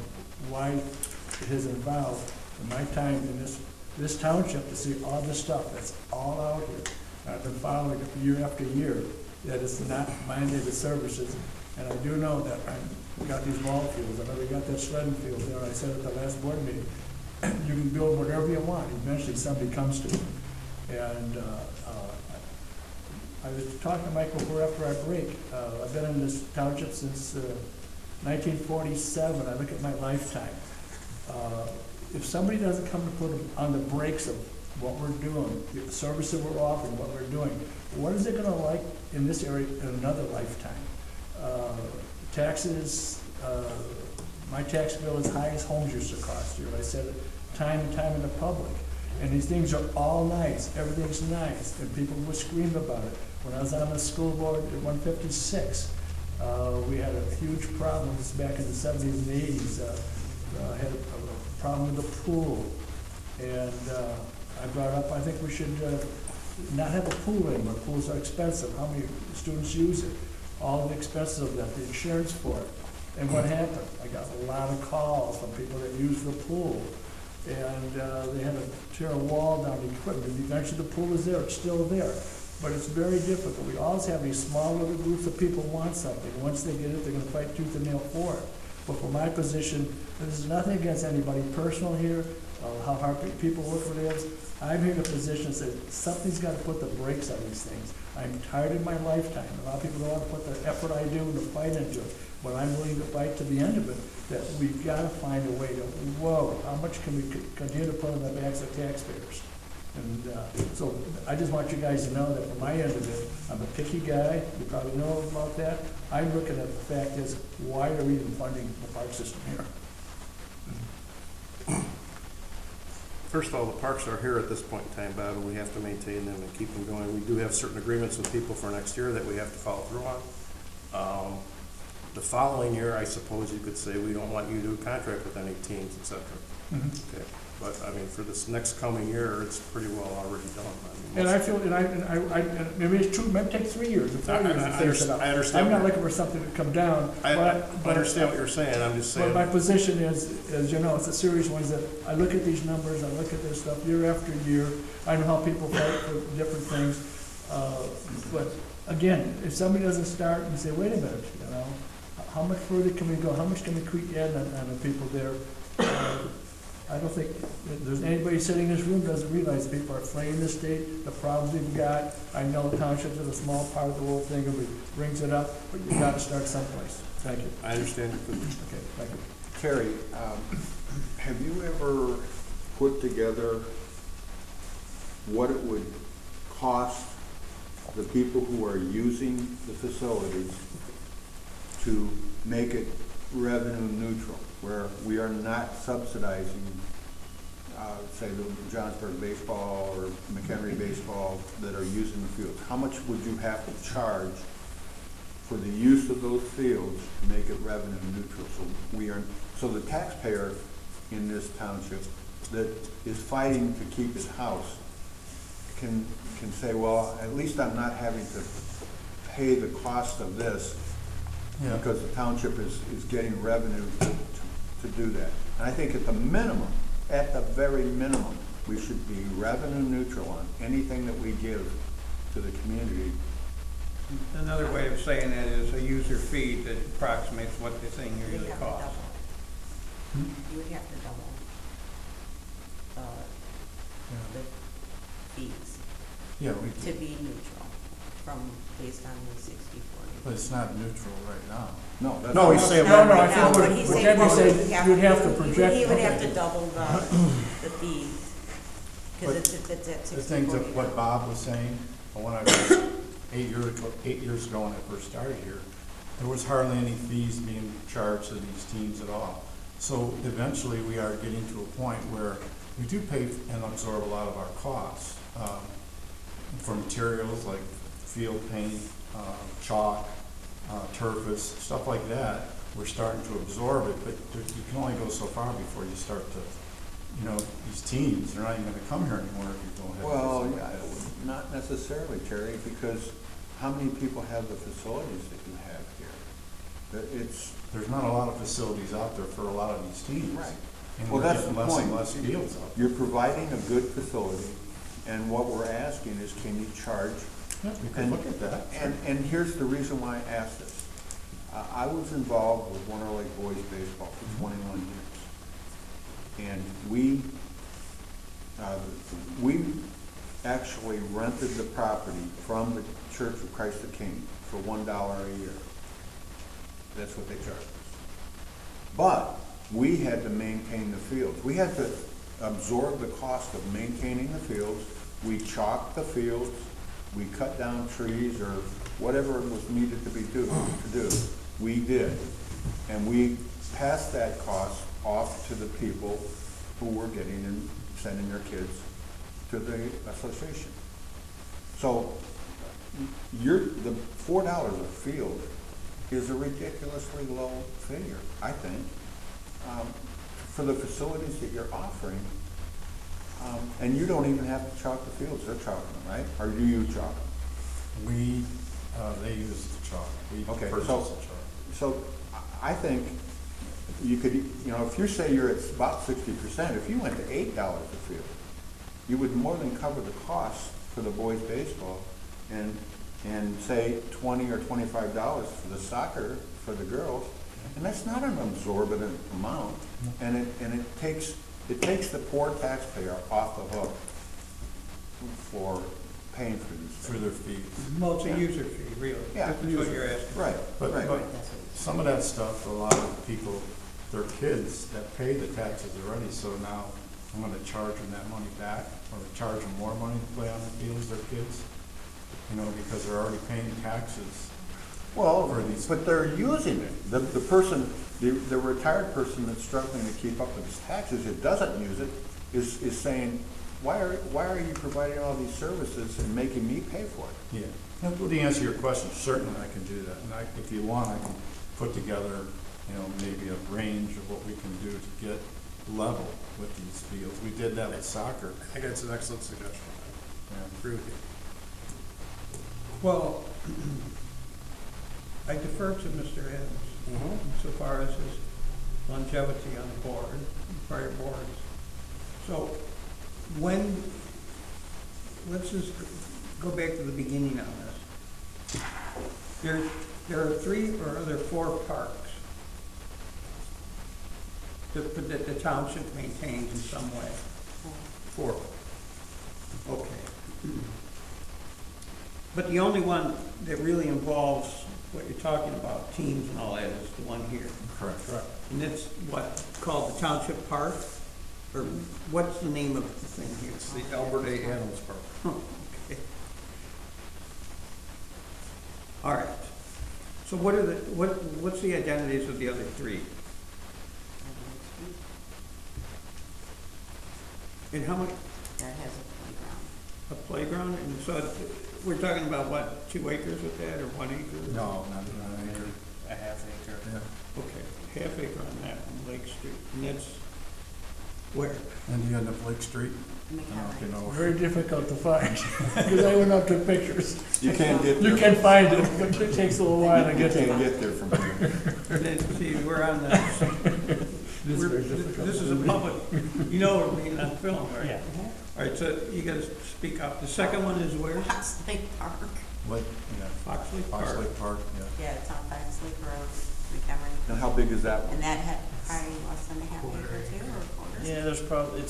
why it has involved in my time in this township to see all this stuff that's all out here. I've been following it year after year, that it's not mandated services. And I do know that I've got these ball fields, I've already got that sledding field there. I said at the last board meeting, you can build whatever you want, eventually somebody comes to it. And I was talking to Michael before after our break. I've been in this township since 1947. I look at my lifetime. If somebody doesn't come to put on the brakes of what we're doing, the service that we're offering, what we're doing, what is it going to like in this area in another lifetime? Taxes, my tax bill is high as homes used to cost you. I said it time and time in the public. And these things are all nice, everything's nice, and people would scream about it. When I was on the school board at 156, we had a huge problem back in the 70s and the 80s. had a problem with the pool. And I brought up, I think we should not have a pool anymore. Pools are expensive. How many students use it? All the expenses of that, the insurance for it. And what happened? I got a lot of calls from people that use the pool. And they had to tear a wall down, the equipment. Eventually the pool is there, it's still there. But it's very difficult. We always have these small little groups of people who want something. Once they get it, they're gonna fight tooth and nail for it. But from my position, this is nothing against anybody personal here, how hard people work for this. I'm here in a position that says something's gotta put the brakes on these things. I'm tired in my lifetime. A lot of people don't wanna put the effort I do and the fight into it. But I'm willing to fight to the end of it, that we've gotta find a way to, whoa, how much can we continue to put on the backs of taxpayers? And so I just want you guys to know that from my end of it, I'm a picky guy. You probably know about that. I'm looking at the fact is, why are we even funding the park system here? First of all, the parks are here at this point in time, Bob, and we have to maintain them and keep them going. We do have certain agreements with people for next year that we have to follow through on. The following year, I suppose you could say, we don't want you to do a contract with any teams, et cetera. Okay. But, I mean, for this next coming year, it's pretty well already done. I mean, And I feel, and maybe it's true, it might take 3 years, or 4 years to finish it up. I understand. I'm not looking for something to come down, I but understand what you're saying, I'm just saying. But my position is, as you know, it's a serious one, is that I look at these numbers, I look at this stuff year after year. I know how people fight for different things. But again, if somebody doesn't start and say, wait a minute, you know, how much further can we go? How much can we create on the people there? I don't think there's anybody sitting in this room doesn't realize people are fleeing the state, the problems we've got. I know townships is a small part of the whole thing, everybody brings it up, but you gotta start someplace. Thank you. I understand. Okay, thank you. Terry, have you ever put together what it would cost the people who are using the facilities to make it revenue neutral, where we are not subsidizing, say, the Johnsburg baseball or Mchenry baseball that are using the fields? How much would you have to charge for the use of those fields to make it revenue neutral? So the taxpayer in this township that is fighting to keep his house can say, well, at least I'm not having to pay the cost of this, because the township is getting revenue to do that. And I think at the minimum, at the very minimum, we should be revenue neutral on anything that we give to the community. Another way of saying that is a user fee that approximates what the thing You usually have to costs. double. You would have to double the fees Yeah, to be neutral based on the 60/40. but it's not neutral right now. No, that's No, he's saying. No, I Right think now, what but he's Debbie saying, said, you'd have to project. He would have okay. to double the fees, because it's at The 60/40. things of what Bob was saying, when I was 8 years ago when I first started here, there was hardly any fees being charged to these teams at all. So eventually we are getting to a point where we do pay and absorb a lot of our costs for materials like field paint, chalk, turfus, stuff like that. We're starting to absorb it, but you can only go so far before you start to, these teams, they're not even gonna come here anymore if you don't have. Well, not necessarily, Terry, because how many people have the facilities that you have here? There's not a lot of facilities out there for a lot of these teams. Right. And Well, we're that's getting the less point. and less fields out there. You're providing a good facility, and what we're asking is, can you charge? Yeah, we could look at that. And here's the reason why I asked this. I was involved with Winter Lake Boys Baseball for 21 years. And we actually rented the property from the Church of Christ the King for $1 a year. That's what they charged us. But we had to maintain the fields. We had to absorb the cost of maintaining the fields. We chalked the fields. We cut down trees or whatever was needed to do. We did. And we passed that cost off to the people who were getting and sending their kids to the association. So the $4 a field is a ridiculously low figure, I think. for the facilities that you're offering, and you don't even have to chalk the fields, they're chalking them, right? Or do you chalk them? They use the chalk. We Okay, purchase so, the chalk. so I think you could, if you say you're at about 60%, if you went to $8 a field, you would more than cover the cost for the boys' baseball and say $20 or $25 for the soccer for the girls, and that's not an absorbent amount, and it takes the poor taxpayer off the hook for paying for these things. For their fees. Well, it's a user fee, really. Yeah. That's what you're asking. Right, But right. some of that stuff, a lot of people, their kids that pay the taxes already, so now I'm gonna charge them that money back, or charge them more money to play on the fields, their kids, because they're already paying taxes. Well, for these. but they're using it. The person, the retired person that's struggling to keep up with his taxes, that doesn't use it, is saying, why are you providing all these services and making me pay for it? Yeah. Well, to answer your question, certainly I can do that, and if you want, I can put together, maybe a range of what we can do to get level with these fields. We did that with soccer. I think that's an excellent suggestion. I agree with you. Well, I defer to Mr. Adams so far as his longevity on the board, prior boards. So let's just go back to the beginning on this. There are 3 or are there 4 parks that the township maintains in some way? 4. Okay. But the only one that really involves what you're talking about, teams and all that, is the one here. Correct. And it's what, called the Township Park? Or what's the name of the thing here? It's the Albert A. Adams Park. Okay. All right. So what's the identities of the other 3? And how much? That has a playground. A playground? And so we're talking about what, 2 acres with that, or 1 acre? No, not an acre. A half acre. Yeah. Okay, half acre on that on Lake Street. And that's where? And you end up Lake Street. I don't know if you know. Very difficult to find, because I went up to pictures. You can't get there. You can find it, but it takes a little while to get You to can't it. get there from here. And then, see, we're on the, this is a public, we're being on film, right? Yeah. All right, so you gotta speak up. The second one is where? Fox Lake Park. Fox Lake Park. Fox Lake Park, yeah. Yeah, it's on Fox Lake Road, Mchenry. And how big is that one? And that had probably less than a half acre too, or quarters? Yeah, there's probably,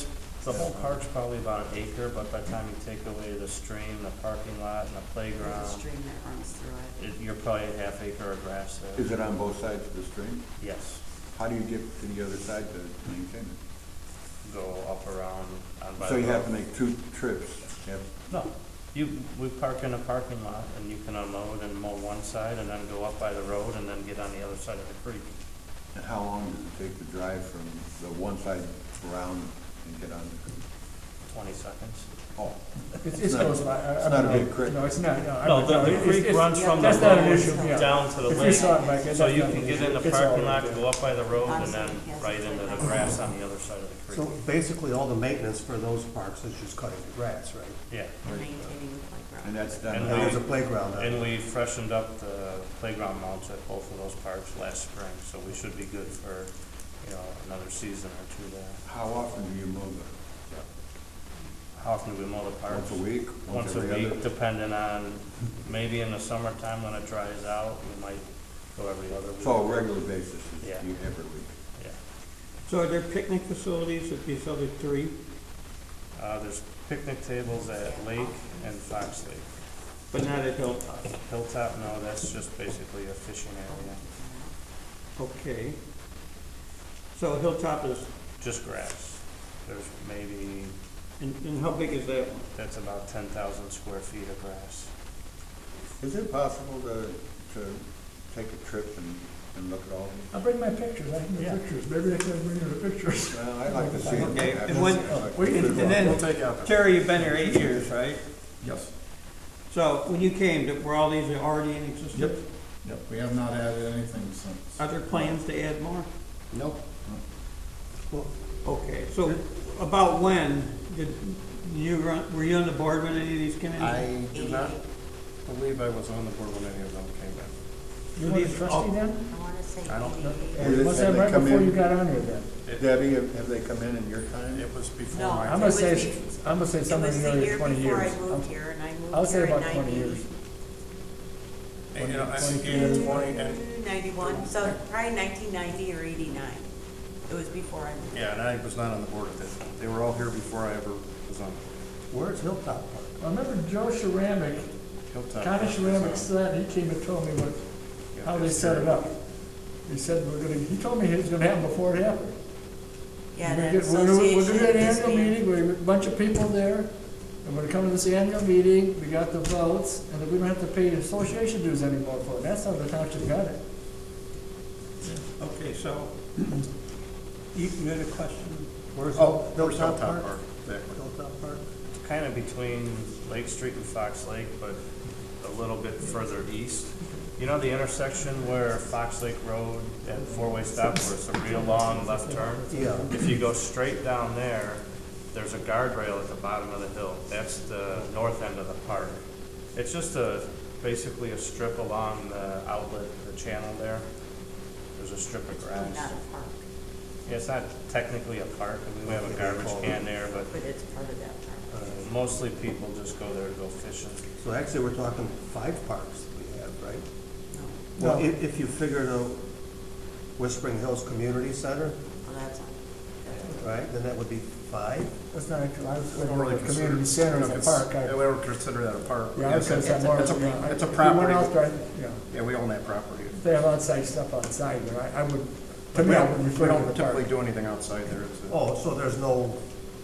the whole park's probably about an acre, but by the time you take away the stream, the parking lot, and the There's playground, a stream that runs through it. you're probably a half acre of grass there. Is it on both sides of the stream? Yes. How do you get to the other side to maintain it? Go up around on by So the you road. have to make 2 trips? Yep. No, we park in a parking lot, and you can unload and mow one side, and then go up by the road, and then get on the other side of the creek. And how long does it take to drive from the one side around and get on the creek? 20 seconds. Oh. It's not- close by. It's not a big creek. No, it's not, no. No, the it's- creek it's- runs from the That's not an road issue, yeah. down to the If you lake. saw it, Mike, So that's you not can an get issue. in the It's all parking right lot, there. go up by the road, and Honestly, then yes, right it's into the like that. grass on the other side of the creek. So basically, all the maintenance for those parks is just cutting the grass, right? Yeah. And maintaining the playground. And that's done. And And there's a playground out And there. we freshened up the playground mounts at both of those parks last spring, so we should be good for, another season or 2 there. How often do you mow them? How often do we mow the parks? Once a week? Once a every week, other? depending on, maybe in the summertime when it dries out, we might go every other week. So a regular basis, is Yeah. you every week? Yeah. So are there picnic facilities at these other 3? There's picnic tables at Lake and Fox Lake. But not at Hilltop? Hilltop, no, that's just basically a fishing area. Okay. So Hilltop is, Just grass. There's maybe, and how big is that one? that's about 10,000 square feet of grass. Is it possible to take a trip and look at all these? I'll bring my pictures, I have the pictures, maybe I can bring you the pictures. Well, I'd like to see them. Okay, I've and when- seen it. we can- And We'll then, take out. Terry, you've been here 8 years, right? Yes. So when you came, were all these already in existence? Yep, we have not added anything since. Are there plans to add more? Nope. Okay, so about when did were you on the board when any of these came in? I do not believe I was on the board when any of them came in. You were the trustee then? I wanna say I don't know. It must have been right before you got on here then. Debbie, have they come in your time? It was before No. my I'm time. gonna say somewhere in the area of 20 It was the year years. before I moved here, and I I'll moved say here in about 20 years. And, you know, I 20 in years. 20, and, 91, so probably 1990 or 89. It was before I moved. yeah, and I was not on the board at that time. They were all here before I ever was on. Where's Hilltop Park? I remember Joe Ceramic, Hilltop. Connie Ceramic said, he came and told me what, how they set it up. He said, he told me it was gonna happen before it happened. Yeah, We're that gonna association do an annual disbanded. meeting, we have a bunch of people there, and when we come to this annual meeting, we got the votes, and then we don't have to pay association dues anymore for it. That's how the township got it. Okay, so you had a question? Where's Oh, where's Hilltop Hilltop Park? Park? Exactly. Hilltop Park? Kind of between Lake Street and Fox Lake, but a little bit further east. You know the intersection where Fox Lake Road and four-way stop, where it's a real long left turn? Yeah. If you go straight down there, there's a guardrail at the bottom of the hill. That's the north end of the park. It's just basically a strip along the outlet, the channel there. There's a strip of It's really grass. not a park, Yeah, it's not technically a park. I mean, we have a garbage can there, but but it's part of that park. mostly people just go there to go fishing. So actually, we're talking 5 parks we have, right? No, Well, if you figure the Whispering Hills Community Center, well, that's on. right, then that would be 5? That's not, I was We don't thinking really of the consider- community center as a park. Yeah, we don't consider that a park. Yeah, I would say It's it's more. it's a yeah, it's a if you property. went out there, yeah, Yeah, we own that property. they have outside stuff outside, but I would, to me, I would We refer to don't the park. typically do anything outside there. It's a- Oh, so there's no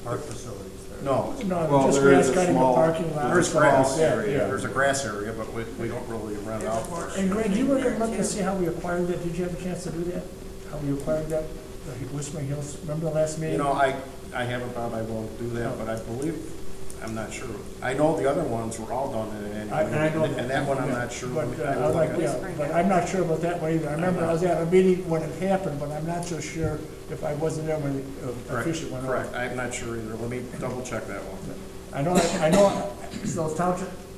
park facilities there? No, No, Well, just there is grass a cutting, a small- parking lot. there's grass Yeah, area, yeah. there's a grass area, but we don't really rent There's a out. horse And Greg, you were gonna look There, to too. see how we acquired that, did you have a chance to do that? How we acquired that, the Whispering Hills, remember the last meeting? You know, I haven't, Bob, I will do that, but I believe, I'm not sure. I know the other ones were all done in an annual And I know meeting, and that one I'm yeah, not sure. But, I I will like, look at. yeah, but I'm not sure about that one either. I remember I was at a meeting when it happened, but I'm not so sure if I wasn't there when the Correct, official went on. correct, I'm not sure either, let me double check that one. I know, those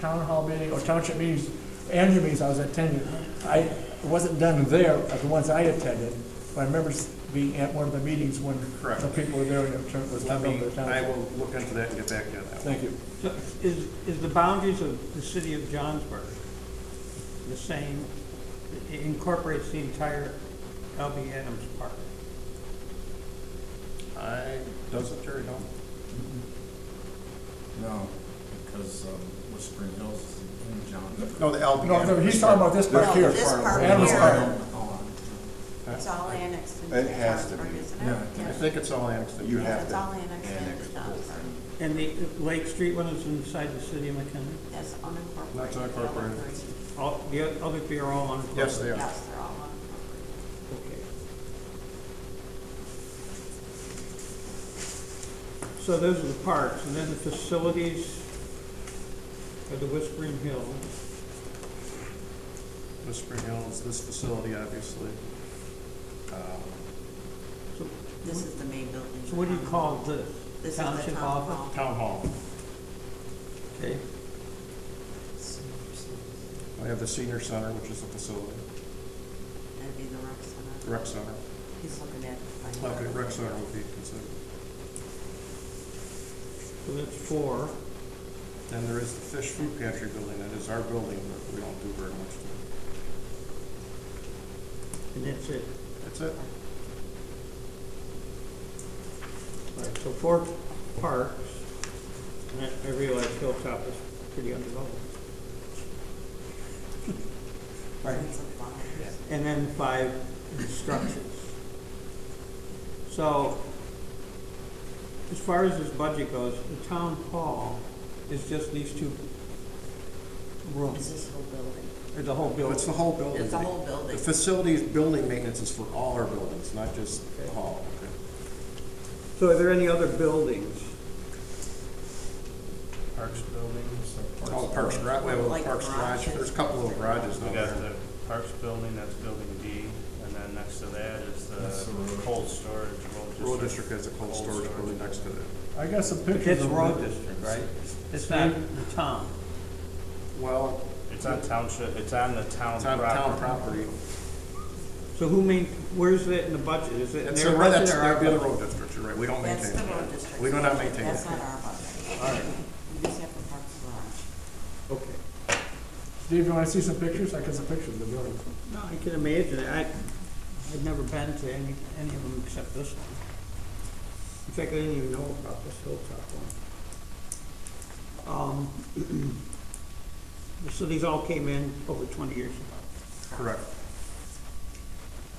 town hall meetings, or township meetings, annual meetings I was attending, it wasn't done there, the ones I attended, but I remember being at one of the meetings when Correct. the people were there and it was Let done me, over the I township. will look into that and get back to you on that one. Thank you. So is the boundaries of the city of Johnsburg the same? It incorporates the entire L.B. Adams Park. Does it, Jerry, no? No, because Whispering Hills is in John. No, the LB. No, he's talking about this park No, here. this park Adams here. Park. It's all annexed into It has to Johnsburg, be. isn't Yeah, it? I think it's all annexed. You have It's to all annexed annex into the whole Johnsburg. thing. And the Lake Street one is inside the city of McHenry? That's unincorporated. That's unincorporated. All, the other three are all unincorporated? Yes, they are. Yes, they're all unincorporated. Okay. So those are the parks, and then the facilities of the Whispering Hills. Whispering Hills, this facility, obviously. So, This is the main building. so what do you call this? This is the Township town office? hall. Town Hall. Okay. We have the Senior Center, which is a facility. That'd be the rec center. Rec Center. He's looking at. Okay, Rec Center would be considered. So that's 4. Then there is the Fish Food Pantry building. That is our building, but we don't do very much to it. And that's it. That's it. All right, so 4 parks, and I realize Hilltop is pretty undeveloped. Right. And then 5 instructions. So, as far as this budget goes, the town hall is just these 2 It's rooms, this whole building. or the whole building? It's the whole building. It's the whole The building. facilities, building maintenance is for all our buildings, not just the hall. Okay. So are there any other buildings? Parks buildings. Oh, Parks Garage, we have a Like Parks Garage, garages. there's a couple of garages We down got there. the Parks building, that's building D, and then next to that is That's the the road. cold storage, road Road district has a cold storage building next to it. I got some But pictures it's of road it. district, right? It's not the town. Well, It's on township, it's on the town it's on town property. property. So where's it in the budget? Is it in It's their a, budget that's, or our that'd be the budget? road district, you're right, we don't That's maintain the road it. district. We do not maintain That's it. not our budget. All right. We just have the Parks and Garage. Okay. Steve, you wanna see some pictures? I got some pictures of the building. No, I can imagine it. I've never been to any of them except this one. In fact, I didn't even know about this Hilltop one. So these all came in over 20 years ago. Correct.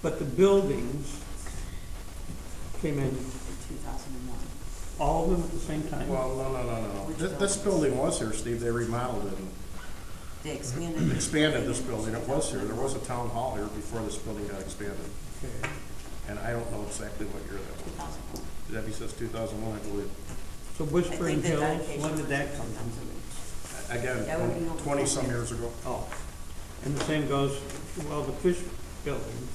But the buildings came in, 2001. all of them at the same time? Well, no. Which This building was here, Steve, they remodeled it and They expanded. expanded this building, it was here, there was a town hall here before this building got expanded. Okay. And I don't know exactly what year that was. 2001. Debbie says 2001, I believe. So I Whispering think the Hills, dedication when was did that in come from? 2008. Again, That would be over 20-some 20 years ago. Oh, and the same goes, well, the fish building,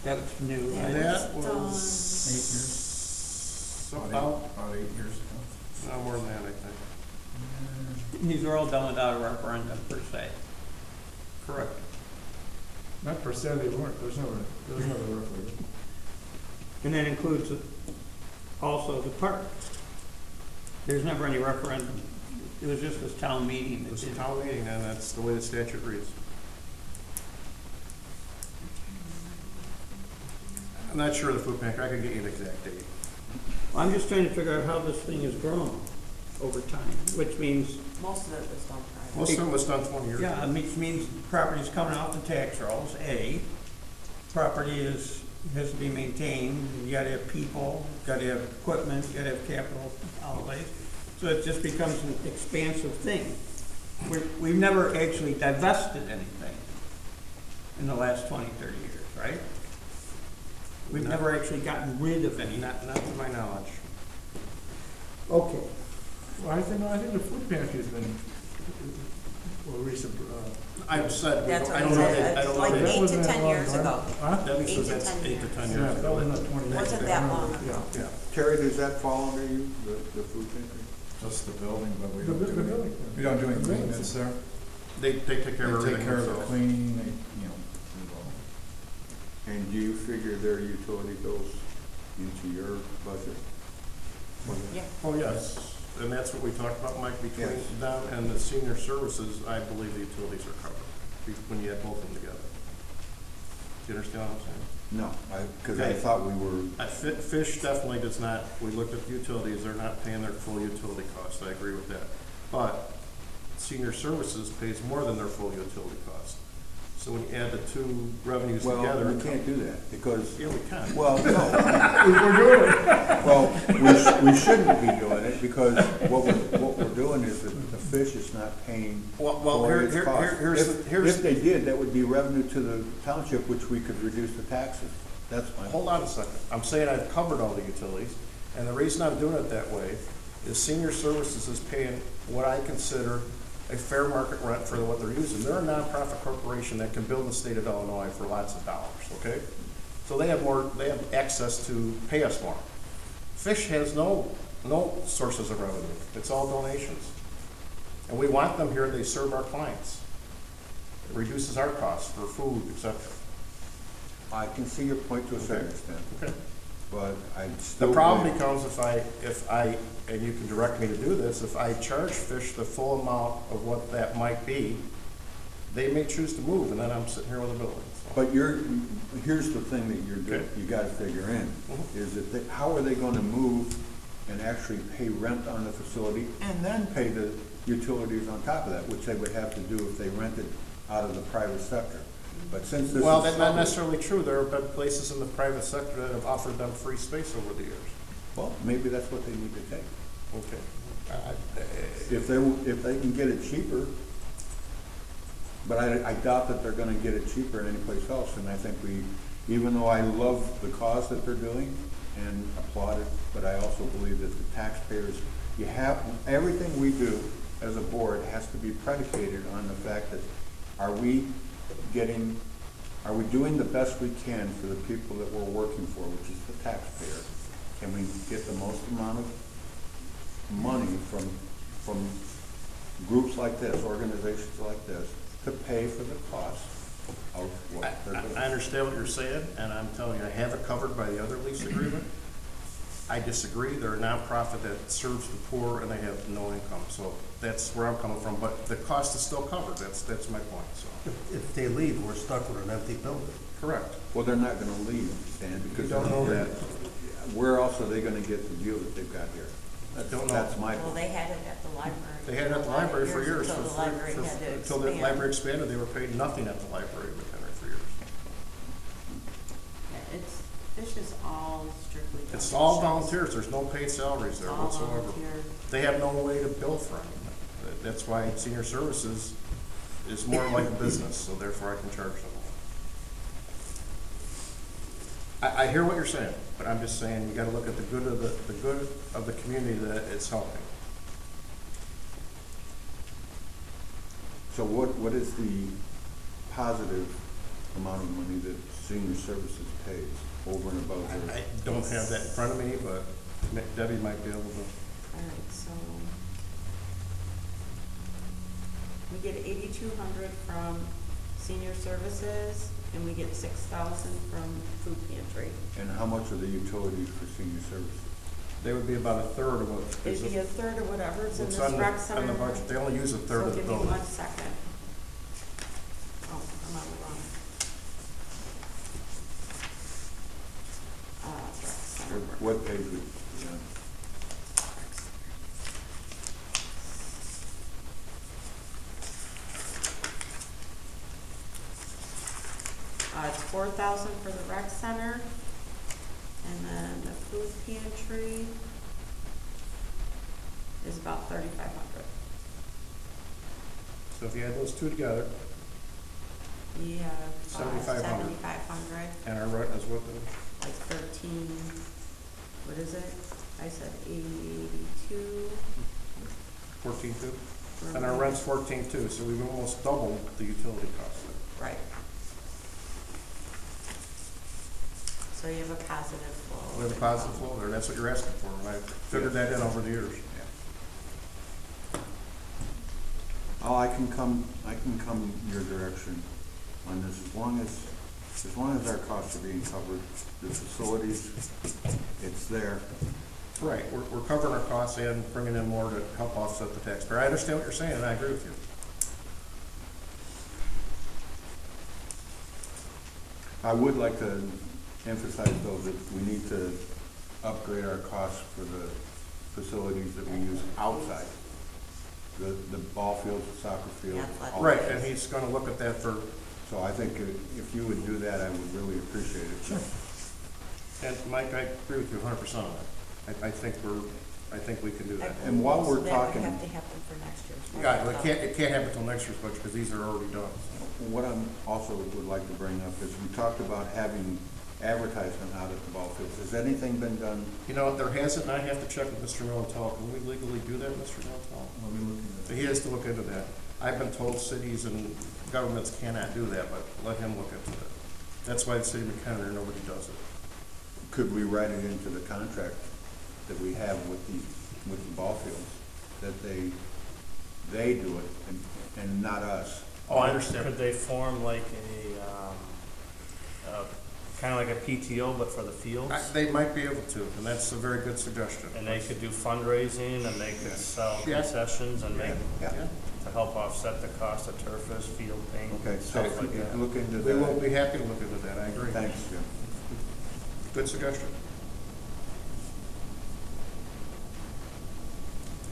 that's new, right? That Done. was About about, 8 years ago. no more than that, I think. These are all done without a referendum per se. Correct. Not per se, they weren't, there's no referendum. And that includes also the park. There's never any referendum. It was just this town meeting that It's a did. town meeting, and that's the way the statute reads. I'm not sure of the food pantry, I could get you an exact date. I'm just trying to figure out how this thing has grown over time, which means, Most of it was done private. Most of it was done 20 years ago. yeah, which means property's coming off the tax rolls, A. Property has to be maintained, you gotta have people, gotta have equipment, you gotta have capital outlays. So it just becomes an expansive thing. We've never actually divested anything in the last 20, 30 years, right? We've never actually gotten rid of any. Not to my knowledge. Okay. Well, I think the food pantry's been, well, recent, I've said, That's what I I don't know, said. I don't It's know. like that 8 to wasn't that 10 long years ago. ago. Huh? Debbie 8 says to that's 10 8 to 10 Yeah, years that ago. was not 20 years. Wasn't ago. that long Yeah. ago. Yeah. Terry, does that fall under you, the food pantry? Just the building, but we The don't do the any, building. we don't do any The building. maintenance there. They take care of They everything take care of the themselves. cleaning, they, you know, do all. And do you figure their utility bills into your budget? Yeah. Oh, yes, and that's what we talked about, Mike, between Yes. them and the senior services, I believe the utilities are covered, when you add both of them together. Do you understand what I'm saying? No, because I Okay. thought we were, Fish definitely does not, we looked at the utilities, they're not paying their full utility costs, I agree with that. But senior services pays more than their full utility cost. So when you add the two revenues well, together. we can't do that, because, Yeah, we can. well, no. We're doing it. Well, we shouldn't be doing it, because what we're doing is that the fish is not paying Well, for its cost. here's If they did, that would be revenue to the township, which we could reduce the taxes. That's my. Hold on a second. I'm saying I've covered all the utilities, and the reason I'm doing it that way is senior services is paying what I consider a fair market rent for what they're using. They're a nonprofit corporation that can bill the state of Illinois for lots of dollars, okay? So they have access to pay us more. Fish has no sources of revenue. It's all donations. And we want them here, they serve our clients. It reduces our costs for food, et cetera. I can see your point to a certain extent, Okay. but I still. The problem believe- becomes if I, and you can direct me to do this, if I charge Fish the full amount of what that might be, they may choose to move, and then I'm sitting here with a building. So, But here's the thing that Okay. you gotta figure in, is that how are they gonna move and actually pay rent on the facility and then pay the utilities on top of that, which they would have to do if they rented out of the private sector. But since this is. Well, that's not necessarily true. There have been places in the private sector that have offered them free space over the years. Well, maybe that's what they need to take. Okay. If they can get it cheaper, but I doubt that they're gonna get it cheaper anyplace else, and I think even though I love the cause that they're doing and applaud it, but I also believe that the taxpayers, everything we do as a board has to be predicated on the fact that are we doing the best we can for the people that we're working for, which is the taxpayer? can we get the most amount of money from groups like this, organizations like this, to pay for the cost of what they're doing? I understand what you're saying, and I'm telling you, I have it covered by the other lease agreement. I disagree. They're a nonprofit that serves the poor and they have no income, so that's where I'm coming from, but the cost is still covered. That's my point, so. If they leave, we're stuck with an empty building. Correct. Well, they're not gonna leave, Stan, because You don't know that. where else are they gonna get the view that they've got here? Don't know. That's my Well, point. they had it at the library. They had it at the library for years. Until the library had to Until the expand. library expanded, they were paid nothing at the library with Henry for years. Yeah, this is all strictly. It's all donations. volunteers. There's no paid salaries there It's all whatsoever. volunteer. They have no way to bill for anything. That's why senior services is more like a business, so therefore I can charge them. I hear what you're saying, but I'm just saying you gotta look at the good of the good of the community that it's helping. So what is the positive amount of money that senior services pays over and above their? I don't have that in front of me, but Debbie might be able to. All right, so we get 8,200 from senior services, and we get 6,000 from food pantry. And how much are the utilities for senior services? They would be about a third of what. It'd be a third of whatever's in What's this on rec the, center. on the budget, they only use a third of the So building. give me 1 second. Oh, I'm on the wrong. Rec center. What page would, It's 4,000 for the rec center, and then the food pantry is about 3,500. So if you add those two together, Yeah, 7,500. 7,500, and our rent is what the, like 13, what is it? I said 82. 14.2? And our rent's 14.2, so we've almost doubled the utility cost. Right. So you have a positive flow. We have a positive flow there, that's what you're asking for, and I figured that in over the years. oh, I can come your direction on this, as long as our costs are being covered, the facilities, it's there. Right, we're covering our costs and bringing in more to help offset the taxpayer. I understand what you're saying, and I agree with you. I would like to emphasize though that we need to upgrade our costs for the facilities that we use outside. The ball fields, the soccer fields. all Right, that. and he's gonna look at that for, So I think if you would do that, I would really appreciate it. Sure. and Mike, I agree with you 100% on that. I think we can do that. And while we're So that talking- would have to happen for next year's budget. Yeah, it can't happen until next year's budget, because these are already done. What I'm also would like to bring up is we talked about having advertisement out at the ball fields. Has anything been done? You know, there hasn't, and I have to check with Mr. Millental. Can we legally do that, Mr. Millental? Let me look into that. He has to look into that. I've been told cities and governments cannot do that, but let him look into that. That's why the city of Mchenry, nobody does it. Could we write it into the contract that we have with the ball fields, that they do it and not us? Oh, I understand. Could they form like kind of like a PTO, but for the fields? They might be able to, and that's a very good suggestion. And they could do fundraising, and they could sell Yeah. concessions, and make, Yeah. to help offset the cost of turfers, field paint, Okay, so stuff if like we that. could look into We will that. be happy to look into that, I agree. Thanks, Jim. Good suggestion.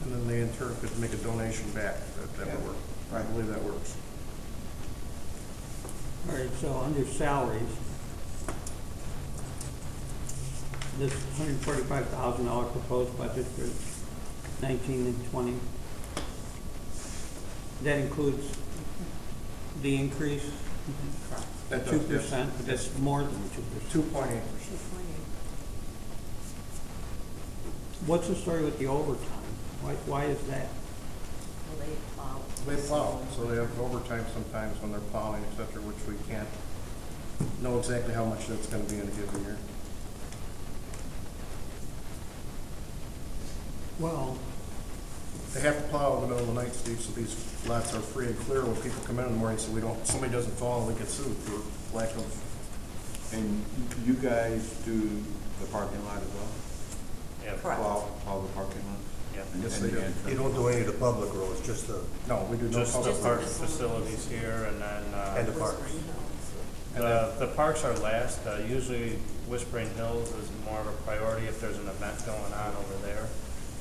And then they in turn could make a donation back, that would work. I Right. believe that works. All right, so under salaries, this $145,000 proposed budget for 19 and 20, that includes the increase, That does, 2%, but that's more than 2%. 2.8%. What's the story with the overtime? Why is that? Well, they plow. They plow, so they have overtime sometimes when they're plowing, et cetera, which we can't know exactly how much that's gonna be in a given year. Well, They have to plow in the middle of the night, Steve, so these lots are free and clear when people come in the morning, so somebody doesn't fall and we get sued for lack of. And you guys do the parking lot as well? Yeah, Correct. Plow the parking lot? yeah. Yes, And they the do. entrance? You don't do any of the public roads, just the, No, we do no Just the public park parks. facilities here, and then, and the parks. the parks are last. Usually Whispering Hills is more of a priority if there's an event going on over there.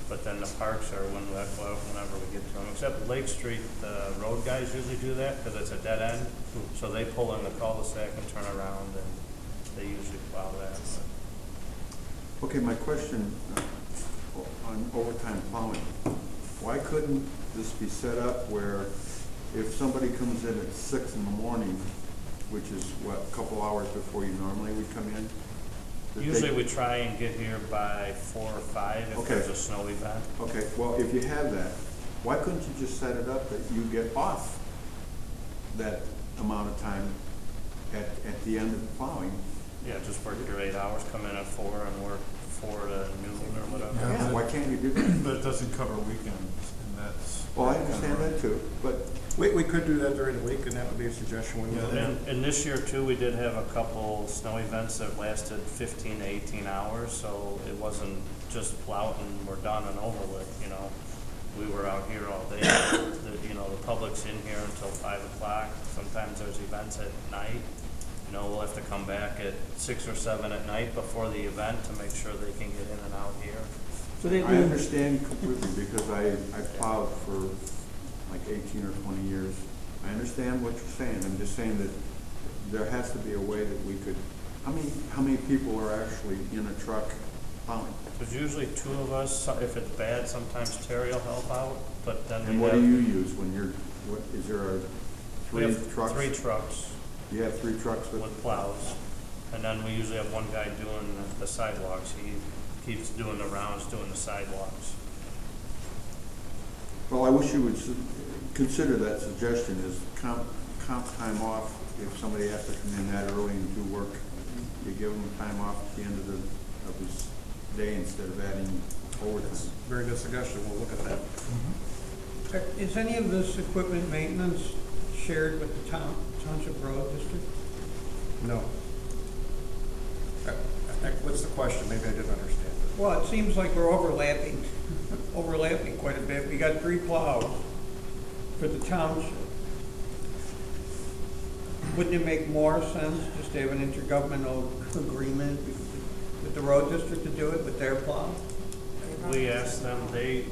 But then the parks are whenever we get to them. Except Lake Street, the road guys usually do that because it's a dead end. So they pull in the cul-de-sac and turn around, and they usually plow that. Okay, my question on overtime plowing. Why couldn't this be set up where if somebody comes in at 6 in the morning, which is what, a couple hours before you normally would come in? that Usually they- we try and get here by 4 or 5 if Okay. there's a snow event. Okay, well, if you have that, why couldn't you just set it up that you get off that amount of time at the end of the plowing? Yeah, just work your 8 hours, come in at 4 and work 4 to noon or whatever. Yeah, why can't you do that? But it doesn't cover weekends, and that's. Well, I understand that too, but We could do that during the week, and that would be a suggestion we would. And this year too, we did have a couple snow events that lasted 15 to 18 hours, so it wasn't just plow it and we're done and over with, you know. We were out here all day, the public's in here until 5 o'clock. Sometimes there's events at night. You know, we'll have to come back at 6 or 7 at night before the event to make sure they can get in and out here. so they I do, understand completely because I plowed for like 18 or 20 years. I understand what you're saying. I'm just saying that there has to be a way that we could, how many people are actually in a truck plowing? There's usually 2 of us. If it's bad, sometimes Terry will help out, but then And we what have, do you use when you're, is there a we 3 have trucks? 3 trucks You have 3 trucks with? with plows. And then we usually have one guy doing the sidewalks. He keeps doing the rounds, doing the sidewalks. Well, I wish you would consider that suggestion as comp time off. If somebody has to come in that early and do work, you give them time off at the end of his day instead of adding overtime. Very good suggestion, we'll look at that. Is any of this equipment maintenance shared with the township road district? No. What's the question? Maybe I didn't understand it. Well, it seems like we're overlapping quite a bit. We got 3 plows for the township. Wouldn't it make more sense just to have an intergovernmental agreement with the road district to do it with their plow? We asked them, they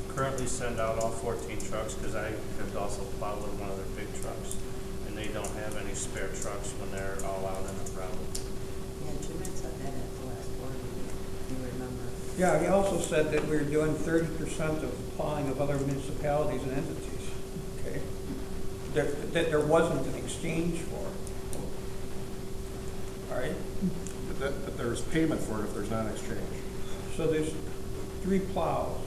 currently send out all 14 trucks, because I have also plowed with one of their big trucks, and they don't have any spare trucks when they're all out in the road. Yeah, Jim had said that at the last board meeting, if you remember. Yeah, he also said that we were doing 30% of the plowing of other municipalities and entities, okay? That there wasn't an exchange for it. All right? But there's payment for it if there's not an exchange. So there's 3 plows.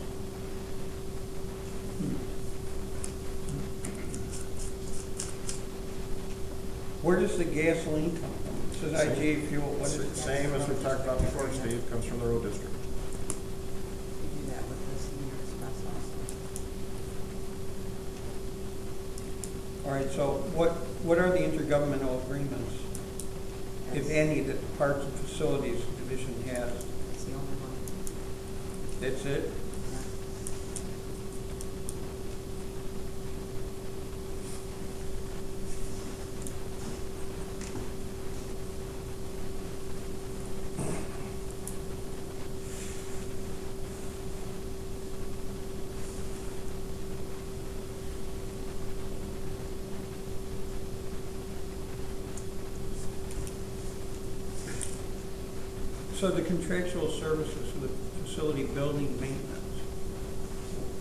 Where does the gasoline come from? It says IGA fuel, what is it? Same as we talked about before, Steve, comes from the road district. We do that with the senior express also. All right, so what are the intergovernmental agreements, if any, that the Parks and Facilities Division has? It's the only one. That's it? So the contractual services for the facility building maintenance,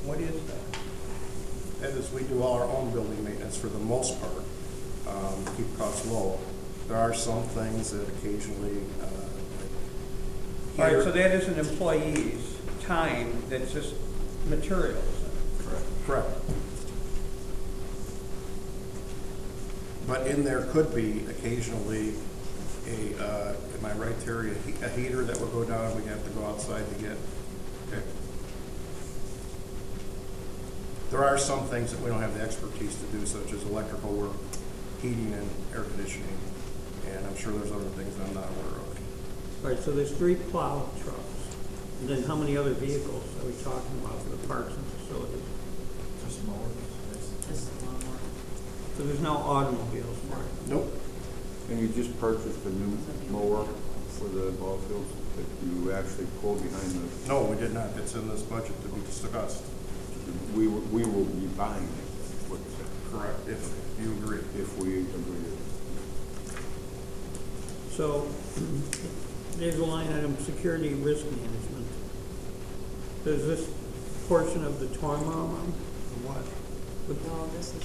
what is that? That is, we do all our own building maintenance for the most part, to keep costs low. There are some things that occasionally, All right, so that is an employee's time, that's just materials. Correct. But in there could be occasionally am I right, Terry, a heater that would go down and we'd have to go outside to get. Okay. There are some things that we don't have the expertise to do, such as electrical work, heating and air conditioning, and I'm sure there's other things I'm not aware of. All right, so there's 3 plow trucks. And then how many other vehicles are we talking about for the parks and facilities? Just mowers. Just a lawnmower. So there's no automobiles for it? Nope. And you just purchased a new mower for the ball fields that you actually pull behind the, No, we did not. It's in this budget to be discussed. we will be buying it, that's what it said. Correct, if you agree. If we agree. So there's a line item, security risk management. Does this portion of the TORMA amount? What? No, this is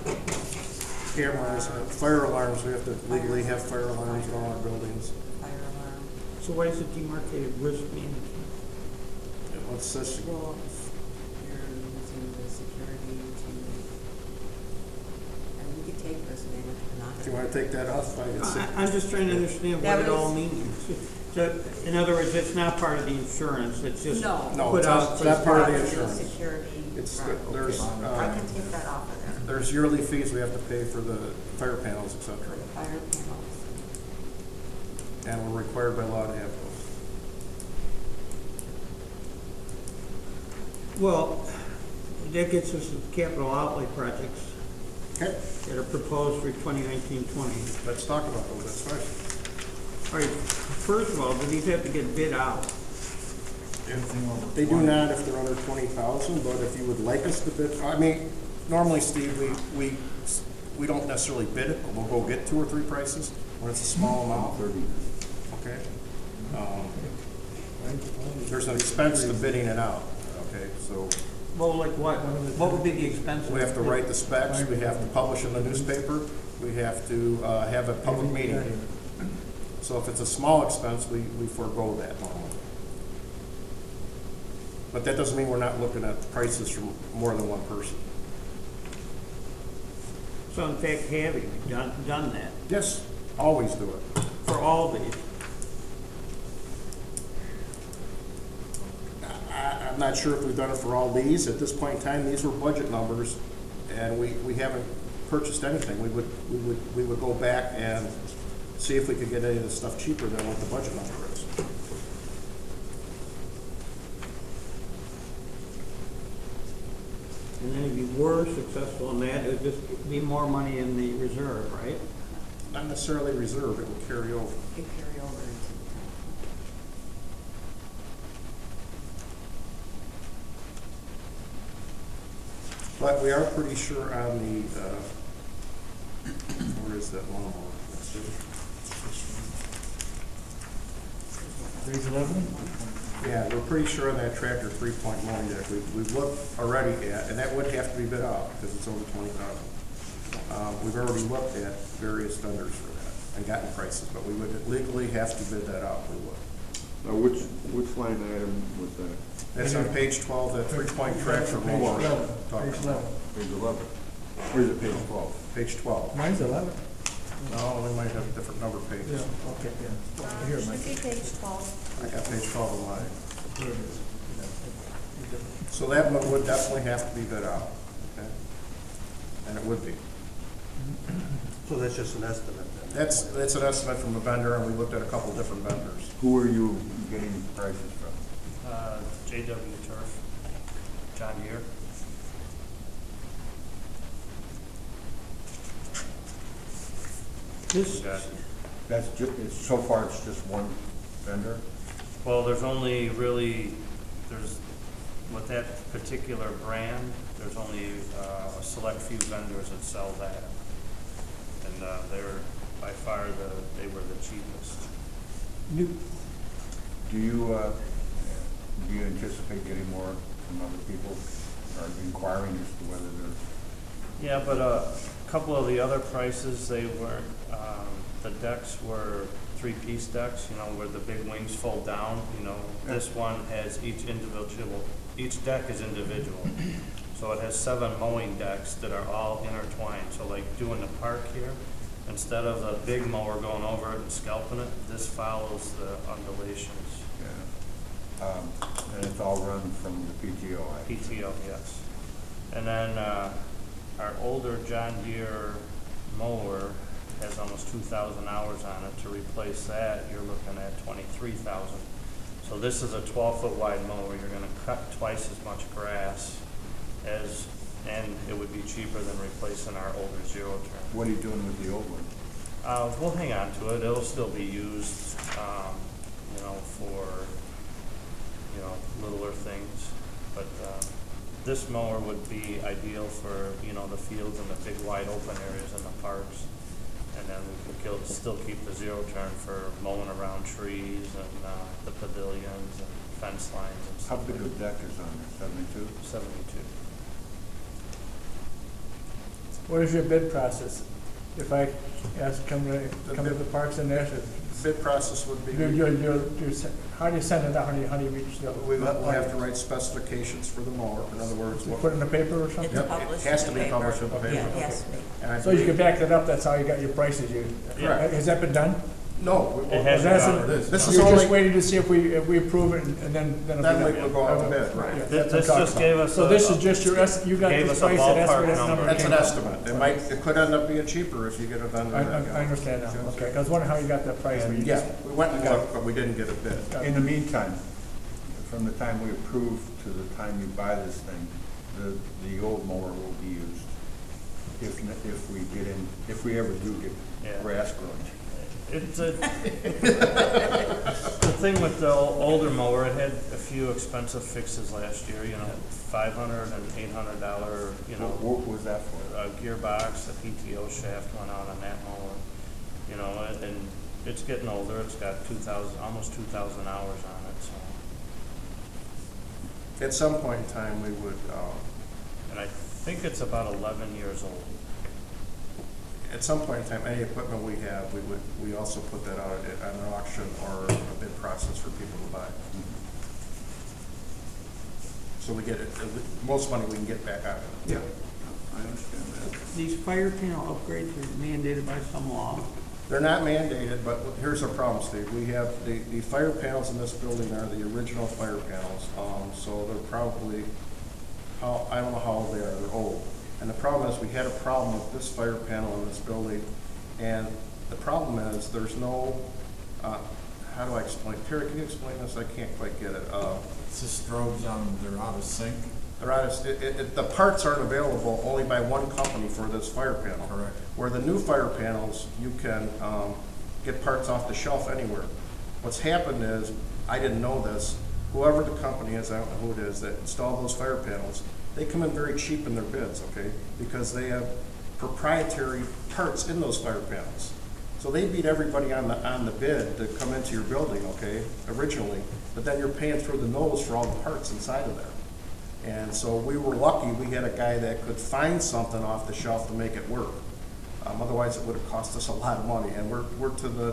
the camera. Cameras, fire alarms, we have to legally have fire alarms in all our buildings. Fire alarm. So why is it demarcated risk management? What's this? Well, you're using the security to, and we could take risk management off. If you want to take that off, I can see. I'm just trying to understand That what it all was- means. So, in other words, it's not part of the insurance, it's just No. No, put it's out. not, not part of the Part insurance. Security. It's, right. there's, I can take that off of there. there's yearly fees we have to pay for the fire panels, et cetera. Fire panels. And we're required by law to have those. Well, that gets us to capital outlay projects Okay, that are proposed for 2019-20. let's talk about those, that's fine. All right, first of all, do these have to get bid out? They do not if they're under 20,000, but if you would like us to bid, I mean, normally, Steve, we don't necessarily bid it, but we'll go get 2 or 3 prices when it's a small amount. 30. Okay? There's an expense to bidding it out, okay? So Well, like what? What would be the expense? we have to write the specs, we have to publish in the newspaper, we have to have a public meeting. So if it's a small expense, we forego that normally. But that doesn't mean we're not looking at prices from more than one person. So in fact, have you done that Yes, always do it. for all these? I'm not sure if we've done it for all these. At this point in time, these were budget numbers, and we haven't purchased anything. We would go back and see if we could get any of the stuff cheaper than what the budget number is. And then if you were successful in that, it would just be more money in the reserve, right? Not necessarily reserve, it will carry over. You carry over into But we are pretty sure on the, where is that lawnmower? Let's see. Page 11? Yeah, we're pretty sure on that tractor 3-point mowing deck, we've looked already at, and that would have to be bid out because it's over 20,000. We've already looked at various vendors for that and gotten prices, but we would legally have to bid that out, we would. Now, which line item was that? That's on page 12, that 3-point tractor mower. Page 11. Page 11? Or is it page 12? Page 12. Mine's 11. No, we might have different number Yeah, pages. okay, yeah. Here, Mike. Should be page 12. I got page 12 in mine. There it is. Yeah. So that one would definitely have to be bid out, okay? And it would be. So that's just an estimate then? That's an estimate from a vendor, and we looked at a couple different vendors. Who are you getting prices from? JW Turf, John Deere. This, Got- That's just, so far it's just one vendor? Well, there's only really, with that particular brand, there's only a select few vendors that sell that. And they're by far they were the cheapest. Do you anticipate getting more from other people, or inquiring as to whether there's? Yeah, but a couple of the other prices, they weren't, the decks were 3-piece decks, you know, where the big wings fold down, you know. This one has each deck is individual. So it has 7 mowing decks that are all intertwined. So like doing the park here, instead of the big mower going over it and scalping it, this follows the undulations. Yeah. And it's all run from the PTO? PTO, yes. And then, our older John Deere mower has almost 2,000 hours on it. To replace that, you're looking at 23,000. So this is a 12-foot wide mower. You're gonna cut twice as much grass and it would be cheaper than replacing our older zero turn. What are you doing with the old one? We'll hang on to it. It'll still be used, for, littler things. But, this mower would be ideal for, the fields and the big wide open areas in the parks. And then we could still keep the zero turn for mowing around trees and, the pavilions and fence lines and How stuff. big a deck is on there, 72? 72. What is your bid process? If I ask, come to the parks and there, Bid process would be, how do you send it out? How do you reach the? we'll have to write specifications for the mower. In other words, You put it in the paper or something? It's published It has to in be the paper. published in the paper. Yeah, it has to be. And I So you believe- can back that up, that's how you got your prices, Correct. Has that been done? No. It hasn't That's gone. it. This is You're only, just waiting to see if we approve it and then it'll be then done. we will go out to bid, right? Yeah, This that's what I'm just talking gave about. us So this is just you got gave this us a price, and that's where ballpark that number. number That's came an from. estimate. It could end up being cheaper if you get it done. I understand now, okay, I was wondering how you got that price. And Yeah, we went and looked, but we didn't get a bid. In the meantime, from the time we approve to the time you buy this thing, the old mower will be used. If we ever do get Yeah. grass growing. It's the thing with the older mower, it had a few expensive fixes last year, $500 and $800, What was that for? a gearbox, the PTO shaft went out on that mower, and it's getting older. It's got almost 2,000 hours on it, so. At some point in time, we would, And I think it's about 11 years old. at some point in time, any equipment we have, we also put that out at an auction or a bid process for people to buy. So we get it, most money we can get back out of it. Yeah, I understand that. These fire panel upgrades are mandated by some law. They're not mandated, but here's our problem, Steve. We have, the fire panels in this building are the original fire panels, so they're probably, I don't know how old they are, they're old. And the problem is, we had a problem with this fire panel in this building, and the problem is, there's no, how do I explain? Terry, can you explain this? I can't quite get it. It's just strobes on, they're out of sync. They're out of, the parts aren't available only by one company for this fire panel. Correct. Where the new fire panels, you can get parts off the shelf anywhere. What's happened is, I didn't know this, whoever the company is, I don't know who it is, that installed those fire panels, they come in very cheap in their bids, okay? Because they have proprietary parts in those fire panels. So they beat everybody on the bid to come into your building, okay, originally, but then you're paying through the nose for all the parts inside of there. And so we were lucky, we had a guy that could find something off the shelf to make it work. Otherwise, it would have cost us a lot of money. And we're to the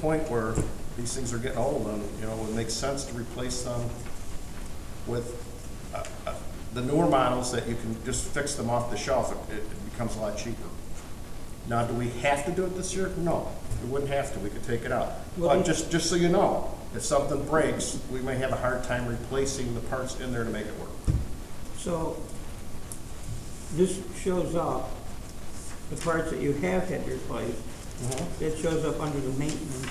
point where these things are getting old, and it makes sense to replace them with the newer models that you can just fix them off the shelf. It becomes a lot cheaper. Now, do we have to do it this year? No, we wouldn't have to. We could take it out. But just so you know, if something breaks, we may have a hard time replacing the parts in there to make it work. So this shows up, the parts that you have had replaced, it shows up under the maintenance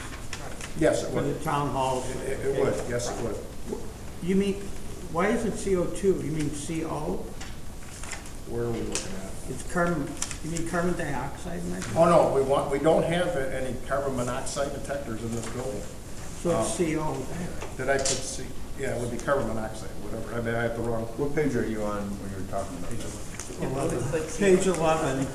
Yes, it for the would. town halls. It would, yes, it would. You mean, why is it CO2? You mean CO? Where are we looking at? It's carbon, you mean carbon dioxide, Mike? Oh, no, we don't have any carbon monoxide detectors in this building. So it's CO. Did I put C? Yeah, it would be carbon monoxide, whatever. I mean, I have the wrong. What page are you on when you're talking about that? Page 11.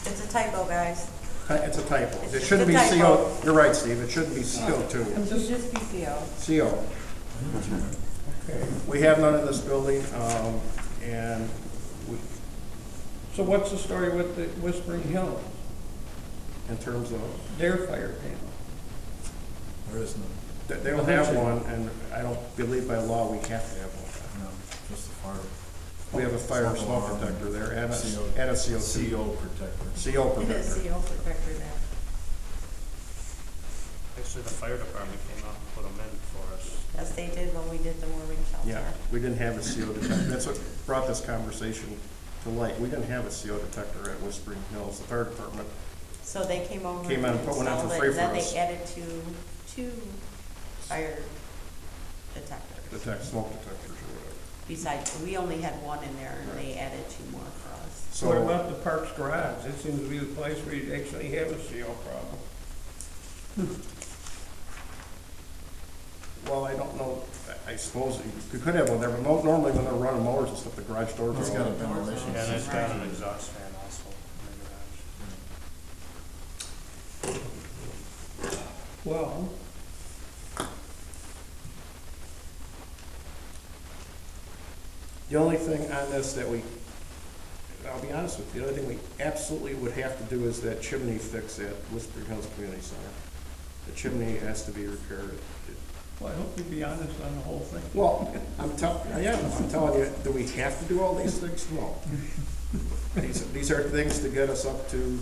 It's a typo, guys. It's a typo. It It's shouldn't a be typo. CO. You're right, Steve. It shouldn't be CO2. It should just be CO. CO. We have none in this building, and So what's the story with the Whispering Hill, in terms of, their fire panel? There is no, they don't have one, and I don't believe by law we have to have one. no, just the fire. We have a fire Smoke smoke alarm detector there and a CO CO2. CO protector. CO It is protector. CO protector there. Actually, the fire department came out and put them in for us. As they did when we did the mooring shelter. Yeah, we didn't have a CO detector. That's what brought this conversation to light. We didn't have a CO detector at Whispering Hills. The fire department, So they came over Came out and put one out for installed free it, and for then us. they added two fire detectors. smoke detectors or whatever. Besides, we only had one in there, and they added 2 more for us. So, What about the Parks Garage? It seems to be the place where you actually have a CO problem. well, I don't know, I suppose you could have one there, but normally when they're running mowers and stuff, the garage doors It's are got a open. ventilation And it's system. got an exhaust fan also in the garage. Well, The only thing on this that I'll be honest with you, the only thing we absolutely would have to do is that chimney fix at Whispering Hills Community Center. The chimney has to be repaired. well, I hope you'd be honest on the whole thing. Well, I'm telling you, do we have to do all these things? No. These are things to get us up to,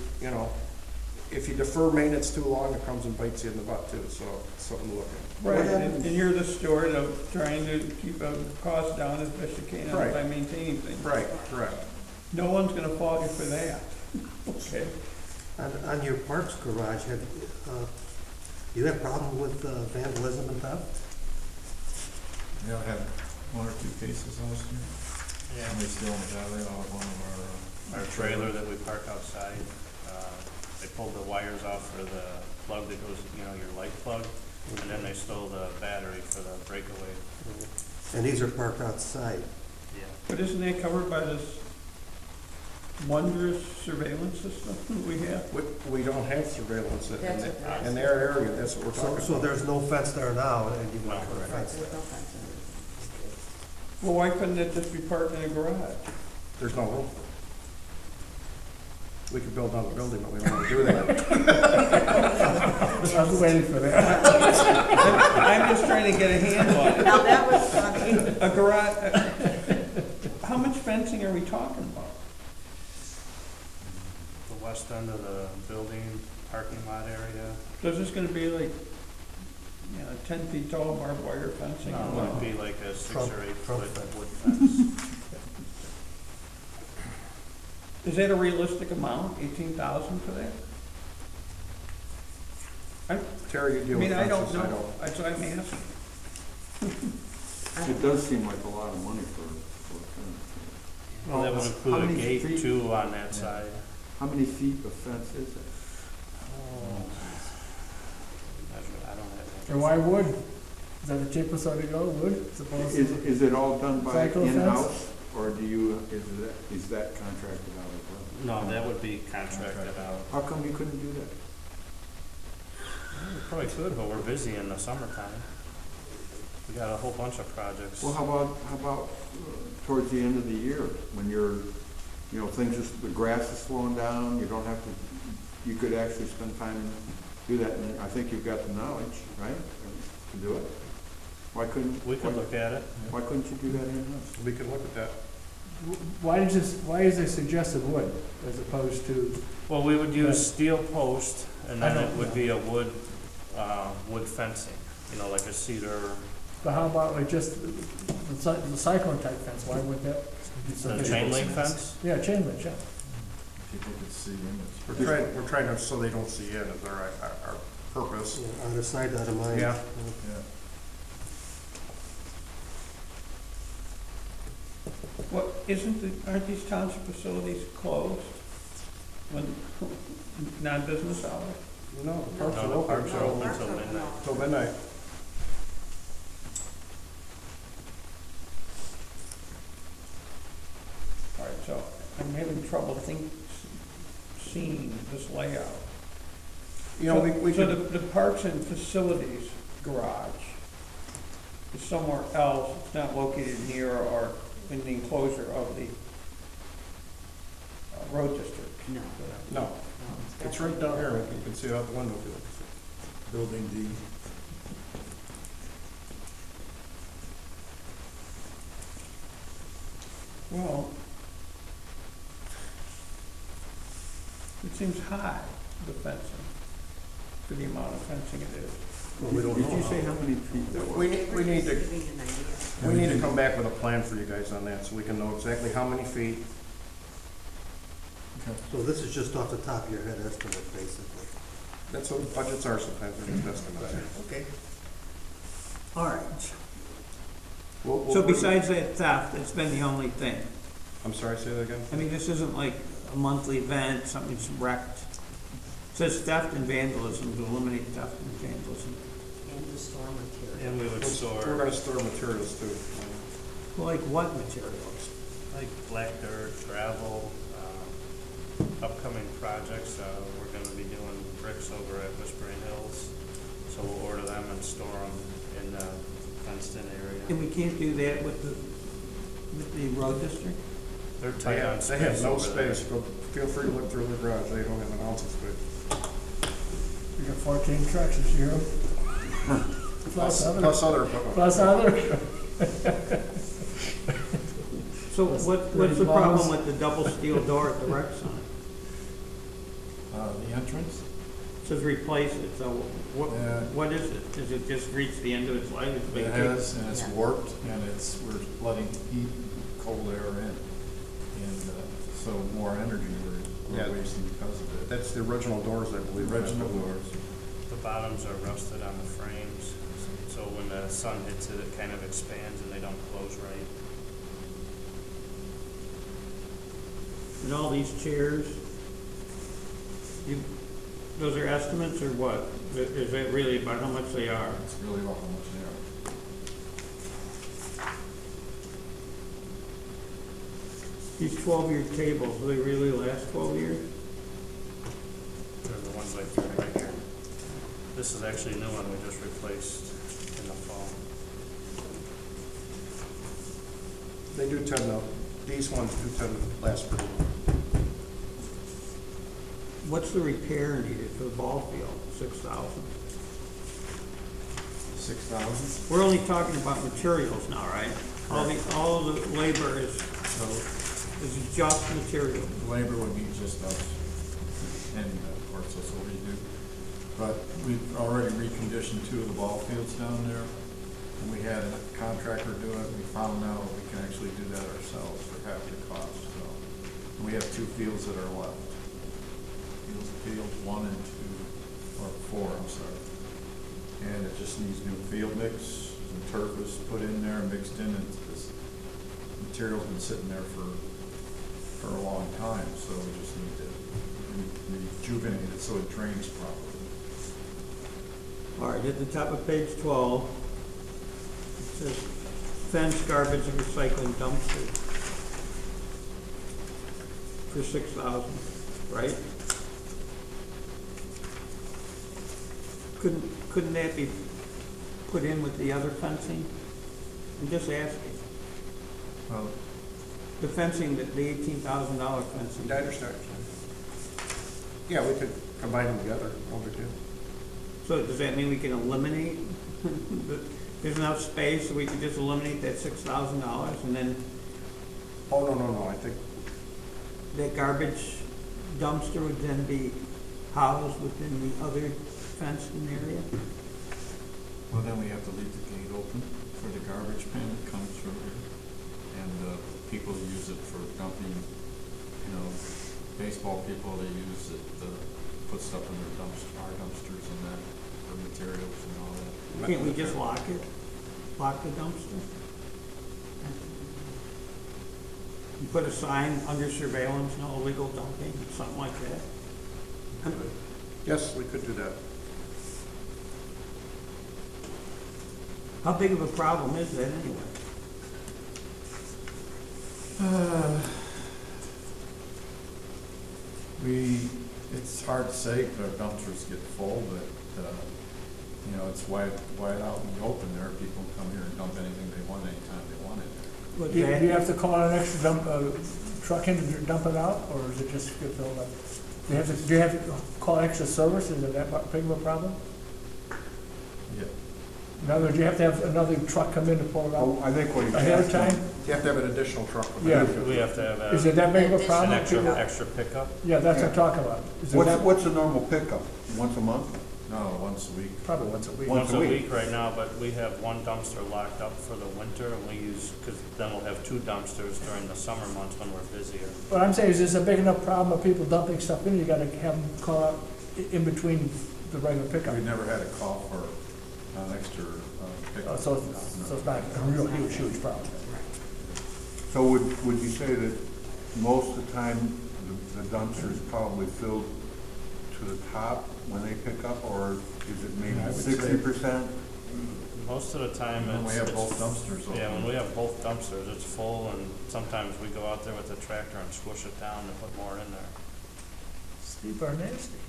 if you defer maintenance too long, it comes and bites you in the butt too, so it's something to look at. Right, and you're the steward of trying to keep the cost down as best you can Right. by maintaining things. Right, correct. No one's gonna fault you for that. Okay. On your parks garage, you have problem with vandalism and theft? Yeah, I had 1 or 2 cases last year. Yeah. Somebody stealing a battery out of one of Our trailer that we park outside, they pulled the wires off for the plug that goes, your light plug, and then they stole the battery for the breakaway. And these are parked outside. Yeah. But isn't that covered by this wondrous surveillance system that we have? We don't have surveillance That's what they're in their area, that's what we're talking about. So there's no fence there now, and you want to put a Right, fence there's there. no fence in Well, why couldn't it just be parked in a garage? There's no room. We could build another building, but we don't want to do that. I was waiting for that. I'm just trying to get a handle on it. it. Now, that was funny. A garage, how much fencing are we talking about? The west end of the building, parking lot area. So is this gonna be like, 10 feet tall barbed wire fencing? No, or it what? would be like a 6 Trump- or 8 Trump foot fence. wood fence. Is that a realistic amount, 18,000 for that? Terry, you I deal with mean, I don't fences, know, that's what I'm asking. It does seem like a lot of money for a fence. Well, that would How include a many gate feet? too on that side. How many feet of fence is it? I don't have that. And why wood? Is that the cheapest way to go, wood? Suppose Is it all done by Cycle fence? in-house, or is that contracted out as well? No, that would be contracted out. How come you couldn't do that? We probably could, but we're busy in the summertime. We got a whole bunch of projects. Well, how about towards the end of the year, when things the grass is slowing down, you don't have to, you could actually spend time and do that, and I think you've got the knowledge, right, to do it? Why couldn't? We could look at it. Why couldn't you do that in-house? We could look at that. why is it suggested wood as opposed to, Well, we would use steel post, and then I it don't would know. be a wood fencing, like a cedar, but how about like just the cyclone type fence? Why would that be the sufficient? chain link fence. Yeah, chain link, yeah. People could see in it. We're trying to, so they don't see it, is our purpose. Yeah, out of sight, out of mind. Yeah. Yeah. What, aren't these township facilities closed when, non-business hours? No, the parks are No, the open. parks are open till midnight. Till midnight. All right, so I'm having trouble seeing this layout. So the parks and facilities garage is somewhere else, it's not located near or in the enclosure of the road district. No. No, it's right down here, you can see it out the window too. Building D. Well, it seems high, the fencing, for the amount of fencing it is. Well, we don't Did know you how. say how many feet that was? We need to, Giving you an idea. we need to come back with a plan for you guys on that, so we can know exactly how many feet. So this is just off the top of your head estimate, basically. That's what budgets are sometimes, they're just estimates. Okay. All right. We'll- So besides that theft, it's been the only thing. I'm sorry, say that again? I mean, this isn't like a monthly event, something's wrecked. It says theft and vandalism, to eliminate theft and vandalism. And to store material. And we would We're store, gonna store materials too. Like what materials? like, black dirt, gravel, upcoming projects, we're gonna be doing bricks over at Whispering Hills. So we'll order them and store them in the fenced-in area. And we can't do that with the road district? They're They tight on have, they have space no over there. space, go, feel free to look through their garage, they don't have an ounce of space. You got 14 trucks this year. Plus other. Plus other equipment. Plus other. So what's the problem with the double steel door at the rec center? The entrance? It says replace it, so Yeah. what is it? Does it just reach the end of its life? It's It big? has, and it's Yeah. warped, and we're letting heat, cold air in. And so more energy Yeah. we're wasting because of it. That's the original doors, I The believe. original doors. The bottoms are rusted on the frames, so when the sun hits it, it kind of expands and they don't close right. And all these chairs, those are estimates or what? Is that really about how much they are? It's really about how much they are. These 12-year tables, do they really last 12 years? They're the ones I threw right here. This is actually a new one we just replaced in the fall. They do tend to, these ones do tend to last pretty long. What's the repair needed for the ball field? 6,000. 6,000? We're only talking about materials now, right? All the labor is So just material. labor would be just us, and of course, that's what we do. But we've already reconditioned 2 of the ball fields down there, and we had a contractor do it. We found out we can actually do that ourselves for half the cost, so. And we have 2 fields that are left. Fields 1 and 2, or 4, I'm sorry. And it just needs new field mix, some turf is put in there, mixed in, and this material's been sitting there for a long time, so we just need to rejuvenate it so it drains properly. All right, at the top of page 12, it says fence, garbage, and recycling dumpster for 6,000, right? Couldn't that be put in with the other fencing? I'm just asking. Well, The fencing, the $18,000 fencing. I understand. Yeah, we could combine them together, no big deal. So does that mean we can eliminate, there's enough space, so we could just eliminate that $6,000 and then Oh, no, I think, that garbage dumpster would then be housed within the other fenced-in area? well, then we have to leave the gate open for the garbage bin that comes through here. And people use it for dumping, baseball people, they use it to put stuff in their our dumpsters and that, for materials and all that. Can't we just lock it? Lock the dumpster? You put a sign under surveillance, no illegal dumping, something like that? yes, we could do that. How big of a problem is that anyway? It's hard to say if our dumpsters get full, but, it's wide out in the open there. People come here and dump anything they want anytime they want it. Would Do you that- have to call an extra truck in to dump it out, or is it just get filled up? Do you have to call extra service? Is it that big of a problem? Yeah. In other words, you have to have another truck come in to pull it Oh, out I think what he's ahead of asking- time? You have to have an additional truck. for Yeah. that. We have to have Is it that big of a an problem? extra pickup. Yeah, that's what I'm talking about. Is it What's, that- what's the normal pickup? Once a month? No, once a week. Probably once a week. Once a week right now, but we have one dumpster locked up for the winter, and we use, because then we'll have two dumpsters during the summer months when we're busier. What I'm saying is, there's a big enough problem of people dumping stuff in, you gotta have them call out in between the regular pickup. We never had a call for an extra pickup. So it's not a real huge problem. So would you say that most of the time, the dumpster is probably filled to the top when they pick up, or is it maybe I would say- 60%? Most of the time, When we it's. have both dumpsters open. Yeah, when we have both dumpsters, it's full, and sometimes we go out there with the tractor and squish it down and put more in there. People are nasty.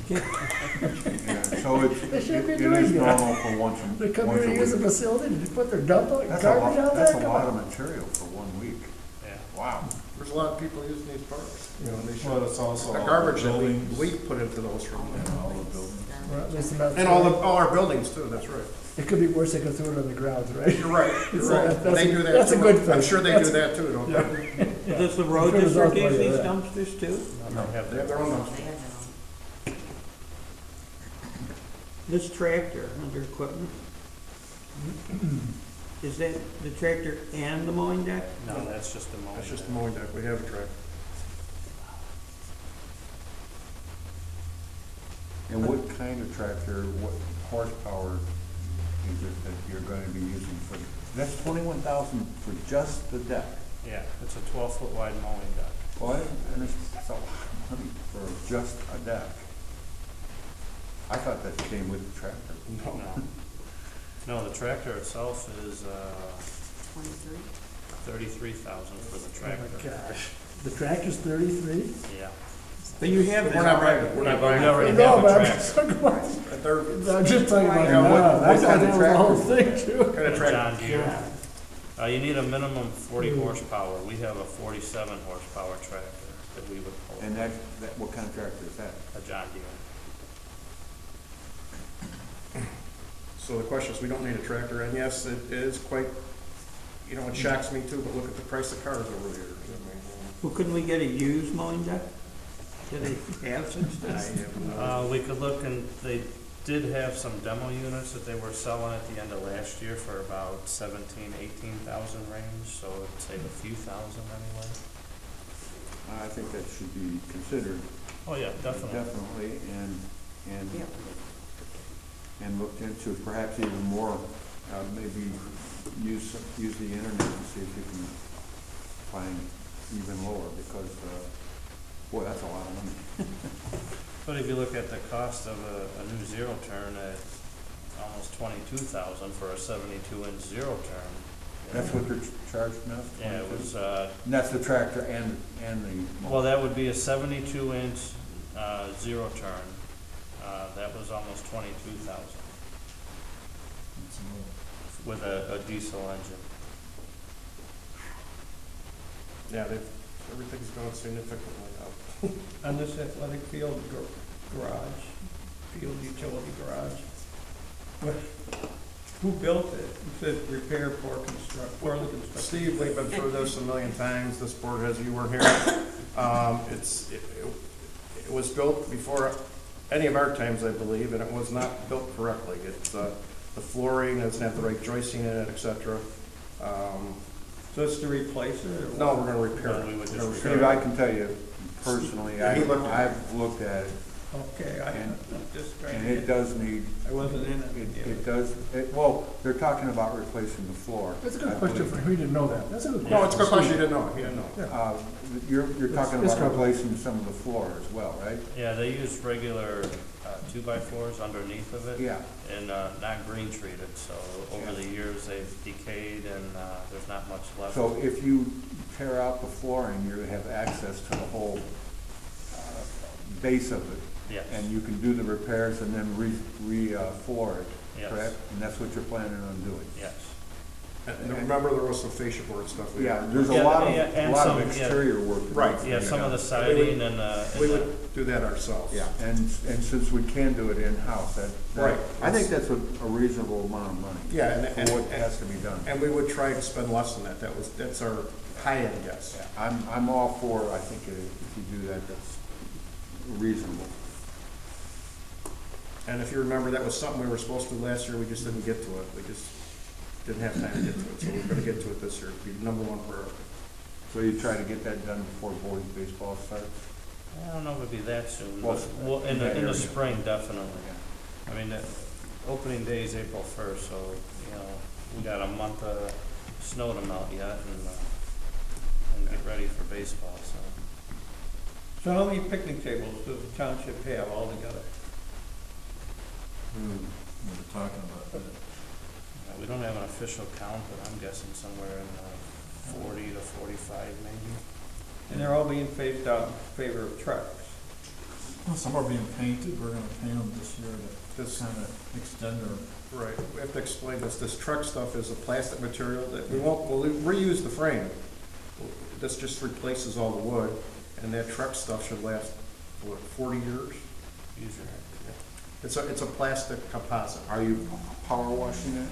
Yeah, so They shouldn't be it doing is that. normal for once They come once here a to use the week. facility, they put their garbage That's a out lot, there. that's a come lot on. of material for 1 week. Yeah. Wow. There's a lot of people using these parks, you know, and they should. Well, it's also The all garbage that buildings. we put into those from. And all the buildings. Well, at least about- And all our buildings too, that's right. It could be worse, they could throw it on the ground, right? You're right, you're So right. that's They a- do that that's a too. good thing. I'm sure they do That's- that too, don't they? Does the road Good district result use for you, these yeah. dumpsters too? They have They have their own dumpster. They have their own. This tractor under equipment? Is that the tractor and the mowing deck? No, that's just a mowing. That's just a deck. mowing deck, we have a tractor. And what kind of tractor, what horsepower is it that you're going to be using for, that's 21,000 for just the deck? Yeah, it's a 12-foot wide mowing deck. Well, and it's a lot of money for just a deck. I thought that came with the tractor. No. No, the tractor itself is, 23? 33,000 for the Oh my tractor. gosh. The tractor's 33? Yeah. But you have We're that not already. buying, we're not We buying. already No, have a but I'm tractor. just talking about, They're I'm just talking about Yeah, what- now. what I thought kind that of was the whole tractor? thing too. kind of John tractor. Deere. You need a minimum 40 horsepower. We have a 47 horsepower tractor that we would pull. And that, what kind of tractor is that? A John Deere. So the question is, we don't need a tractor, and yes, it is quite, you know, it shocks me too, but look at the price of cars over the years. I mean, Well, couldn't we get a used mowing deck? Do they have such things? We could look, and they did have some demo units that they were selling at the end of last year for about 18,000 range, so it'd save a few thousand anyway. I think that should be considered. Oh, yeah, definitely. Definitely, and Yeah. and looked into perhaps even more, maybe use the internet to see if you can find even lower, because, boy, that's a lot of money. But if you look at the cost of a new zero turn at almost 22,000 for a 72-inch zero turn. That's what they're charged now? Yeah, it was, And that's the tractor and the. well, that would be a 72-inch zero turn. That was almost 22,000 with a diesel engine. Yeah, everything's gone significantly up. On this athletic field garage, field utility garage, who built it? Who said repair for the construction? Steve, we've been through this a million times, this board has, you weren't here. It was built before any of our times, I believe, and it was not built correctly. It's, the flooring doesn't have the right joisting in it, et cetera. So it's to replace it? or No, what? we're gonna repair No, we would it. just We're gonna Steve, repair I it. can tell you personally, Yeah, he looked at it. I've looked at it, Okay, I'm just trying and to it get, does need, I wasn't in it. it does, well, they're talking about replacing the floor. That's a good I question believe. for him, he didn't know that. That's a good question. No, it's a good question, you didn't know, he didn't know. Yeah. You're talking It's about covered. replacing some of the floor as well, right? Yeah, they use regular 2x4s underneath of it. Yeah. And not green treated, so over the years they've decayed and there's not much left. So if you tear out the flooring, you have access to the whole base of it. Yes. And you can do the repairs and then floor it, Yes. correct? And that's what you're planning on doing? Yes. And remember, there was some fascia board stuff. we Yeah, had. there's a Yeah, lot yeah, of, and lot some, of exterior work. that Right. needs to Yeah, be some of done. the siding and We the, would do that ourselves. Yeah, and since we can do it in-house, Right. I think that's a reasonable amount of money. Yeah, and- For what has to be done. And we would try to spend less than that, that's our high-end guess. Yeah, I'm all for, I think if you do that, that's reasonable. And if you remember, that was something we were supposed to do last year, we just didn't get to it. We just didn't have time to get to it, so we're gonna get to it this year. It'll be number one priority. So you try to get that done before boys baseball starts? I don't know if it'd be that soon, Well, but well, in that the area. spring, definitely. I mean, the opening day is April first, so, you know, we got a month of snow to melt yet and get ready for baseball, so. So how many picnic tables does the township have altogether? We were talking about that. We don't have an official count, but I'm guessing somewhere in the 40 to 45 maybe. And they're all being phased out in favor of trucks. Well, some are being painted, we're gonna paint them this year to just kind of extend our. Right, we have to explain this. This truck stuff is a plastic material that we'll reuse the frame. This just replaces all the wood, and that truck stuff should last, what, 40 years? Usually. It's a plastic composite. Are you power washing it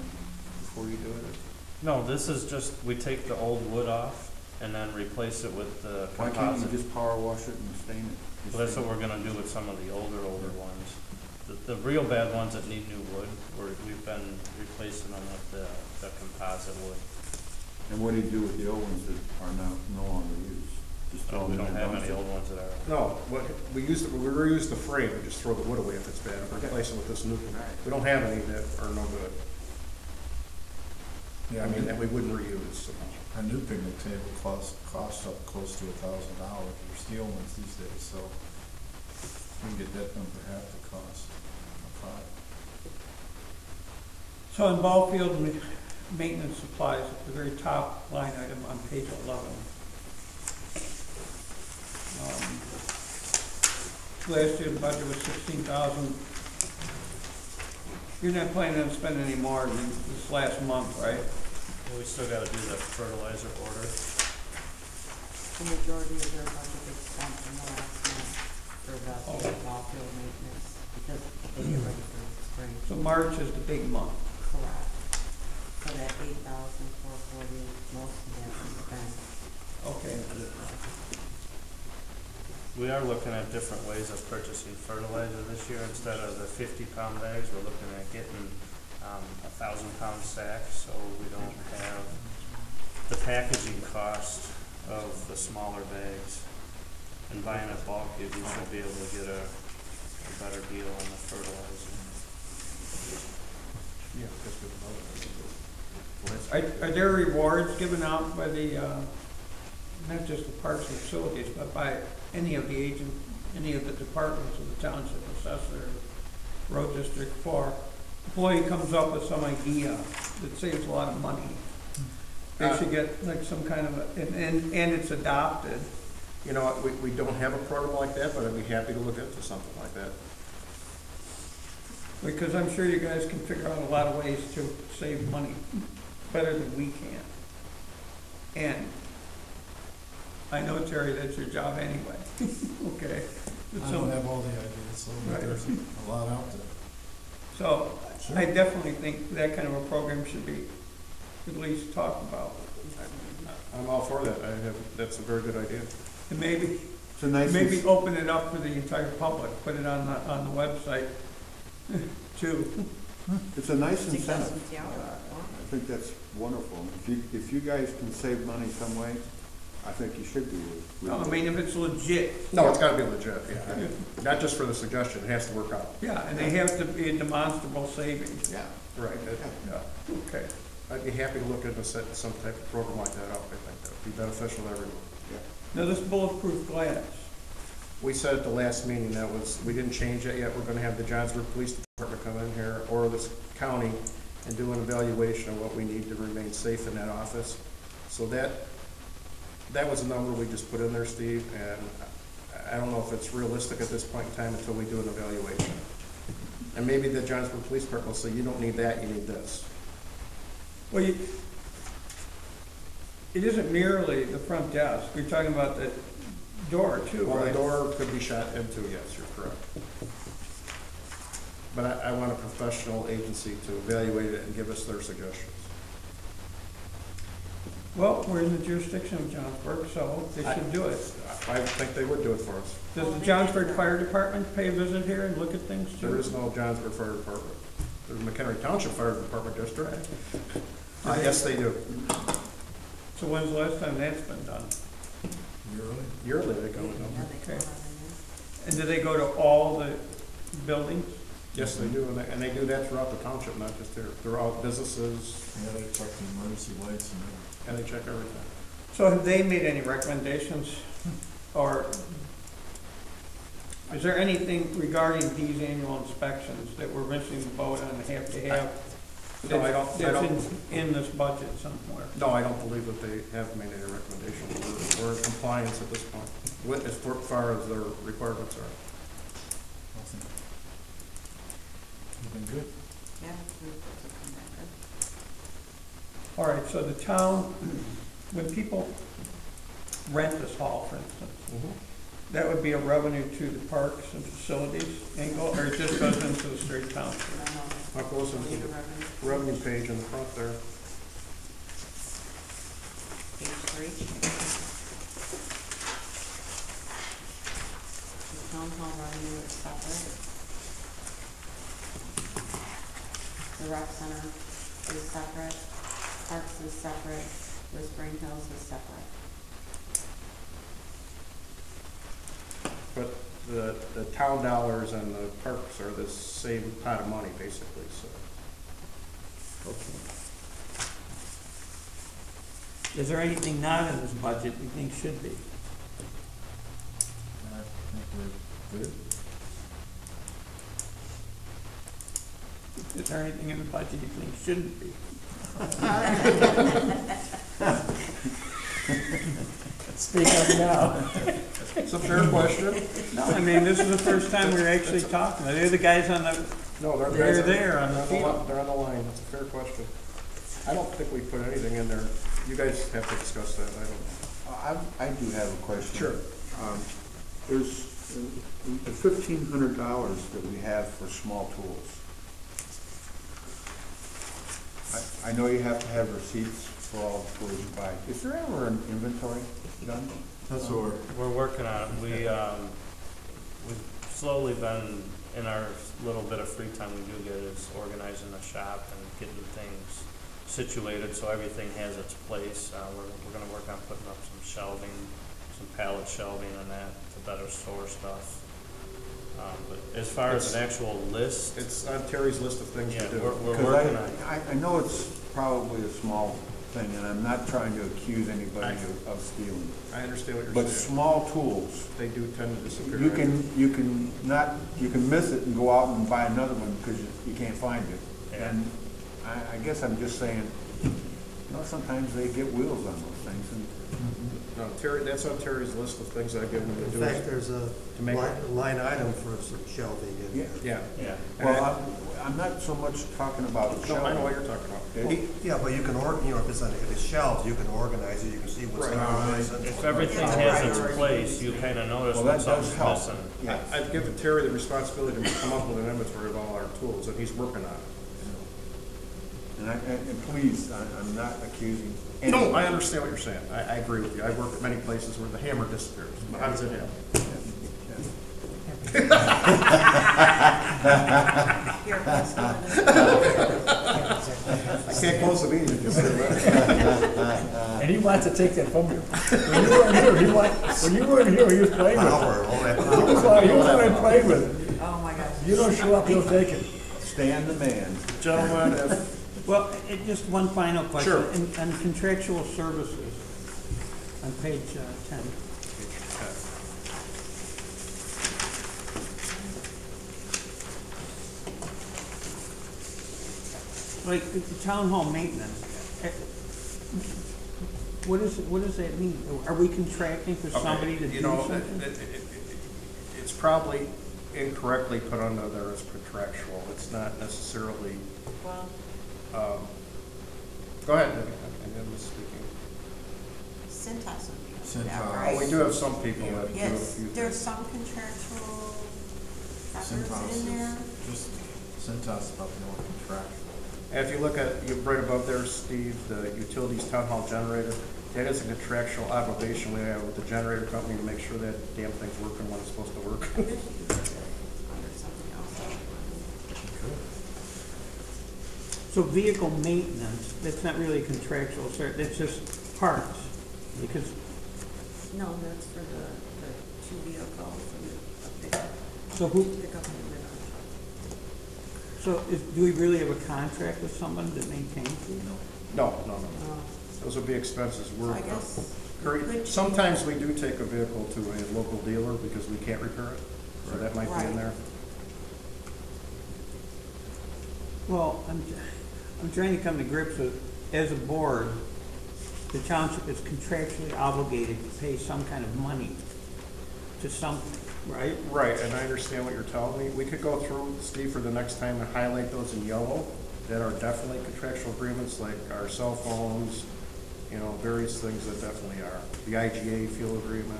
before you do it? No, this is just, we take the old wood off and then replace it with the Why can't you composite. just power wash it and stain it? Well, that's what we're gonna do with some of the older ones. The real bad ones that need new wood, we've been replacing them with the composite wood. And what do you do with the old ones that are now no longer used? Just throw We them don't in the have any dumpster? old ones that are. No, we reuse the frame and just throw the wood away if it's bad, and replace it with this new. We don't have any that are no good. Yeah, I mean, that we wouldn't reuse. So. A new picnic table costs up close to $1,000 for steel ones these days, so we can get that done for half the cost of 5. So in ball field maintenance supplies, at the very top line item on page 11. Last year the budget was 16,000. You're not planning on spending any more than this last month, right? Well, we still gotta do the fertilizer order. The majority of their budget is spent in the last month for the ball field maintenance, because they get ready for spring. So March is the big month. Correct. So that 8,440, most of that is spent. Okay. We are looking at different ways of purchasing fertilizer this year. Instead of the 50-pound bags, we're looking at getting 1,000-pound sacks, so we don't have the packaging cost of the smaller bags. And buying a bulk, you should be able to get a better deal on the fertilizer. Yeah, that's good. Are there rewards given out by the, not just the parks and facilities, but by any of the any of the departments of the township, assessor, road district, for employee comes up with some idea that saves a lot of money? They should get like some kind of, and it's adopted. You know what, we don't have a program like that, but I'd be happy to look into something like that. Because I'm sure you guys can figure out a lot of ways to save money better than we can. And I know, Terry, that's your job anyway. Okay. I don't have all the ideas, so Right. there's a lot out there. So Sure. I definitely think that kind of a program should be at least talked about. I'm all for that. That's a very good idea. And maybe, It's a nice. maybe open it up for the entire public, put it on the website too. It's a nice incentive. Suggestions, yeah. I think that's wonderful. If you guys can save money some way, I think you should be. No, I mean, if it's legit. No, it's gotta be legit, yeah. Not just for the suggestion, it has to work out. Yeah, and they have to be a demonstrable savings. Yeah. Right. Yeah, okay. I'd be happy to look into setting some type of program like that up. I think that would be beneficial to everyone. Now, this bulletproof glass, We said at the last meeting we didn't change it yet. We're gonna have the Johnsburg Police Department come in here, or this county, and do an evaluation of what we need to remain safe in that office. So that was a number we just put in there, Steve, and I don't know if it's realistic at this point in time until we do an evaluation. And maybe the Johnsburg Police Department will say, you don't need that, you need this. well, it isn't merely the front desk, we're talking about the door too, Well, the right? door could be shot into, yes, you're correct. But I want a professional agency to evaluate it and give us their suggestions. Well, we're in the jurisdiction of Johnsburg, so they should do it. I think they would do it for us. Does the Johnsburg Fire Department pay a visit here and look at things too? There is no Johnsburg Fire Department. There's Mchenry Township Fire Department District. Yes, they do. So when's the last time that's been done? Yearly they go with Yeah, them. they Okay. come on in And do they go to all the buildings? Yes, they do, and they do that throughout the township, not just here. Throughout businesses, Yeah, they check the emergency lights and everything. and they check everything. So have they made any recommendations? Or is there anything regarding these annual inspections that we're missing the boat on, have to have? No, I don't- That's in this budget somewhere. No, I don't believe that they have made any recommendations. We're in compliance at this point, with, as far as their requirements are. Awesome. You've been good. Yeah, we've come back good. All right, so the town, when people rent this hall, for instance, that would be a revenue to the parks and facilities angle, or it just goes into the straight township? That goes into the revenue page in the front there. Page 3. The town hall revenue is separate. The rec center is separate, parks is separate, the Spring Hills is separate. But the town dollars and the parks are the same pot of money, basically, so. Is there anything not in this budget you think should be? I think we're good. Is there anything in the budget you think shouldn't be? Speak up now. It's a fair question. No, I mean, this is the first time we're actually talking. They're the guys on the, No, they're there on the They're field. on the line, it's a fair question. I don't think we put anything in there. You guys have to discuss that, I don't know. I do have a question. Sure. There's the $1,500 that we have for small tools. I know you have to have receipts for all the tools you buy. Is there ever an inventory done? That's what We're working on it. We've slowly been, in our little bit of free time we do get, is organizing the shop and getting things situated so everything has its place. We're gonna work on putting up some shelving, some pallet shelving and that to better store stuff. But as far as an actual list, It's on Terry's list of things to yeah, do. we're Because working on it. I know it's probably a small thing, and I'm not trying to accuse anybody of stealing. I understand what you're But saying. small tools, They do tend to disappear. you can miss it and go out and buy another one because you can't find it. Yeah. And I guess I'm just saying, sometimes they get wheels on those things. And No, Terry, that's on Terry's list of things I give him to In do. fact, there's a To make- line item for some shelving in Yeah. there. Yeah. Yeah. Well, I'm not so much talking about No, I know what shelving. you're talking about. Okay? Yeah, but you can if it's on, if it's shelved, you can organize it, you can see what's Right. on it. If everything has its place, you kind of notice Well, when that does something's help. missing. Yeah. I've given Terry the responsibility to come up with an inventory of all our tools, and he's working on it. And please, I'm not accusing No, anyone. I understand what you're saying. I agree with you. I've worked at many places where the hammer disappears. How does it happen? Here, let's go. I can't close the meeting if you say that. And he wants to take that from you. When you weren't here, when you weren't here, he was playing with it. He was on playing with it. Oh, my gosh. You don't show up, he'll take it. Stand the man. Gentlemen, if, Well, just one final question. Sure. On contractual services, on page 10. Like, the town hall maintenance, what does that mean? Are we contracting for somebody to do you know, something? it's probably incorrectly put under there as contractual. It's not necessarily, Well, go ahead, Debbie. I'm speaking. Cintas would be Cintas. that, Oh, right? we do have some people that do a Yes, few there's things. some contractual efforts Cintas in there. is just, Cintas is about the only contractual. And if you look at, you right above there, Steve, the utilities town hall generator, that is a contractual obligation we have with the generator company to make sure that damn thing's working when it's supposed to work. Under something else. So vehicle maintenance, that's not really contractual, sir, that's just parts, because, No, that's for the two vehicles and the pickup. so who, Pickup and the red. so do we really have a contract with someone that maintains these? No. Those would be expenses. So I guess. Sometimes we do take a vehicle to a local dealer because we can't repair it, so that might be in there. Well, I'm trying to come to grips with, as a board, the township is contractually obligated to pay some kind of money to something, right? Right, and I understand what you're telling me. We could go through, Steve, for the next time and highlight those in yellow that are definitely contractual agreements, like our cell phones, you know, various things that definitely are. The IGA fuel agreement.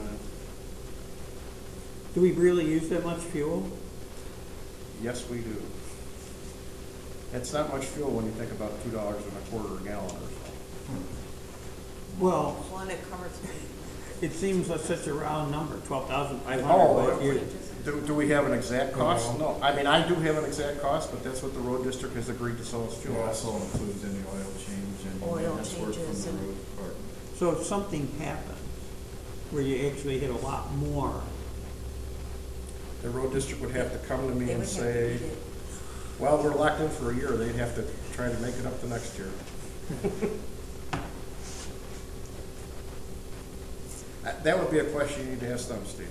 Do we really use that much fuel? Yes, we do. It's not much fuel when you think about $2.25 a gallon or so. Well, One that covers. it seems like such a round number, 12,500. Do we have an exact cost? No. I mean, I do have an exact cost, but that's what the road district has agreed to sell us It fuel. also includes any oil change and Oil maintenance work from changes the and- road department. So if something happened where you actually hit a lot more, The road district would have to come to me They and would have to say, eat it. well, we're locked in for a year. They'd have to try to make it up the next year. That would be a question you need to ask them, Steve.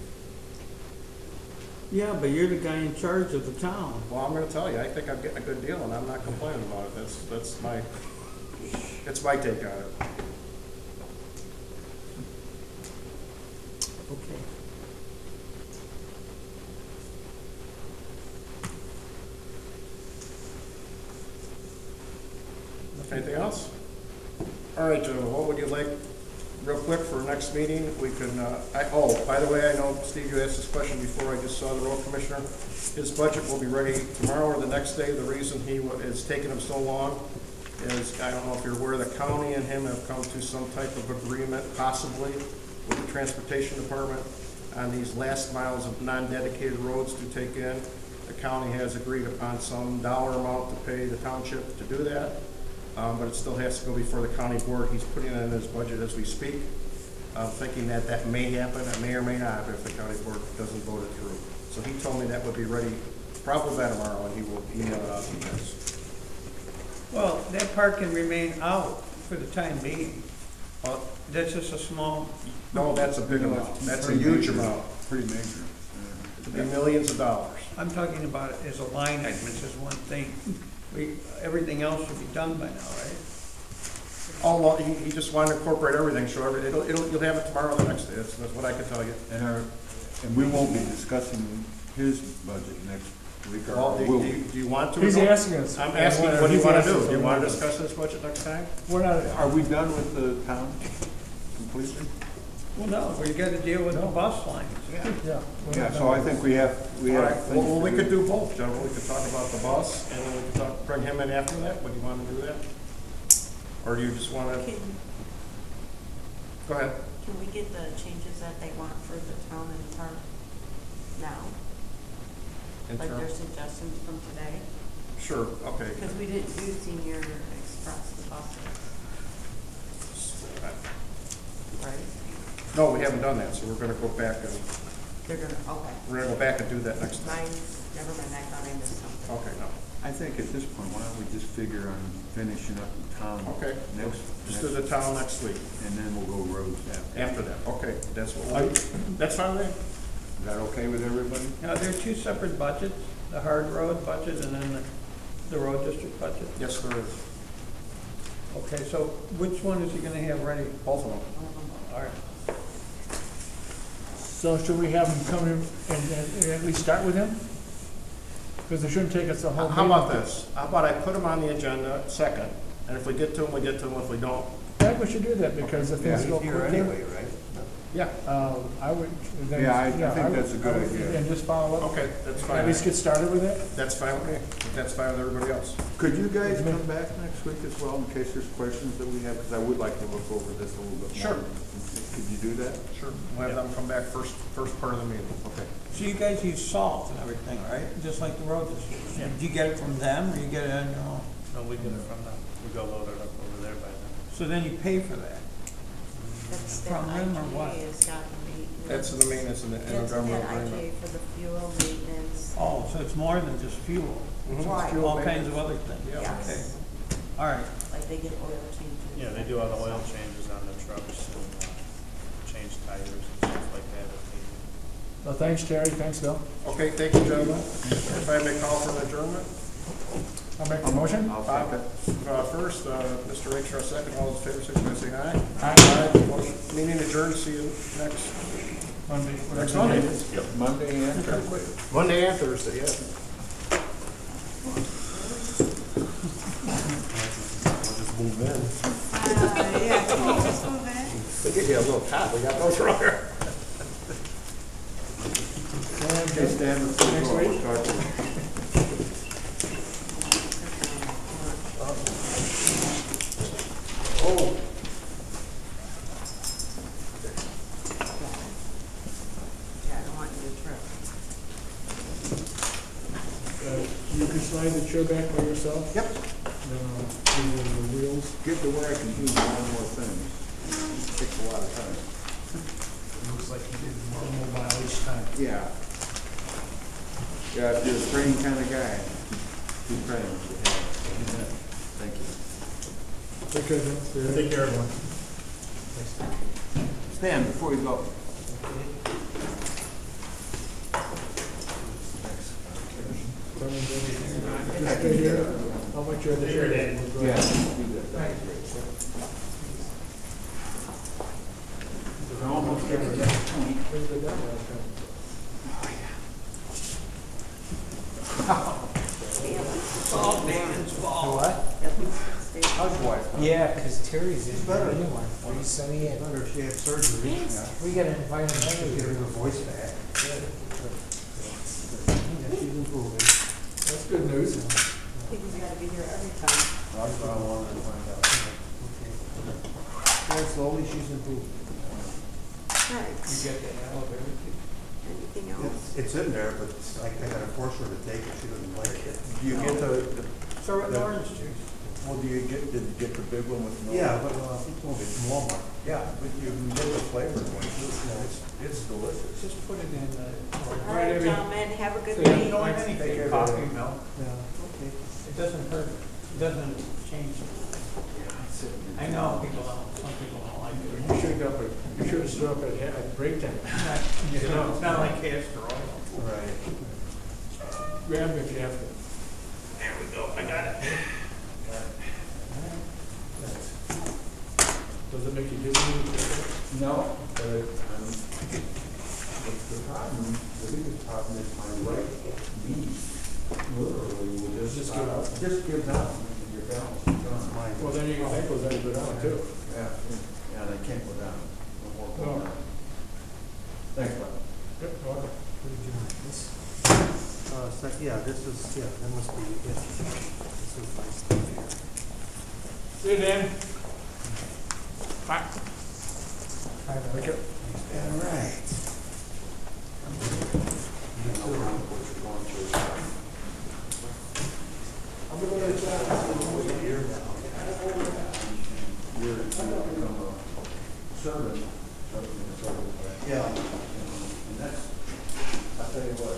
yeah, but you're the guy in charge of the town. Well, I'm gonna tell you, I think I'm getting a good deal, and I'm not complaining about it. That's my take on it. Okay. Anything else? All right, Joe, what would you like, real quick, for next meeting? We can, by the way, I know, Steve, you asked this question before, I just saw the road commissioner. His budget will be ready tomorrow or the next day. The reason it's taking him so long is, I don't know if you're aware, the county and him have come to some type of agreement, possibly, with the transportation department on these last miles of non-dedicated roads to take in. The county has agreed upon some dollar amount to pay the township to do that. But it still has to go before the county board. He's putting it in his budget as we speak, thinking that may happen, it may or may not if the county board doesn't vote it through. So he told me that would be ready probably by tomorrow, and he will email it out to you guys. Well, that part can remain out for the time being. That's just a small, No, that's a big amount. That's a huge amount. Pretty major. It'd be millions of dollars. I'm talking about it as a line item, it's just one thing. Everything else should be done by now, right? Oh, well, he just wanted to incorporate everything, so you'll have it tomorrow or the next day. That's what I can tell you. And we won't be discussing his budget next week, or Well, will do we? you want to? He's asking us. I'm asking, what do you want to do? Do you want to discuss this budget next time? We're not, Are we done with the town completely? Well, no, we gotta deal with the bus lines. yeah. we're Yeah, not so I think we have. All right, well, we could do both, gentlemen. We could talk about the bus, and then we could bring him in after that. Would you want to do that? Or do you just want to, go ahead. Can we get the changes that they want for the town and the park now? Like their suggestions from today? Sure, okay. Because we didn't do Senior Express, the buses, right? No, we haven't done that, so we're going to go back and, They're gonna, okay. we're going to go back and do that next time. Never mind, I thought I missed something. Okay, no. I think at this point, why don't we just figure on finishing up the town? Okay. Just do the town next week. And then we'll go roads After that, okay, that's what we'll do. That's fine with me. Is that okay with everybody? Now, there are two separate budgets, the hard road budget and then the road district budget. Yes, there is. Okay, so which one is he gonna have ready? Both of them. All right. So should we have him come in and at least start with him? Because it shouldn't take us a whole. How about this? How about I put them on the agenda second, and if we get to them, we get to them. If we don't, I think we should do that, because if things go quicker. right? Yeah, I would. then- Yeah, I think would- that's a good I would- idea. And just follow up. Okay, that's fine. At least get started with it. That's fine with me. That's fine with everybody else. Could you guys come back next week as well, in case there's questions that we have? Because I would like to look over this a little bit more. Sure. Could you do that? Sure. We'll have them come back first part of the meeting. Okay. So you guys use salt and everything, right? Just like the road district. Do you get it from them, or you get it on your own? No, we get it from them. We go load it up over there by them. So then you pay for that? That's the From them or what? IGA has got maintenance. That's the maintenance and the That's in intergovernmental that agreement. IGA for the fuel maintenance. Oh, so it's more than just fuel? Mhm. Right. All kinds of other things? Yeah. Okay. Yes. All right. Like they get oil changes. Yeah, they do all the oil changes on the trucks and change tires and stuff like that. if needed. Well, thanks, Terry. Thanks, Bill. Okay, thank you, gentlemen. If I may call for an adjournment? I'll make the motion. I'll Bob, second. first, Mr. Raker, second. All those in favor, signify by saying aye. Aye. Motion- Meeting adjourned. See you next Monday. Next Monday. Monday and Thursday. Monday and Thursday, yeah. I'll just move in. Yeah, can you just move in? They give you a little cot, we got no dryer. Okay, Stan, let's go. Next week. We'll start with- Oh. Yeah, I don't want you to trip. You can slide the chair back by yourself. Yep. Then I'll give you the wheels. Get to where I can do one more thing. It takes a lot of time. Looks like you did more mobile each time. Yeah. Yeah, if you're a trained kind of guy, keep training. Thank you. Take care, Bill. Take care, everyone. Stan, before you go. Just stay here. How much you're the chair? Yeah. I almost got to that point. Where's the demo last time? Oh, man, it's fall. What? How's your wife? Yeah, because Terry's in the new one. So he had, Wonder if she had surgery. we gotta invite him. Get her voice back. Yeah, she's improving. That's good news. People gotta be here every time. That's what I wanted to find out. Yeah, slowly she's improving. Right. You get that elevator. Anything else? It's in there, but it's, I gotta force her to take it, she doesn't like it. Do you get the, So with orange juice. well, did you get the big one with no? Yeah, but, it's from Walmart. Yeah, but you can get the flavored one too. It's delicious. Just put it in the. All right, gentlemen, have a good So you night. don't Take anything, care, coffee, brother. milk. Yeah, okay. It doesn't hurt, it doesn't change. I know people don't, some people don't like it. You should go, you should have stood up at break time. You know, it's not like castor oil. Right. Grab it if you have to. There we go, I got it. Does it make you dizzy? No, but the problem, the biggest problem is my right knee literally will just give up. Just gives out. Your balance is gone. Mine. Well, then your ankles gotta go down too. Yeah, yeah, they can't go down. No more No. going down. Thanks, bud. Yep, welcome. Yeah, this is, yeah, that must be it. This is my stuff here. See you, Dan. Bye. Thank you. All right. I'm gonna go to the You're become a servant. Yeah. And that's, I'll tell you what,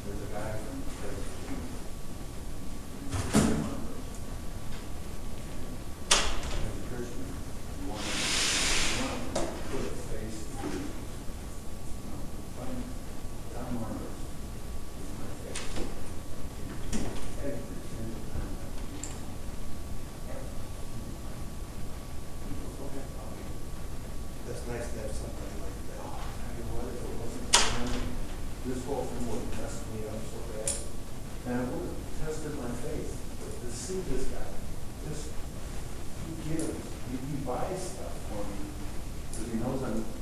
there's a guy from Christian, he wanted to put a face to, find Tom Marcus in my face. Every single time. He goes, okay, Bobby. That's nice to have something like that. I mean, what if it wasn't for him, this whole thing would have messed me up so bad. And it would have tested my faith. But to see this guy, just, he gives, he buys stuff for me Because he knows I'm